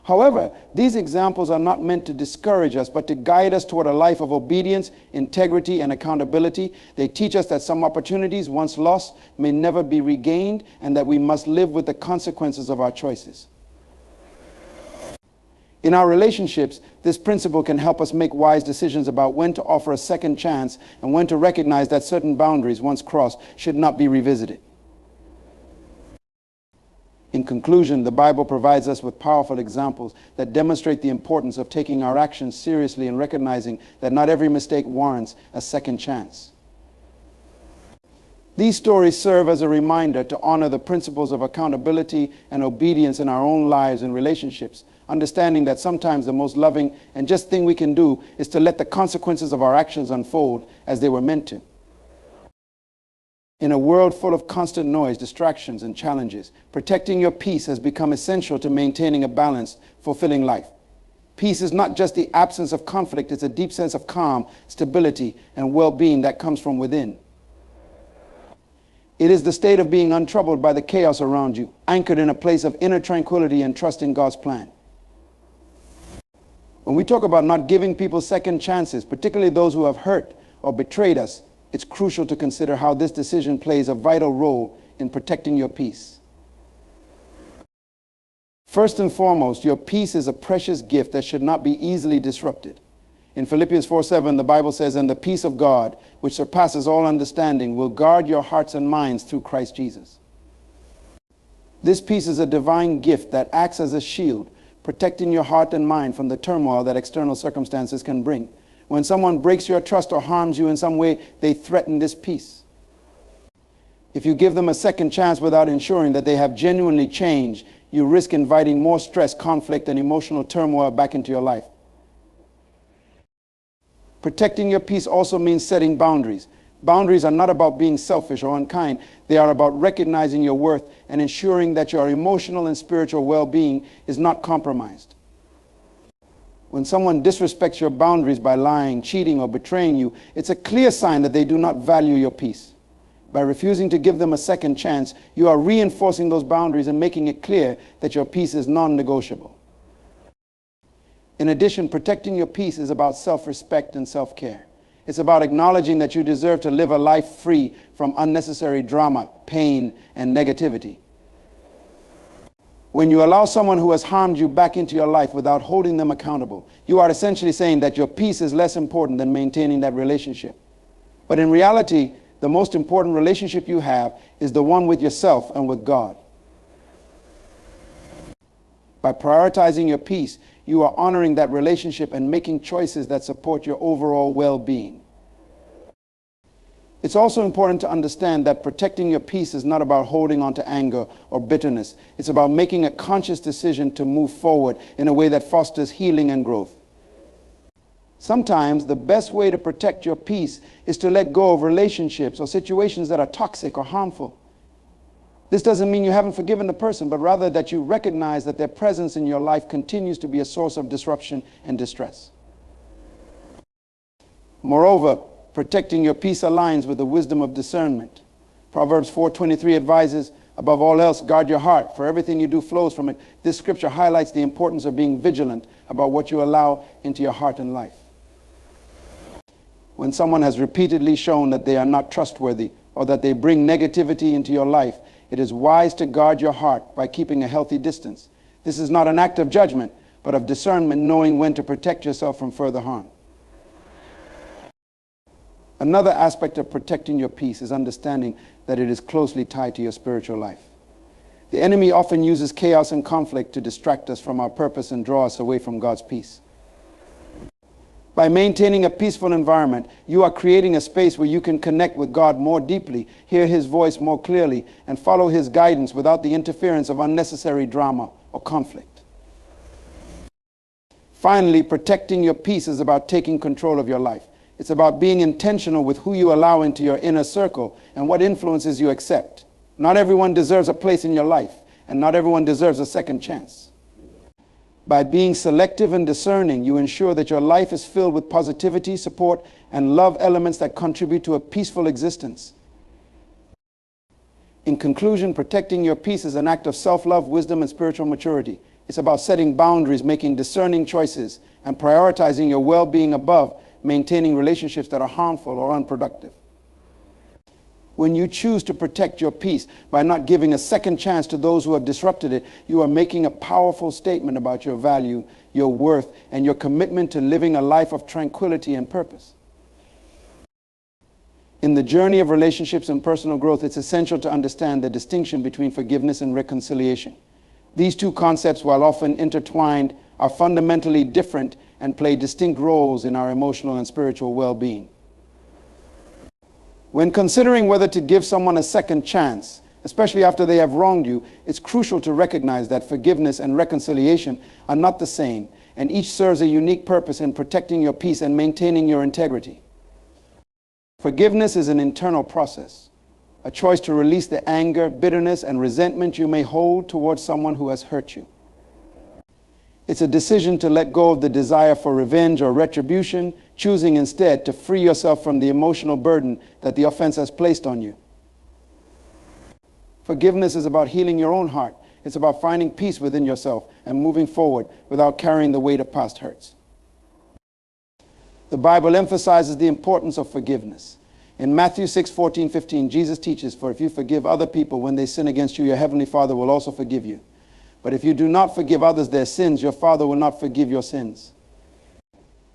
However, these examples are not meant to discourage us, but to guide us toward a life of obedience, integrity, and accountability. They teach us that some opportunities, once lost, may never be regained, and that we must live with the consequences of our choices. In our relationships, this principle can help us make wise decisions about when to offer a second chance and when to recognize that certain boundaries, once crossed, should not be revisited. In conclusion, the Bible provides us with powerful examples that demonstrate the importance of taking our actions seriously and recognizing that not every mistake warrants a second chance. These stories serve as a reminder to honor the principles of accountability and obedience in our own lives and relationships, understanding that sometimes the most loving and just thing we can do is to let the consequences of our actions unfold as they were meant to. In a world full of constant noise, distractions, and challenges, protecting your peace has become essential to maintaining a balanced, fulfilling life. Peace is not just the absence of conflict, it's a deep sense of calm, stability, and well-being that comes from within. It is the state of being untroubled by the chaos around you, anchored in a place of inner tranquility and trust in God's plan. When we talk about not giving people second chances, particularly those who have hurt or betrayed us, it's crucial to consider how this decision plays a vital role in protecting your peace. First and foremost, your peace is a precious gift that should not be easily disrupted. In Philippians 4:7, the Bible says, "And the peace of God, which surpasses all understanding, will guard your hearts and minds through Christ Jesus." This peace is a divine gift that acts as a shield, protecting your heart and mind from the turmoil that external circumstances can bring. When someone breaks your trust or harms you in some way, they threaten this peace. If you give them a second chance without ensuring that they have genuinely changed, you risk inviting more stress, conflict, and emotional turmoil back into your life. Protecting your peace also means setting boundaries. Boundaries are not about being selfish or unkind. They are about recognizing your worth and ensuring that your emotional and spiritual well-being is not compromised. When someone disrespects your boundaries by lying, cheating, or betraying you, it's a clear sign that they do not value your peace. By refusing to give them a second chance, you are reinforcing those boundaries and making it clear that your peace is non-negotiable. In addition, protecting your peace is about self-respect and self-care. It's about acknowledging that you deserve to live a life free from unnecessary drama, pain, and negativity. When you allow someone who has harmed you back into your life without holding them accountable, you are essentially saying that your peace is less important than maintaining that relationship. But in reality, the most important relationship you have is the one with yourself and with God. By prioritizing your peace, you are honoring that relationship and making choices that support your overall well-being. It's also important to understand that protecting your peace is not about holding on to anger or bitterness. It's about making a conscious decision to move forward in a way that fosters healing and growth. Sometimes the best way to protect your peace is to let go of relationships or situations that are toxic or harmful. This doesn't mean you haven't forgiven the person, but rather that you recognize that their presence in your life continues to be a source of disruption and distress. Moreover, protecting your peace aligns with the wisdom of discernment. Proverbs 4:23 advises, above all else, guard your heart, for everything you do flows from it. This scripture highlights the importance of being vigilant about what you allow into your heart and life. When someone has repeatedly shown that they are not trustworthy or that they bring negativity into your life, it is wise to guard your heart by keeping a healthy distance. This is not an act of judgment, but of discernment, knowing when to protect yourself from further harm. Another aspect of protecting your peace is understanding that it is closely tied to your spiritual life. The enemy often uses chaos and conflict to distract us from our purpose and draw us away from God's peace. By maintaining a peaceful environment, you are creating a space where you can connect with God more deeply, hear His voice more clearly, and follow His guidance without the interference of unnecessary drama or conflict. Finally, protecting your peace is about taking control of your life. It's about being intentional with who you allow into your inner circle and what influences you accept. Not everyone deserves a place in your life, and not everyone deserves a second chance. By being selective and discerning, you ensure that your life is filled with positivity, support, and love elements that contribute to a peaceful existence. In conclusion, protecting your peace is an act of self-love, wisdom, and spiritual maturity. It's about setting boundaries, making discerning choices, and prioritizing your well-being above maintaining relationships that are harmful or unproductive. When you choose to protect your peace by not giving a second chance to those who have disrupted it, you are making a powerful statement about your value, your worth, and your commitment to living a life of tranquility and purpose. In the journey of relationships and personal growth, it's essential to understand the distinction between forgiveness and reconciliation. These two concepts, while often intertwined, are fundamentally different and play distinct roles in our emotional and spiritual well-being. When considering whether to give someone a second chance, especially after they have wronged you, it's crucial to recognize that forgiveness and reconciliation are not the same, and each serves a unique purpose in protecting your peace and maintaining your integrity. Forgiveness is an internal process, a choice to release the anger, bitterness, and resentment you may hold towards someone who has hurt you. It's a decision to let go of the desire for revenge or retribution, choosing instead to free yourself from the emotional burden that the offense has placed on you. Forgiveness is about healing your own heart. It's about finding peace within yourself and moving forward without carrying the weight of past hurts. The Bible emphasizes the importance of forgiveness. In Matthew 6:14-15, Jesus teaches, "For if you forgive other people when they sin against you, your heavenly Father will also forgive you. But if you do not forgive others their sins, your Father will not forgive your sins."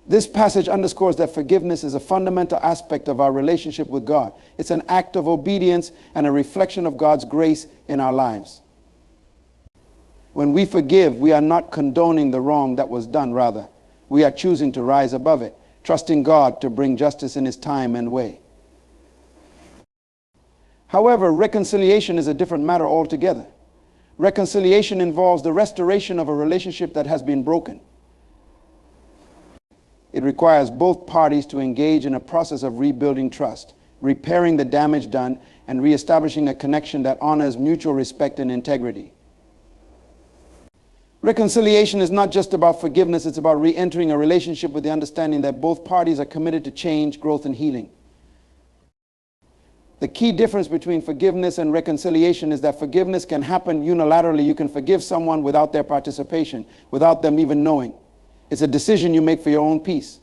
This passage underscores that forgiveness is a fundamental aspect of our relationship with God. It's an act of obedience and a reflection of God's grace in our lives. When we forgive, we are not condoning the wrong that was done. Rather, we are choosing to rise above it, trusting God to bring justice in His time and way. However, reconciliation is a different matter altogether. Reconciliation involves the restoration of a relationship that has been broken. It requires both parties to engage in a process of rebuilding trust, repairing the damage done, and reestablishing a connection that honors mutual respect and integrity. Reconciliation is not just about forgiveness, it's about re-entering a relationship with the understanding that both parties are committed to change, growth, and healing. The key difference between forgiveness and reconciliation is that forgiveness can happen unilaterally. You can forgive someone without their participation, without them even knowing. It's a decision you make for your own peace.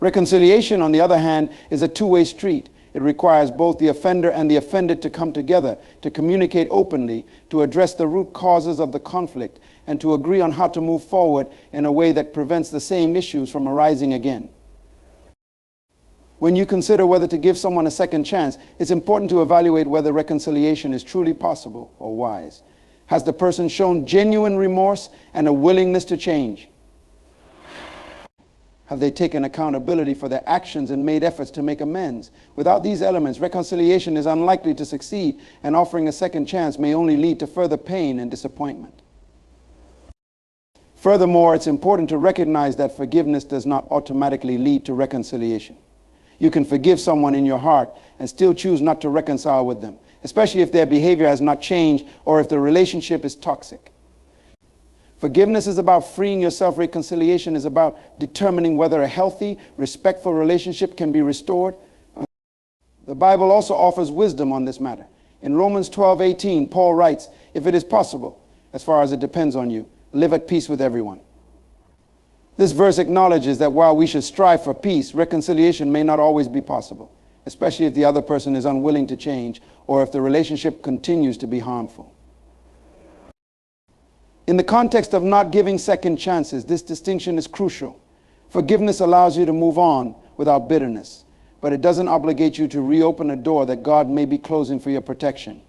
Reconciliation, on the other hand, is a two-way street. It requires both the offender and the offended to come together, to communicate openly, to address the root causes of the conflict, and to agree on how to move forward in a way that prevents the same issues from arising again. When you consider whether to give someone a second chance, it's important to evaluate whether reconciliation is truly possible or wise. Has the person shown genuine remorse and a willingness to change? Have they taken accountability for their actions and made efforts to make amends? Without these elements, reconciliation is unlikely to succeed, and offering a second chance may only lead to further pain and disappointment. Furthermore, it's important to recognize that forgiveness does not automatically lead to reconciliation. You can forgive someone in your heart and still choose not to reconcile with them, especially if their behavior has not changed or if the relationship is toxic. Forgiveness is about freeing yourself. Reconciliation is about determining whether a healthy, respectful relationship can be restored. The Bible also offers wisdom on this matter. In Romans 12:18, Paul writes, "If it is possible, as far as it depends on you, live at peace with everyone." This verse acknowledges that while we should strive for peace, reconciliation may not always be possible, especially if the other person is unwilling to change or if the relationship continues to be harmful. In the context of not giving second chances, this distinction is crucial. Forgiveness allows you to move on without bitterness, but it doesn't obligate you to reopen a door that God may be closing for your protection.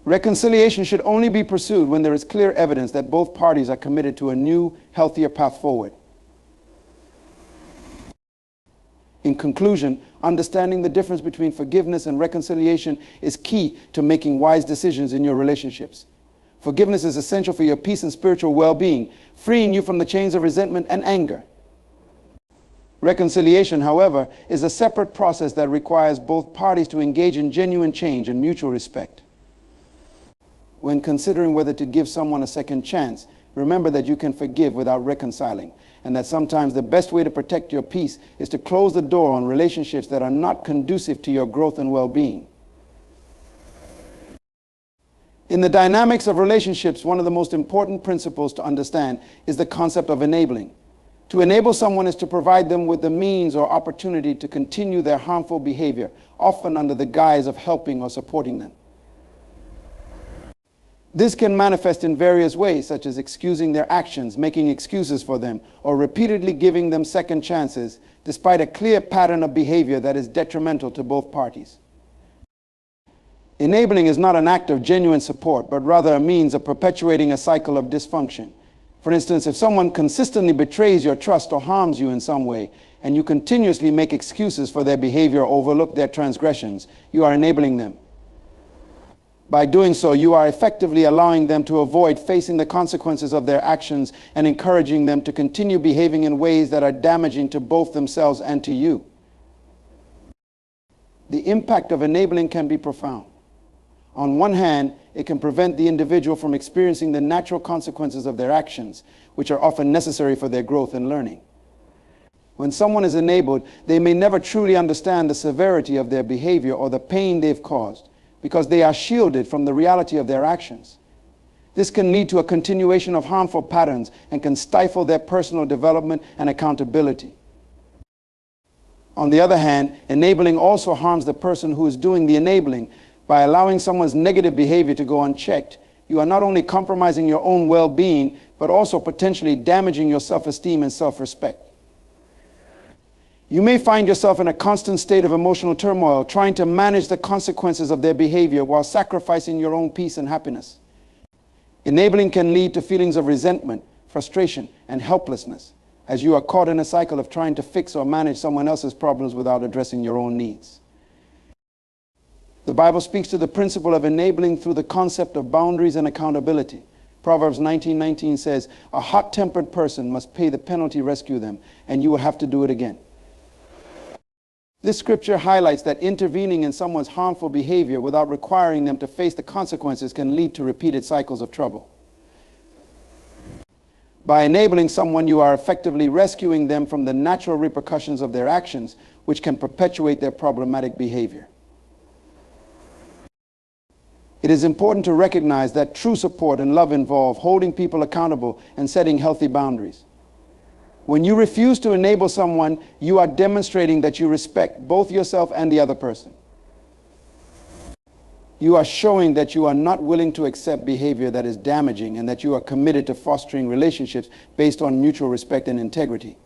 Reconciliation should only be pursued when there is clear evidence that both parties are committed to a new, healthier path forward. In conclusion, understanding the difference between forgiveness and reconciliation is key to making wise decisions in your relationships. Forgiveness is essential for your peace and spiritual well-being, freeing you from the chains of resentment and anger. Reconciliation, however, is a separate process that requires both parties to engage in genuine change and mutual respect. When considering whether to give someone a second chance, remember that you can forgive without reconciling, and that sometimes the best way to protect your peace is to close the door on relationships that are not conducive to your growth and well-being. In the dynamics of relationships, one of the most important principles to understand is the concept of enabling. To enable someone is to provide them with the means or opportunity to continue their harmful behavior, often under the guise of helping or supporting them. This can manifest in various ways, such as excusing their actions, making excuses for them, or repeatedly giving them second chances, despite a clear pattern of behavior that is detrimental to both parties. Enabling is not an act of genuine support, but rather a means of perpetuating a cycle of dysfunction. For instance, if someone consistently betrays your trust or harms you in some way, and you continuously make excuses for their behavior or overlook their transgressions, you are enabling them. By doing so, you are effectively allowing them to avoid facing the consequences of their actions and encouraging them to continue behaving in ways that are damaging to both themselves and to you. The impact of enabling can be profound. On one hand, it can prevent the individual from experiencing the natural consequences of their actions, which are often necessary for their growth and learning. When someone is enabled, they may never truly understand the severity of their behavior or the pain they've caused, because they are shielded from the reality of their actions. This can lead to a continuation of harmful patterns and can stifle their personal development and accountability. On the other hand, enabling also harms the person who is doing the enabling. By allowing someone's negative behavior to go unchecked, you are not only compromising your own well-being, but also potentially damaging your self-esteem and self-respect. You may find yourself in a constant state of emotional turmoil, trying to manage the consequences of their behavior while sacrificing your own peace and happiness. Enabling can lead to feelings of resentment, frustration, and helplessness, as you are caught in a cycle of trying to fix or manage someone else's problems without addressing your own needs. The Bible speaks to the principle of enabling through the concept of boundaries and accountability. Proverbs 19:19 says, "A hot-tempered person must pay the penalty, rescue them, and you will have to do it again." This scripture highlights that intervening in someone's harmful behavior without requiring them to face the consequences can lead to repeated cycles of trouble. By enabling someone, you are effectively rescuing them from the natural repercussions of their actions, which can perpetuate their problematic behavior. It is important to recognize that true support and love involve holding people accountable and setting healthy boundaries. When you refuse to enable someone, you are demonstrating that you respect both yourself and the other person. You are showing that you are not willing to accept behavior that is damaging and that you are committed to fostering relationships based on mutual respect and integrity.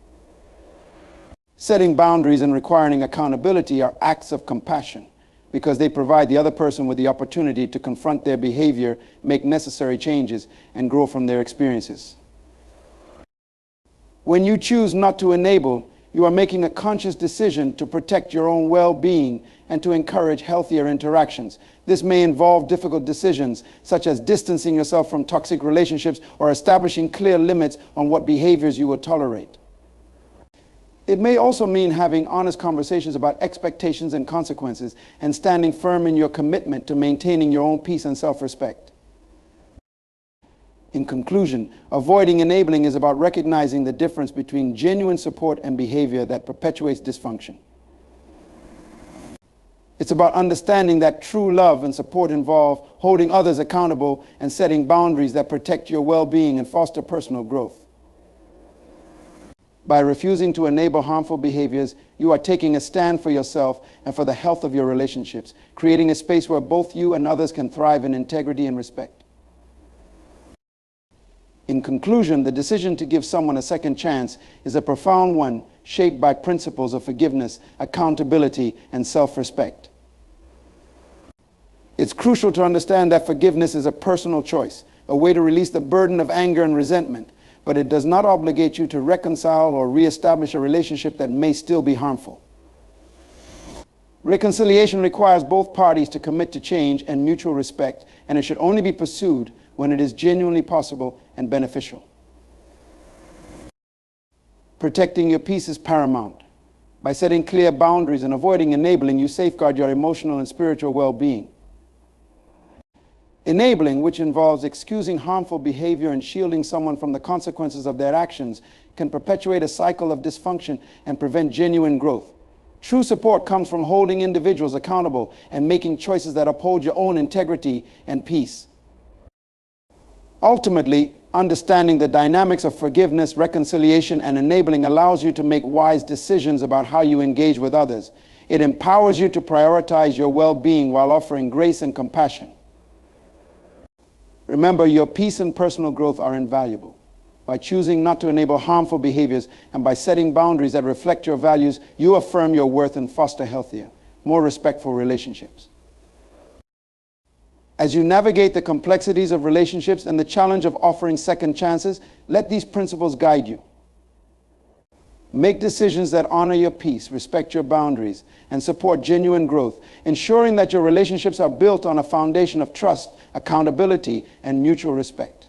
Setting boundaries and requiring accountability are acts of compassion, because they provide the other person with the opportunity to confront their behavior, make necessary changes, and grow from their experiences. When you choose not to enable, you are making a conscious decision to protect your own well-being and to encourage healthier interactions. This may involve difficult decisions, such as distancing yourself from toxic relationships or establishing clear limits on what behaviors you will tolerate. It may also mean having honest conversations about expectations and consequences and standing firm in your commitment to maintaining your own peace and self-respect. In conclusion, avoiding enabling is about recognizing the difference between genuine support and behavior that perpetuates dysfunction. It's about understanding that true love and support involve holding others accountable and setting boundaries that protect your well-being and foster personal growth. By refusing to enable harmful behaviors, you are taking a stand for yourself and for the health of your relationships, creating a space where both you and others can thrive in integrity and respect. In conclusion, the decision to give someone a second chance is a profound one, shaped by principles of forgiveness, accountability, and self-respect. It's crucial to understand that forgiveness is a personal choice, a way to release the burden of anger and resentment, but it does not obligate you to reconcile or reestablish a relationship that may still be harmful. Reconciliation requires both parties to commit to change and mutual respect, and it should only be pursued when it is genuinely possible and beneficial. Protecting your peace is paramount. By setting clear boundaries and avoiding enabling, you safeguard your emotional and spiritual well-being. Enabling, which involves excusing harmful behavior and shielding someone from the consequences of their actions, can perpetuate a cycle of dysfunction and prevent genuine growth. True support comes from holding individuals accountable and making choices that uphold your own integrity and peace. Ultimately, understanding the dynamics of forgiveness, reconciliation, and enabling allows you to make wise decisions about how you engage with others. It empowers you to prioritize your well-being while offering grace and compassion. Remember, your peace and personal growth are invaluable. By choosing not to enable harmful behaviors and by setting boundaries that reflect your values, you affirm your worth and foster healthier, more respectful relationships. As you navigate the complexities of relationships and the challenge of offering second chances, let these principles guide you. Make decisions that honor your peace, respect your boundaries, and support genuine growth, ensuring that your relationships are built on a foundation of trust, accountability, and mutual respect.